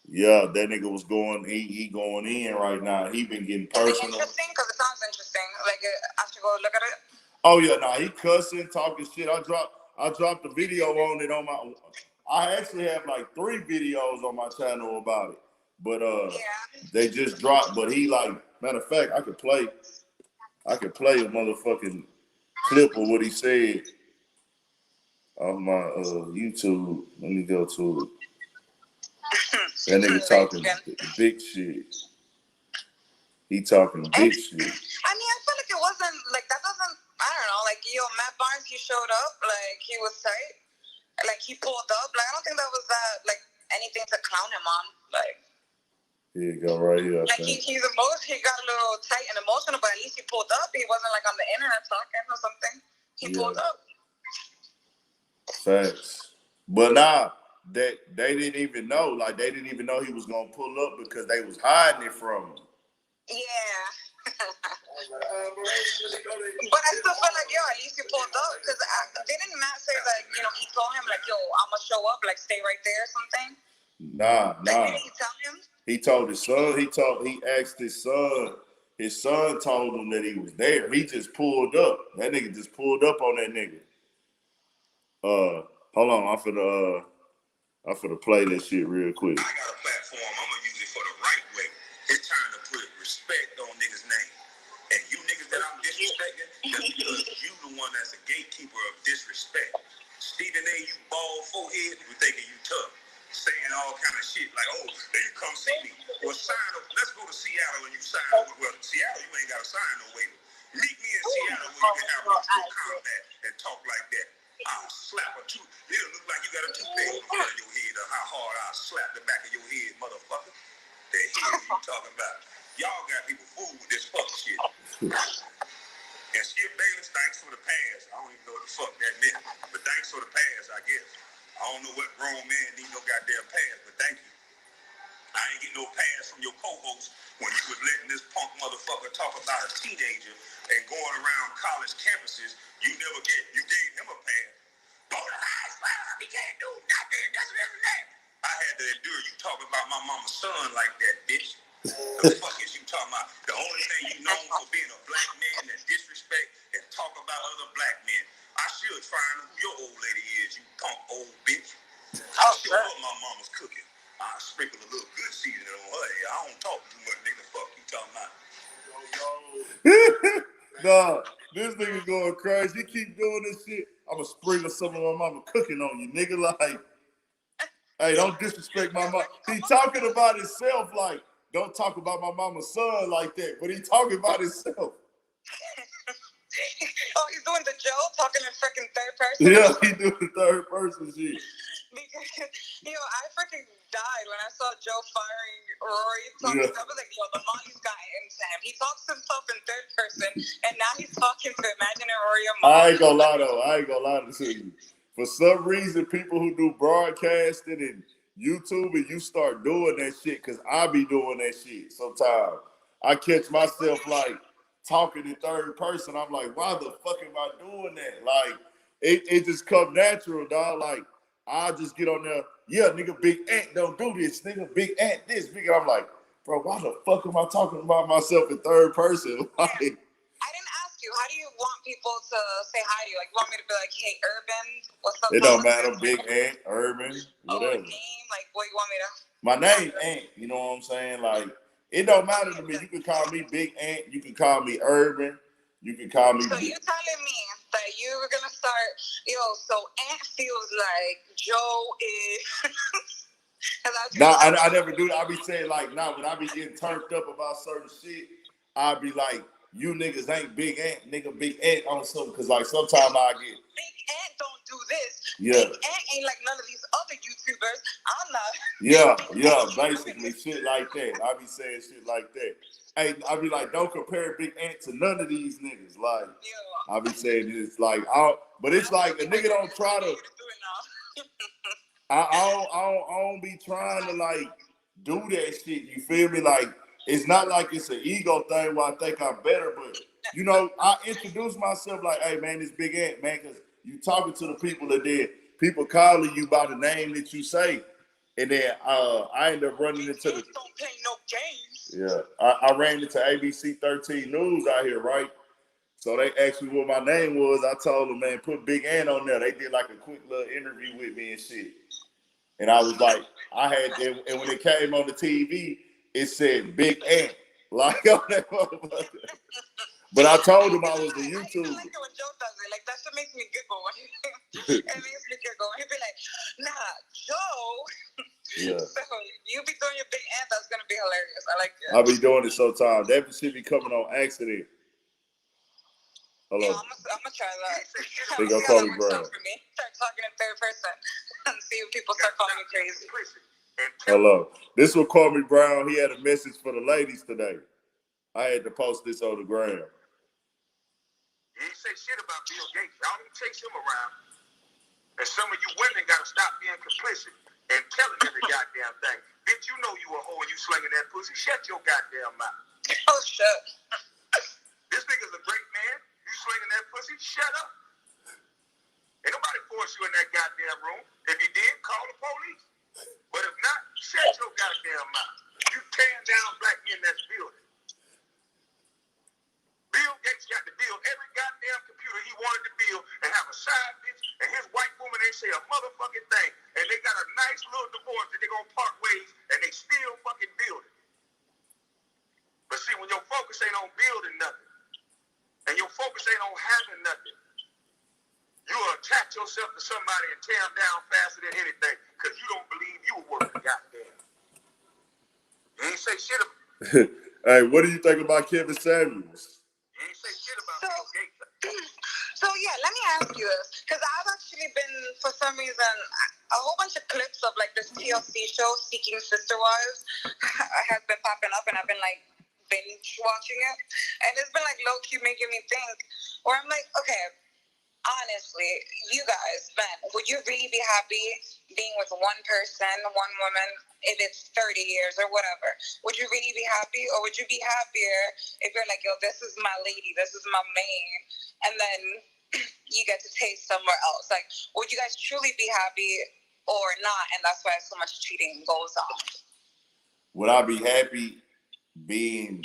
that nigga was he going in right now. He been getting personal. Interesting, because it sounds interesting. Like, I should go look at it. Oh yeah, he cussing, talking shit. I dropped the video on it on my. I actually have like 3 videos on my channel about it, but they just dropped. But he like, matter of fact, I could play a motherfucking clip of what he said on my YouTube. Let me go to it. That nigga talking big shit. He talking big shit. I mean, I feel like it wasn't like that. Doesn't, I don't know. Like, Matt Barnes, he showed up. Like, he was tight. like he pulled up. Like I don't think that was like anything to clown him on. Like here you go, right here. Like he got a little tight and emotional, but at least he pulled up. He wasn't like on the internet talking or something. He pulled up. Facts. But nah, they didn't even know. Like they didn't even know he was gonna pull up because they was hiding it from him. Yeah. But I still feel like, yo, at least he pulled up because didn't Matt say that, you know, he told him like, yo, I'm gonna show up, like stay right there or something? Nah. Did he tell him? He told his son. He asked his son. His son told him that he was there. He just pulled up. That nigga just pulled up on that nigga. Hold on. I'm finna play this shit real quick. I got a platform. I'm gonna use it for the right way. It's time to put respect on niggas' name. And you niggas that I'm disrespecting, that's because you the one that's a gatekeeper of disrespect. Stephen A, you bald forehead, you thinking you tough. Saying all kind of shit like, oh, then you come see me. Well, sign up. Let's go to Seattle and you sign up. Well, Seattle, you ain't got to sign no waiver. Meet me in Seattle where you can have mutual combat and talk like that. I'll slap a tooth. It'll look like you got a toothpick in front of your head or how hard I'll slap the back of your head, motherfucker. The hell you talking about? Y'all got people fooled with this fuck shit. And Skip Bayless, thanks for the pass. I don't even know what the fuck that meant. But thanks for the pass, I guess. I don't know what grown man need no goddamn pass, but thank you. I ain't get no pass from your co-host when you was letting this punk motherfucker talk about a teenager and going around college campuses. You gave him a pass. Go to high school, he can't do nothing. That's that. I had to endure you talking about my mama's son like that, bitch. The fuck is you talking about? The only thing you known for being a black man that disrespect and talk about other black men. I should find who your old lady is, you punk old bitch. I'll show her what my mama's cooking. I'll sprinkle a little good seasoning on her. I don't talk too much, nigga. Fuck you talking about? Nah, this nigga going crazy. He keep doing this shit. I'ma sprinkle some of my mama cooking on you, nigga. Like, hey, don't disrespect my mom. He talking about himself like, don't talk about my mama's son like that. But he talking about himself. Oh, he's doing the Joe, talking in freaking third person? Yeah, he doing the third person shit. Because, I freaking died when I saw Joe firing Rory talking. I was like, yo, the money's got into him. He talks to himself in third person, and now he's talking to imaginary Rory and Mom. I ain't gonna lie to you. For some reason, people who do broadcasting and YouTube, and you start doing that shit, because I be doing that shit sometimes. I catch myself, like, talking in third person. I'm like, why the fuck am I doing that? Like, it just come natural, dog. Like, I just get on there, yeah, nigga, Big Ant don't do this, nigga, Big Ant this, big. I'm like, bro, why the fuck am I talking about myself in third person? Like, I didn't ask you, how do you want people to say hi to you? Like, you want me to be like, hey, Urban, what's up? It don't matter, Big Ant, Urban, whatever. Name, like, what you want me to? My name Ant, you know what I'm saying? Like, it don't matter to me. You can call me Big Ant, you can call me Urban, you can call me. So you telling me that you were gonna start, so Ant feels like Joe is. Nah, I never do that. I be saying like, when I be getting turned up about certain shit, I be like, you niggas ain't Big Ant, nigga, Big Ant on something, because like sometimes I get. Big Ant don't do this. Yeah. Big Ant ain't like none of these other YouTubers. I'm not. Yeah, basically shit like that. I be saying shit like that. Hey, I be like, don't compare Big Ant to none of these niggas. Like, I be saying it's like, but it's like a nigga don't try to. I don't be trying to like do that shit. You feel me? Like, it's not like it's an ego thing where I think I'm better, but I introduce myself like, hey man, it's Big Ant, man, because you talking to the people that did. People calling you by the name that you say, and then I end up running into the. Don't play no games. Yeah, I ran into ABC 13 News out here, right? So they asked me what my name was. I told them, man, put Big Ant on there. They did like a quick little interview with me and shit. And I was like, and when it came on the TV, it said Big Ant, like on that motherfucker. But I told him I was a YouTuber. I like it when Joe does it. Like, that shit makes me giggle. It makes me giggle. He'd be like, nah, Joe. Yeah. So you be doing your Big Ant, that's going to be hilarious. I like it. I be doing it sometimes. That shit be coming on accident. Hello. Yeah, I'm gonna try that. They gonna call me Brown. For me. Start talking in third person and see if people start calling me crazy. Hello. This will call me Brown. He had a message for the ladies today. I had to post this on the gram. You ain't say shit about Bill Gates. Y'all don't chase him around. And some of you women got to stop being complicit and telling every goddamn thing. Bitch, you know you a hoe and you slinging that pussy. Shut your goddamn mouth. Oh, shit. This nigga's a great man. You slinging that pussy. Shut up. Ain't nobody force you in that goddamn room. If he did, call the police. But if not, shut your goddamn mouth. You tearing down black men that's building. Bill Gates got to build every goddamn computer he wanted to build and have a side bitch, and his white woman ain't say a motherfucking thing. And they got a nice little divorce that they gonna part ways and they still fucking building. But see, when your focus ain't on building nothing, and your focus ain't on having nothing, you will attach yourself to somebody and tear them down faster than anything, because you don't believe you were worth goddamn. You ain't say shit about Hey, what do you think about Kevin Samuels? You ain't say shit about Bill Gates. So yeah, let me ask you this, because I've actually been, for some reason, a whole bunch of clips of like this TLC show, Seeking Sister Wives, has been popping up, and I've been like binge watching it, and it's been like low key making me think, where I'm like, okay, honestly, you guys, man, would you really be happy being with one person, one woman, if it's 30 years or whatever? Would you really be happy, or would you be happier if you're like, yo, this is my lady, this is my main, and then you get to taste somewhere else? Like, would you guys truly be happy or not? And that's why so much cheating goes on. Would I be happy being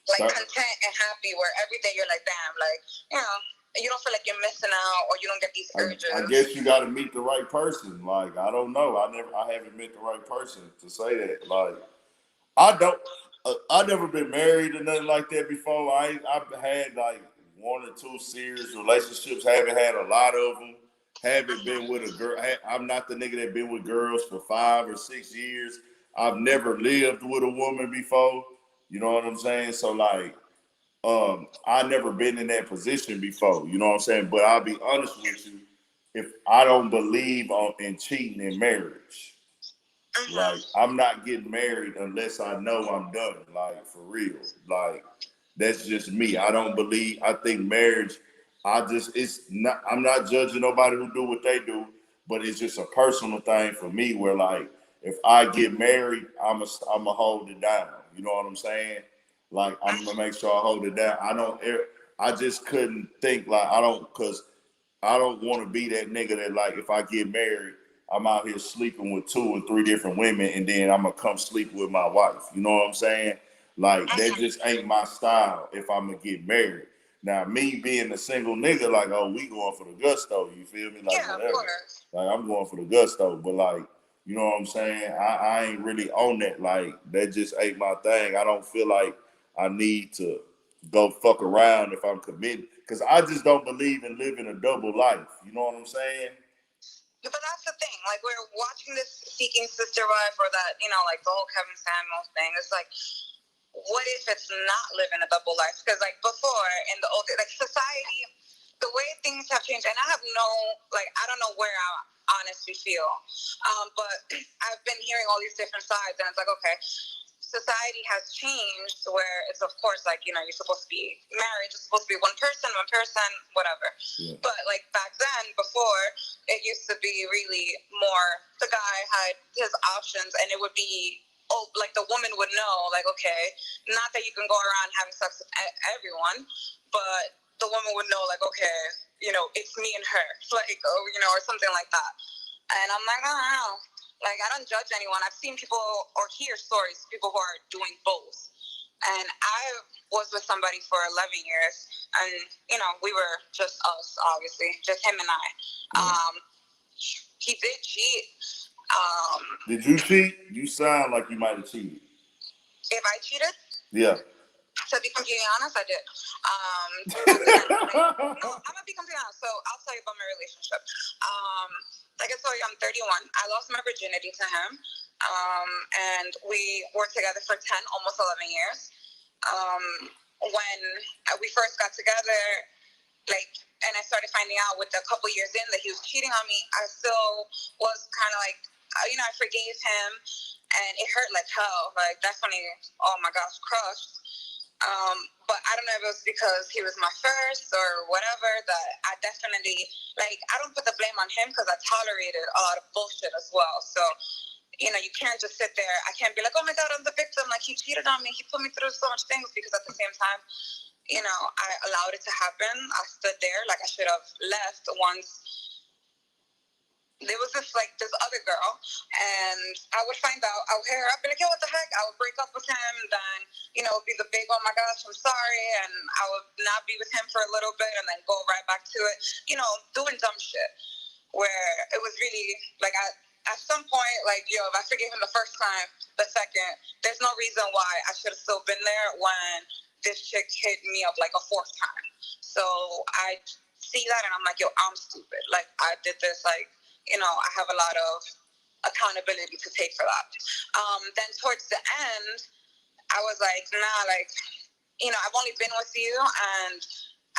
like content and happy, where every day you're like, damn, like, you know, you don't feel like you're missing out, or you don't get these urges? I guess you got to meet the right person. Like, I don't know. I haven't met the right person to say that. Like, I never been married or nothing like that before. I've had like 1 or 2 serious relationships. Haven't had a lot of them. Haven't been with a girl. I'm not the nigga that been with girls for 5 or 6 years. I've never lived with a woman before. You know what I'm saying? So like, I never been in that position before. You know what I'm saying? But I'll be honest with you, if I don't believe in cheating in marriage, like, I'm not getting married unless I know I'm done. Like, for real. Like, that's just me. I think marriage, I'm not judging nobody who do what they do, but it's just a personal thing for me where, like, if I get married, I'm a hold it down. You know what I'm saying? Like, I'm gonna make sure I hold it down. I just couldn't think, like, because I don't want to be that nigga that, like, if I get married, I'm out here sleeping with 2 or 3 different women, and then I'm gonna come sleep with my wife. You know what I'm saying? Like, that just ain't my style if I'm gonna get married. Now, me being a single nigga, like, oh, we going for the gusto, you feel me? Like, whatever. Like, I'm going for the gusto, but, like, you know what I'm saying? I ain't really on that. Like, that just ain't my thing. I don't feel like I need to go fuck around if I'm committed, because I just don't believe in living a double life. You know what I'm saying? But that's the thing. Like, we're watching this Seeking Sister Wife, or that, you know, like the whole Kevin Samuels thing. It's like, what if it's not living a double life? Because, like, before, in the old days, like, society, the way things have changed, and I have no, like, I don't know where I honestly feel, but I've been hearing all these different sides, and it's like, okay, society has changed where it's, of course, like, you know, you're supposed to be married, you're supposed to be one person, whatever. Yeah. But like back then, before, it used to be really more, the guy had his options, and it would be, like, the woman would know, like, okay, not that you can go around having sex with everyone, but the woman would know, like, okay, you know, it's me and her, like, or, you know, or something like that. And I'm like, I don't know. Like, I don't judge anyone. I've seen people, or hear stories, people who are doing both. And I was with somebody for 11 years, and, you know, we were just us, obviously, just him and I. He did cheat. Did you cheat? You sound like you might have cheated. If I cheated? Yeah. To be completely honest, I did. No, I'm going to be completely honest. So I'll tell you about my relationship. Like I told you, I'm 31. I lost my virginity to him. And we were together for 10, almost 11 years. When we first got together, like, and I started finding out with a couple years in that he was cheating on me, I still was kind of like, I forgave him, and it hurt like hell. Like, definitely, oh my gosh, crushed. But I don't know if it was because he was my first or whatever, that I definitely, like, I don't put the blame on him because I tolerated a lot of bullshit as well. So, you can't just sit there. I can't be like, oh my God, I'm the victim. Like, he cheated on me. He put me through so much things, because at the same time, I allowed it to happen. I stood there. Like, I should have left once. There was this other girl, and I would find out, I would hear her, I'd be like, yo, what the heck? I would break up with him, then, be the big, oh my gosh, I'm sorry, and I would not be with him for a little bit, and then go right back to it, doing dumb shit, where it was really, like, at some point, like, yo, if I forgave him the first time, the second, there's no reason why I should have still been there when this chick hit me up, like, a fourth time. So I see that, and I'm like, yo, I'm stupid. Like, I did this, like, I have a lot of accountability to take for that. Then towards the end, I was like, nah, like, I've only been with you, and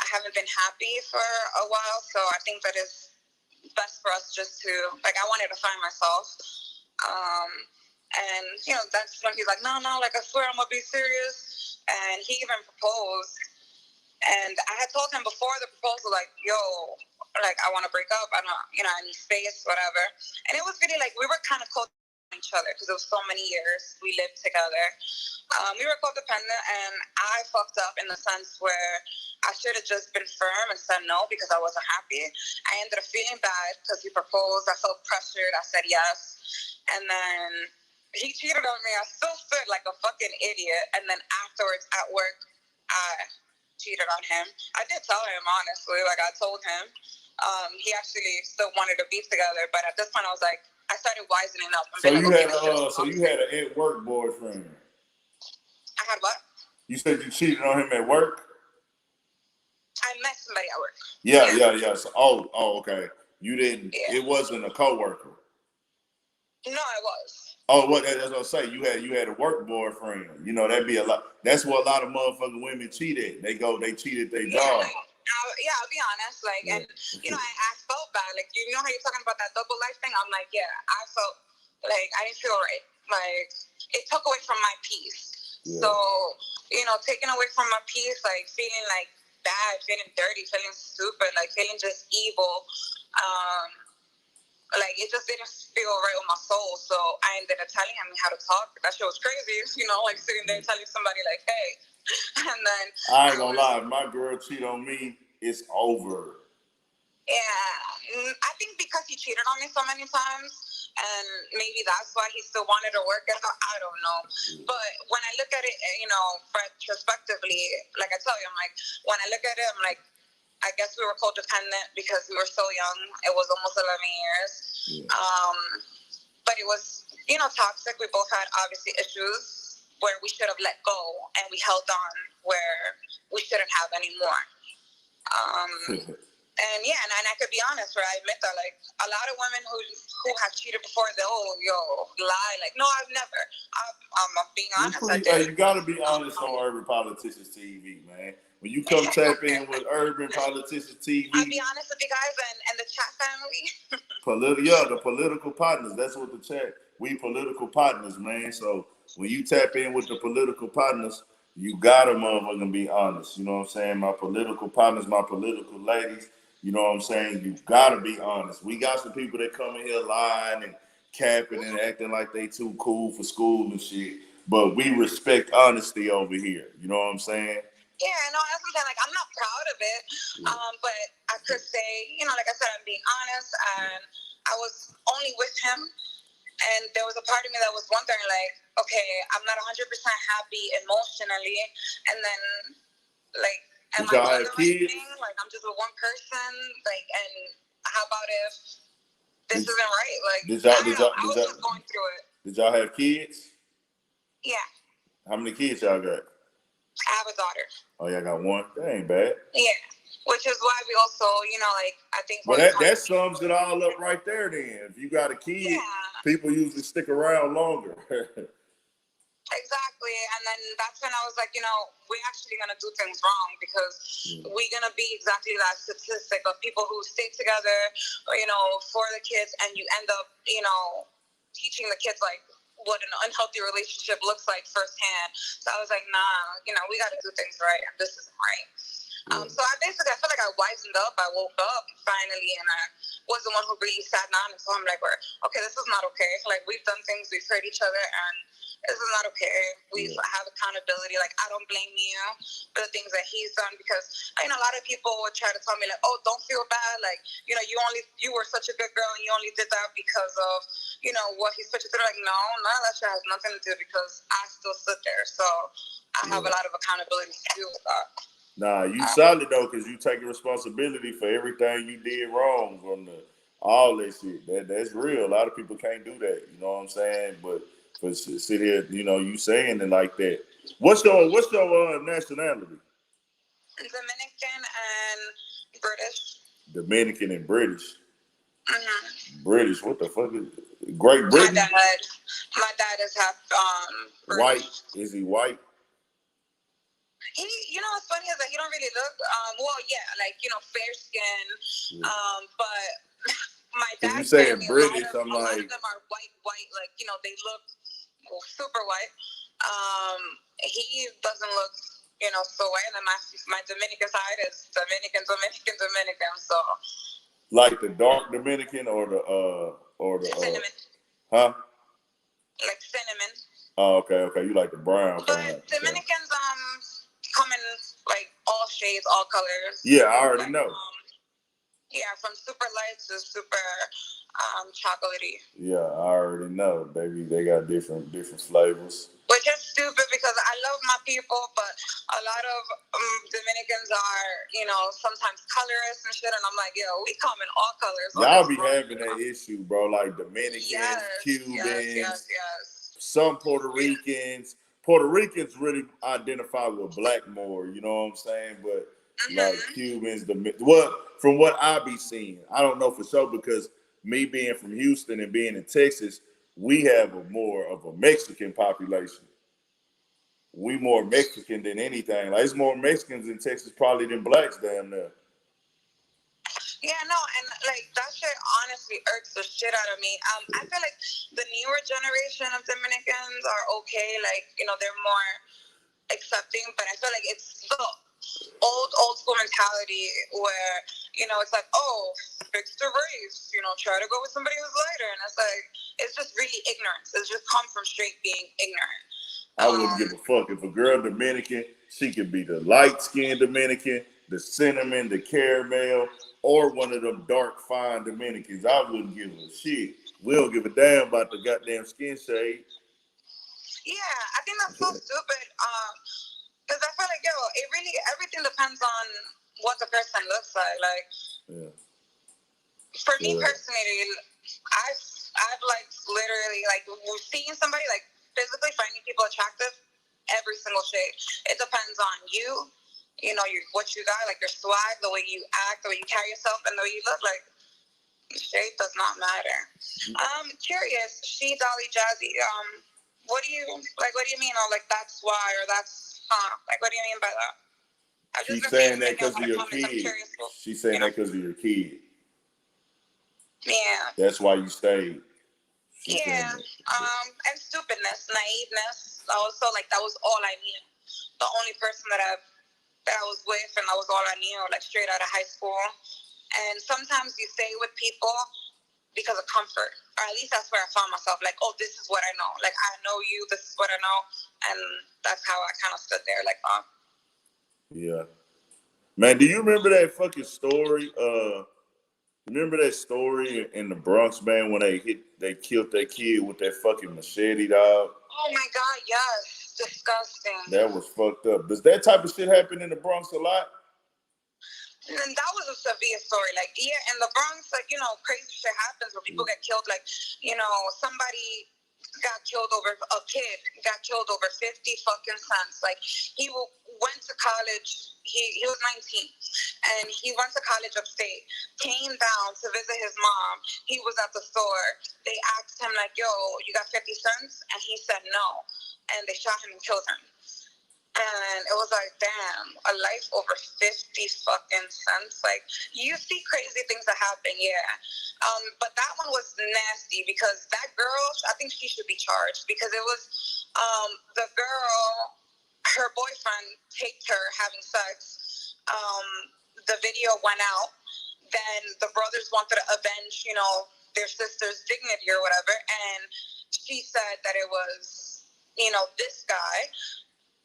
I haven't been happy for a while, so I think that it's best for us just to, like, I wanted to find myself. And, that's when he's like, no, like, I swear I'm going to be serious. And he even proposed. And I had told him before the proposal, like, yo, like, I want to break up. I don't, I need space, whatever. And it was really like, we were kind of codependent on each other because it was so many years we lived together. We were codependent, and I fucked up in the sense where I should have just been firm and said no because I wasn't happy. I ended up feeling bad because he proposed. I felt pressured. I said yes. And then he cheated on me. I still stood like a fucking idiot. And then afterwards at work, I cheated on him. I did tell him, honestly. Like, I told him. He actually still wanted to be together, but at this point I was like, I started wisening up. So you had an at work boyfriend. I had what? You said you cheated on him at work? I met somebody at work. Yeah. So, okay. You didn't. Yeah. It wasn't a coworker. No, it was. Oh, what? That's what I say. You had a work bourboyfriend. That'd be a lot. That's what a lot of motherfucking women cheat at. They cheat at their job. I'll be honest. Like, and I felt bad. Like, how you're talking about that double life thing? I'm like, yeah, I felt like I didn't feel right. Like, it took away from my peace. Yeah. So, taking away from my peace, like feeling like bad, feeling dirty, feeling stupid, like feeling just evil. Like, it just didn't feel right with my soul. So I ended up telling him how to talk. That shit was crazy, like sitting there telling somebody like, hey. And then I ain't gonna lie, if my girl cheat on me, it's over. Yeah, I think because he cheated on me so many times, and maybe that's why he still wanted to work it out. I don't know. But when I look at it, retrospectively, like I tell you, I'm like, when I look at it, I'm like, I guess we were codependent because we were so young. It was almost 11 years. Yeah. But it was, toxic. We both had obviously issues where we should have let go, and we held on where we shouldn't have anymore. And I could be honest, where I admit that, like, a lot of women who have cheated before, they'll lie, like, no, I've never. I'm being honest. You gotta be honest on Urban Politicians TV, man. When you come tap in with Urban Politicians TV, I'll be honest with you guys and the chat family. The political partners. That's what the chat. We political partners, man. So when you tap in with the political partners, you gotta motherfucking be honest. You know what I'm saying? My political partners, my political ladies. You know what I'm saying? You gotta be honest. We got some people that come in here lying and capping and acting like they too cool for school and shit. But we respect honesty over here. You know what I'm saying? Yeah, no, that's something like I'm not proud of it. But I could say, like I said, I'm being honest, and I was only with him. And there was a part of me that was wondering, like, okay, I'm not 100% happy emotionally, and then, like, am I doing the right thing? Like, I'm just with one person, like, and how about if this isn't right? Like, I was just going through it. Did y'all have kids? Yeah. How many kids y'all got? I have a daughter. Oh, y'all got one? That ain't bad. Yeah. Which is why we also, like, I think... Well, that sums it all up right there then. If you got a kid, people usually stick around longer. Exactly. And then that's when I was like, we're actually going to do things wrong because we're going to be exactly that statistic of people who stay together, for the kids, and you end up, teaching the kids like what an unhealthy relationship looks like firsthand. So I was like, nah, we got to do things right, and this isn't right. So I feel like I wisened up. I woke up finally, and I was the one who really sat down and told him, like, okay, this is not okay. Like, we've done things, we've hurt each other, and this is not okay. We have accountability. Like, I don't blame you for the things that he's done, because a lot of people would try to tell me, like, oh, don't feel bad. Like, you were such a good girl, and you only did that because of, what he's put you through. Like, no, none of that shit has nothing to do, because I still stood there. So I have a lot of accountability to do with that. Nah, you solid though, because you taking responsibility for everything you did wrong from all that shit. That's real. A lot of people can't do that. You know what I'm saying? But for sit here, you saying it like that. What's your nationality? Dominican and British. Dominican and British. Mm-hmm. British. What the fuck is Great Britain? My dad is half British. White. Is he white? He, what's funny is that he don't really look, fair skin, but my dad. You saying British? I'm a lot of them are white, like, they look super white. He doesn't look, so white, and my Dominican side is Dominican, so. Like the dark Dominican or the cinnamon. Huh? Like cinnamon. Oh, okay. You like the brown kind. But Dominicans come in like all shades, all colors. Yeah, I already know. From super light to super chocolatey. Yeah, I already know, baby. They got different flavors. Which is stupid, because I love my people, but a lot of Dominicans are, sometimes colorist and shit, and I'm like, yo, we come in all colors. Y'all be having that issue, bro. Like Dominicans, Cubans, yes. Some Puerto Ricans. Puerto Ricans really identify with black more, you know what I'm saying? But like Cubans, from what I be seeing, I don't know for sure, because me being from Houston and being in Texas, we have more of a Mexican population. We more Mexican than anything. Like, it's more Mexicans in Texas probably than blacks down there. Yeah, no, and like that shit honestly irks the shit out of me. I feel like the newer generation of Dominicans are okay, like, they're more accepting, but I feel like it's the old school mentality where, it's like, oh, fix the race, try to go with somebody who's lighter, and it's like, it's just really ignorance. It's just come from straight being ignorant. I wouldn't give a fuck if a girl Dominican, she could be the light-skinned Dominican, the cinnamon, the caramel, or one of them dark, fine Dominicans. I wouldn't give a shit. We don't give a damn about the goddamn skin shade. Yeah, I think that's so stupid. Because I feel like, everything depends on what the person looks like. Like, for me personally, I've like literally like seeing somebody, like, physically finding people attractive, every single shade. It depends on you. What you got, like your swag, the way you act, the way you carry yourself, and the way you look. Like, shape does not matter. I'm curious, she Dolly Jazzy. What do you mean? Or like, that's why, or that's like, what do you mean by that? She's saying that because of your kid. She's saying that because of your kid. Yeah. That's why you stayed. Yeah. And stupidness, naiveness. Also, like, that was all I knew. The only person that I was with, and that was all I knew, like, straight out of high school. And sometimes you stay with people because of comfort, or at least that's where I found myself. Like, oh, this is what I know. Like, I know you. This is what I know, and that's how I kind of stood there. Like, Yeah, man. Do you remember that fucking story? Remember that story in the Bronx, man, when they killed that kid with that fucking machete, dog? Oh my God, yes, disgusting. That was fucked up. Does that type of shit happen in the Bronx a lot? And that was a severe story. Like, yeah, in the Bronx, like, crazy shit happens where people get killed. Like, somebody got killed over 50 fucking cents. Like, he went to college. He was 19, and he went to college upstate, came down to visit his mom. He was at the store. They asked him, like, yo, you got 50 cents? And he said no. And they shot him and killed him. And it was like, damn, a life over 50 fucking cents. Like, you see crazy things that happen, yeah. But that one was nasty because that girl, I think she should be charged because it was the girl, her boyfriend taped her having sex. The video went out. Then the brothers wanted to avenge, their sister's dignity or whatever. And she said that it was, this guy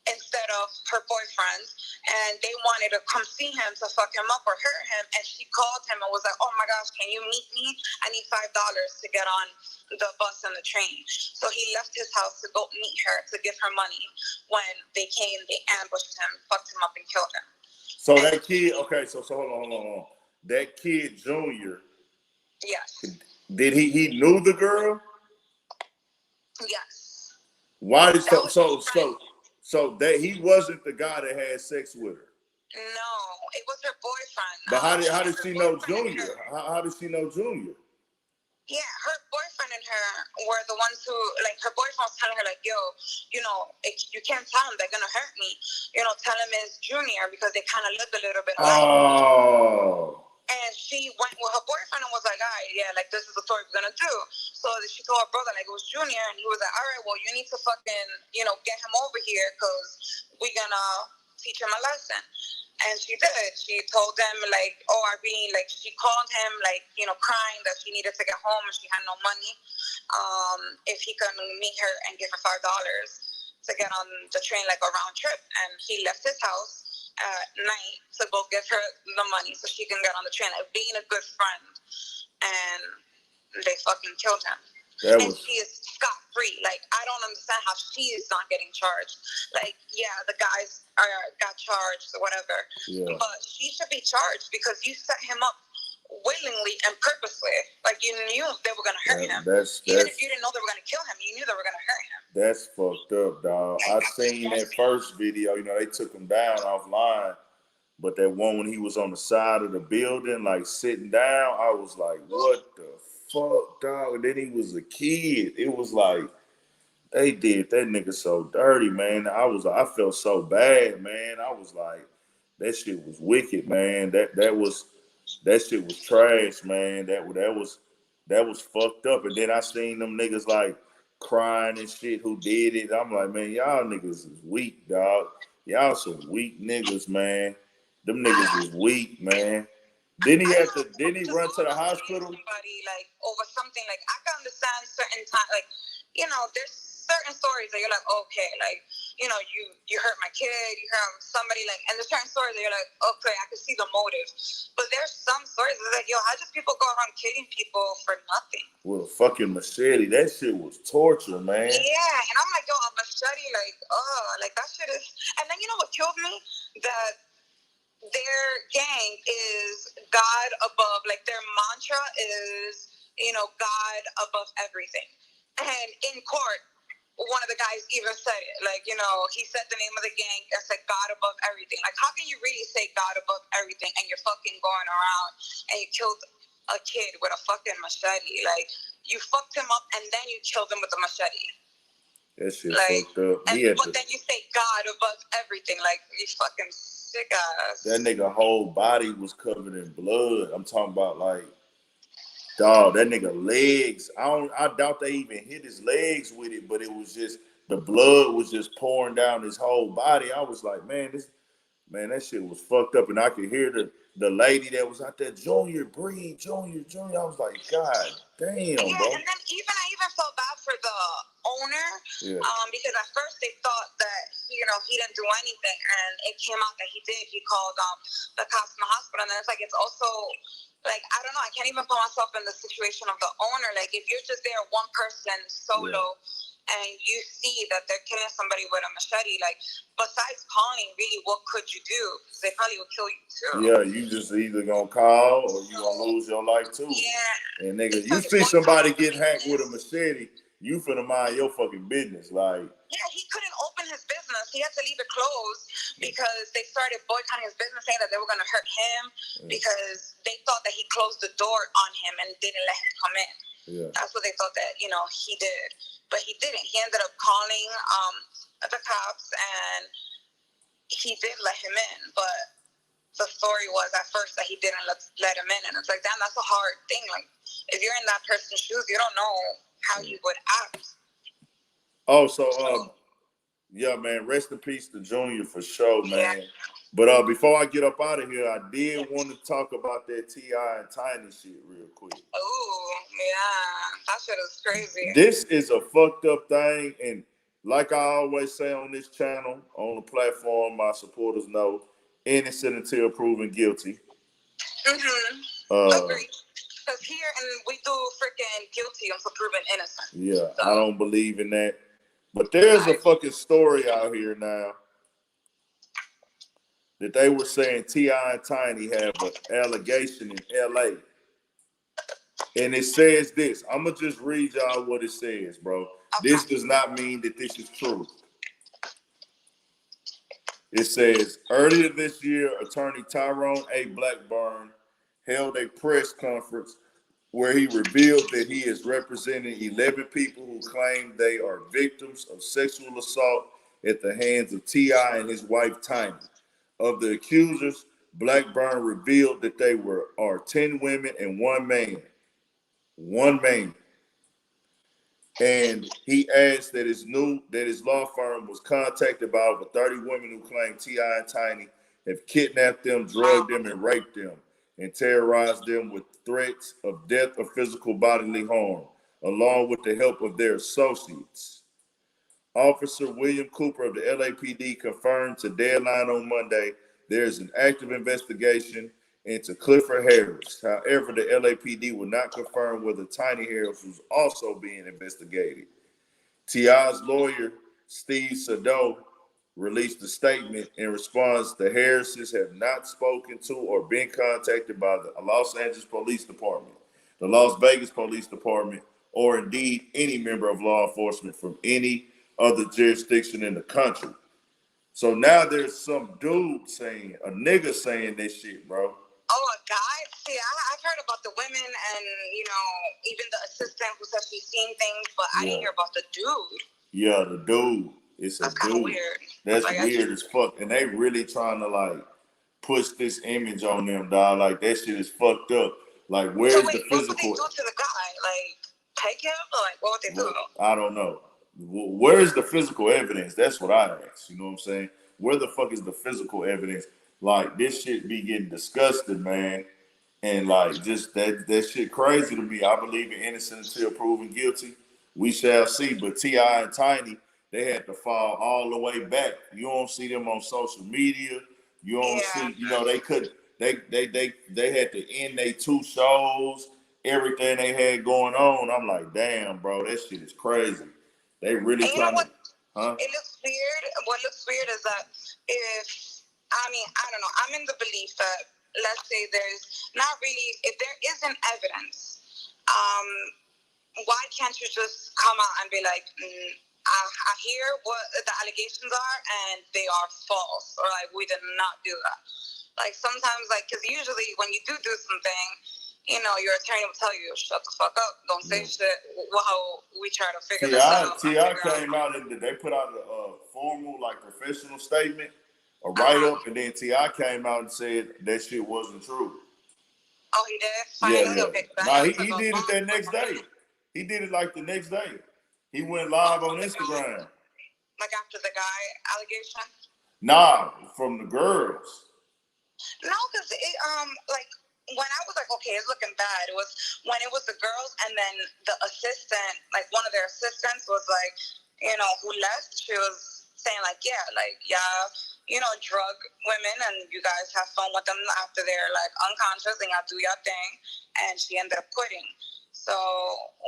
instead of her boyfriend, and they wanted to come see him to fuck him up or hurt him, and she called him and was like, oh my gosh, can you meet me? I need $5 to get on the bus and the train. So he left his house to go meet her to give her money. When they came, they ambushed him, fucked him up, and killed him. So that kid, okay, so hold on. That kid, Junior, yes, did he knew the girl? Yes. Why did so that he wasn't the guy that had sex with her? No, it was her boyfriend. But how did she know Junior? How did she know Junior? Yeah, her boyfriend and her were the ones who, like, her boyfriend was telling her, like, yo, you can't tell him, they're gonna hurt me. Tell him it's Junior because they kind of look a little bit alike. Oh. And she went with her boyfriend and was like, all right, yeah, like, this is the story we're gonna do. So she told her brother, like, it was Junior, and he was like, all right, well, you need to fucking, get him over here because we're gonna teach him a lesson. And she did. She told them, like, she called him, like, crying that she needed to get home and she had no money. If he could meet her and give her $5 to get on the train, like a round trip. And he left his house at night to go give her the money so she can get on the train, like being a good friend. And they fucking killed him. She is scot-free. Like, I don't understand how she is not getting charged. Like, yeah, the guys got charged or whatever. Yeah. But she should be charged because you set him up willingly and purposely. Like, you knew they were going to hurt him. Even if you didn't know they were going to kill him, you knew they were going to hurt him. That's fucked up, dog. I seen that first video. They took him down offline. But that one when he was on the side of the building, like, sitting down, I was like, what the fuck, dog? And then he was a kid. It was like, they did that nigga so dirty, man. I felt so bad, man. I was like, that shit was wicked, man. That shit was trash, man. That was fucked up. And then I seen them niggas like crying and shit who did it. I'm like, man, y'all niggas is weak, dog. Y'all some weak niggas, man. Them niggas is weak, man. Didn't he run to the hospital? Somebody, like, over something, like, I can understand certain times, like, there's certain stories that you're like, okay, like, you hurt my kid, you hurt somebody, like, and there's certain stories that you're like, okay, I can see the motive. But there's some stories that like, yo, how just people go around killing people for nothing? With a fucking machete. That shit was torture, man. Yeah, and I'm like, yo, a machete, like, like, that shit is, and then you know what killed me? That their gang is God above, like, their mantra is, God above everything. And in court, one of the guys even said it, like, he said the name of the gang and said God above everything. Like, how can you really say God above everything and you're fucking going around and you killed a kid with a fucking machete? Like, you fucked him up and then you killed him with a machete. That shit fucked up. But then you say God above everything. Like, you fucking sick ass. That nigga whole body was covered in blood. I'm talking about, like, dog, that nigga legs. I doubt they even hit his legs with it, but it was just, the blood was just pouring down his whole body. I was like, man, that shit was fucked up. And I could hear the lady that was out there, Junior, breathe, Junior. I was like, God damn, yeah, bro. And then I even felt bad for the owner, because at first they thought that, he didn't do anything, and it came out that he did. He called the cops in the hospital, and then it's like, it's also, like, I don't know, I can't even put myself in the situation of the owner. Like, if you're just there, one person solo, and you see that they're killing somebody with a machete, like, besides calling, really, what could you do? Because they probably would kill you too. Yeah, you just either gonna call or you gonna lose your life too. Yeah. And nigga, you see somebody getting hacked with a machete, you finna mind your fucking business. Like, yeah, he couldn't open his business. He had to leave it closed because they started boycotting his business, saying that they were going to hurt him because they thought that he closed the door on him and didn't let him come in. Yeah. That's what they thought that, you know, he did. But he didn't. He ended up calling the cops, and he did let him in. But the story was at first that he didn't let him in. And it's like, damn, that's a hard thing. Like, if you're in that person's shoes, you don't know how you would act. Oh, so, yeah, man, rest in peace to Junior for sure, man. Yeah. But before I get up out of here, I did want to talk about that T.I. and Tiny shit real quick. Oh, yeah. That shit is crazy. This is a fucked up thing. And like I always say on this channel, on the platform, my supporters know, innocent until proven guilty. Agreed. Because here, and we do freaking guilty until proven innocent. Yeah, so. I don't believe in that. But there's a fucking story out here now that they were saying T.I. and Tiny have an allegation in L.A. And it says this. I'm going to just read y'all what it says, bro. Okay. This does not mean that this is true. It says, earlier this year, attorney Tyrone A. Blackburn held a press conference where he revealed that he is representing 11 people who claim they are victims of sexual assault at the hands of T.I. and his wife, Tiny. Of the accusers, Blackburn revealed that they are 10 women and one man. One man. And he adds that his law firm was contacted by over 30 women who claim T.I. and Tiny have kidnapped them, drugged them, and raped them, and terrorized them with threats of death or physical bodily harm, along with the help of their associates. Officer William Cooper of the LAPD confirmed to Deadline on Monday there is an active investigation into Clifford Harris. However, the LAPD will not confirm whether Tiny Harris was also being investigated. T.I.'s lawyer, Steve Sado, released a statement in response. The Harrises have not spoken to or been contacted by the Los Angeles Police Department, the Las Vegas Police Department, or indeed any member of law enforcement from any other jurisdiction in the country. So now there's some dude saying, a nigga saying this shit, bro. Oh, a guy? See, I've heard about the women and, you know, even the assistant who says she's seen things, but I didn't hear about the dude. Yeah, the dude. It's a dude. That's kind of weird. That's like, weird as fuck. And they really trying to, like, push this image on them, dog. Like, that shit is fucked up. Like, where's the physical? What would they do to the guy? Like, take him? Like, what would they do? I don't know. Where is the physical evidence? That's what I ask. You know what I'm saying? Where the fuck is the physical evidence? Like, this shit be getting disgusted, man. And, like, just that shit crazy to me. I believe in innocent until proven guilty. We shall see. But T.I. and Tiny, they had to fall all the way back. You don't see them on social media. You don't see, you know, they couldn't. They had to end their 2 shows, everything they had going on. I'm like, damn, bro, that shit is crazy. They really trying to, huh? It looks weird. What looks weird is that I don't know. I'm in the belief that, let's say there's not really, if there isn't evidence, why can't you just come out and be like, I hear what the allegations are and they are false, or like, we did not do that. Like sometimes, like, because usually when you do something, you know, your attorney will tell you, shut the fuck up, don't say shit. Well, we try to figure this out. T.I. came out and they put out a formal, like, professional statement, a write-up, and then T.I. came out and said that shit wasn't true. Oh, he did? Finally? Yeah. Okay. Nah, he did it that next day. He did it, like, the next day. He went live on Instagram. Like after the guy allegation? Nah, from the girls. No, because like, when I was like, okay, it's looking bad, it was when it was the girls, and then the assistant, like one of their assistants was like, you know, who left, she was saying like, yeah, you know, drug women and you guys have fun with them after they're like unconscious and y'all do your thing, and she ended up quitting. So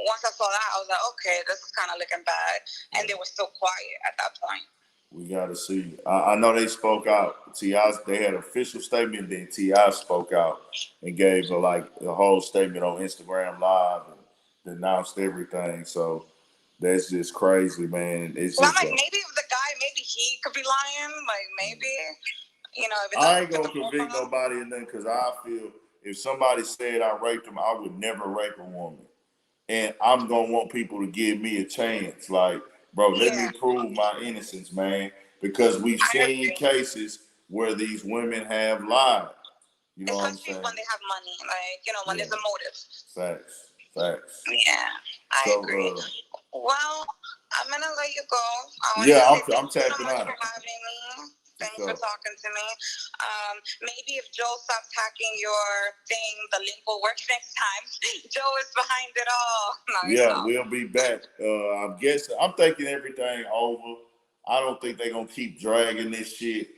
once I saw that, I was like, okay, this is kind of looking bad, and they were still quiet at that point. We got to see. I know they spoke out. They had an official statement, then T.I. spoke out and gave a whole statement on Instagram Live and announced everything. So That's just crazy, man. It's Well, just I'm like, maybe if the guy, maybe he could be lying. Like, maybe, you know, if it's I ain't gonna convict nobody or nothing, because I feel if somebody said I raped them, I would never rape a woman. And I'm gonna want people to give me a chance. Like, bro, let me prove my innocence, man. Because we've seen cases where these women have lied. You know what I'm saying? Especially when they have money, like, you know, when there's a motive. Facts. Yeah, I agree. Well, I'm gonna let you go. I'm tapping out. For having me. Thanks for talking to me. Maybe if Joe stops hacking your thing, the link will work next time. Joe is behind it all. No, we'll be back. I'm thinking everything over. I don't think they're gonna keep dragging this shit.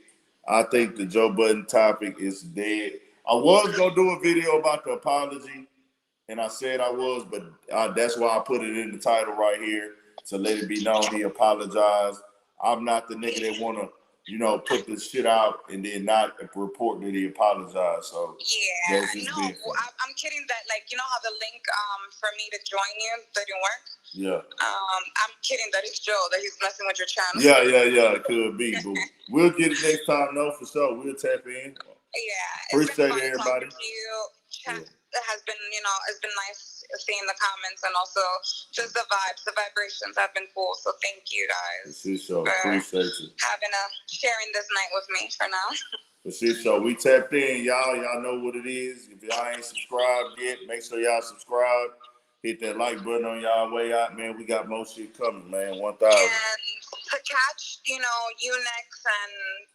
I think the Joe Budden topic is dead. I was gonna do a video about the apology, and I said I was, but that's why I put it in the title right here to let it be known he apologized. I'm not the nigga that wanna, put the shit out and then not report that he apologized. So I'm kidding that, like, you know how the link for me to join you didn't work? Yeah. I'm kidding that it's Joe, that he's messing with your channel. Yeah, it could be, but we'll get it next time, though, for sure. We'll tap in. Yeah. Appreciate it, everybody. To you. Chat has been, it's been nice seeing the comments, and also just the vibes, the vibrations have been cool. So thank you guys. Appreciate you. Sharing this night with me for now. So we tapped in, y'all. Y'all know what it is. If y'all ain't subscribed yet, make sure y'all subscribe. Hit that like button on y'all way out, man. We got more shit coming, man. 1,000. And to catch, you next and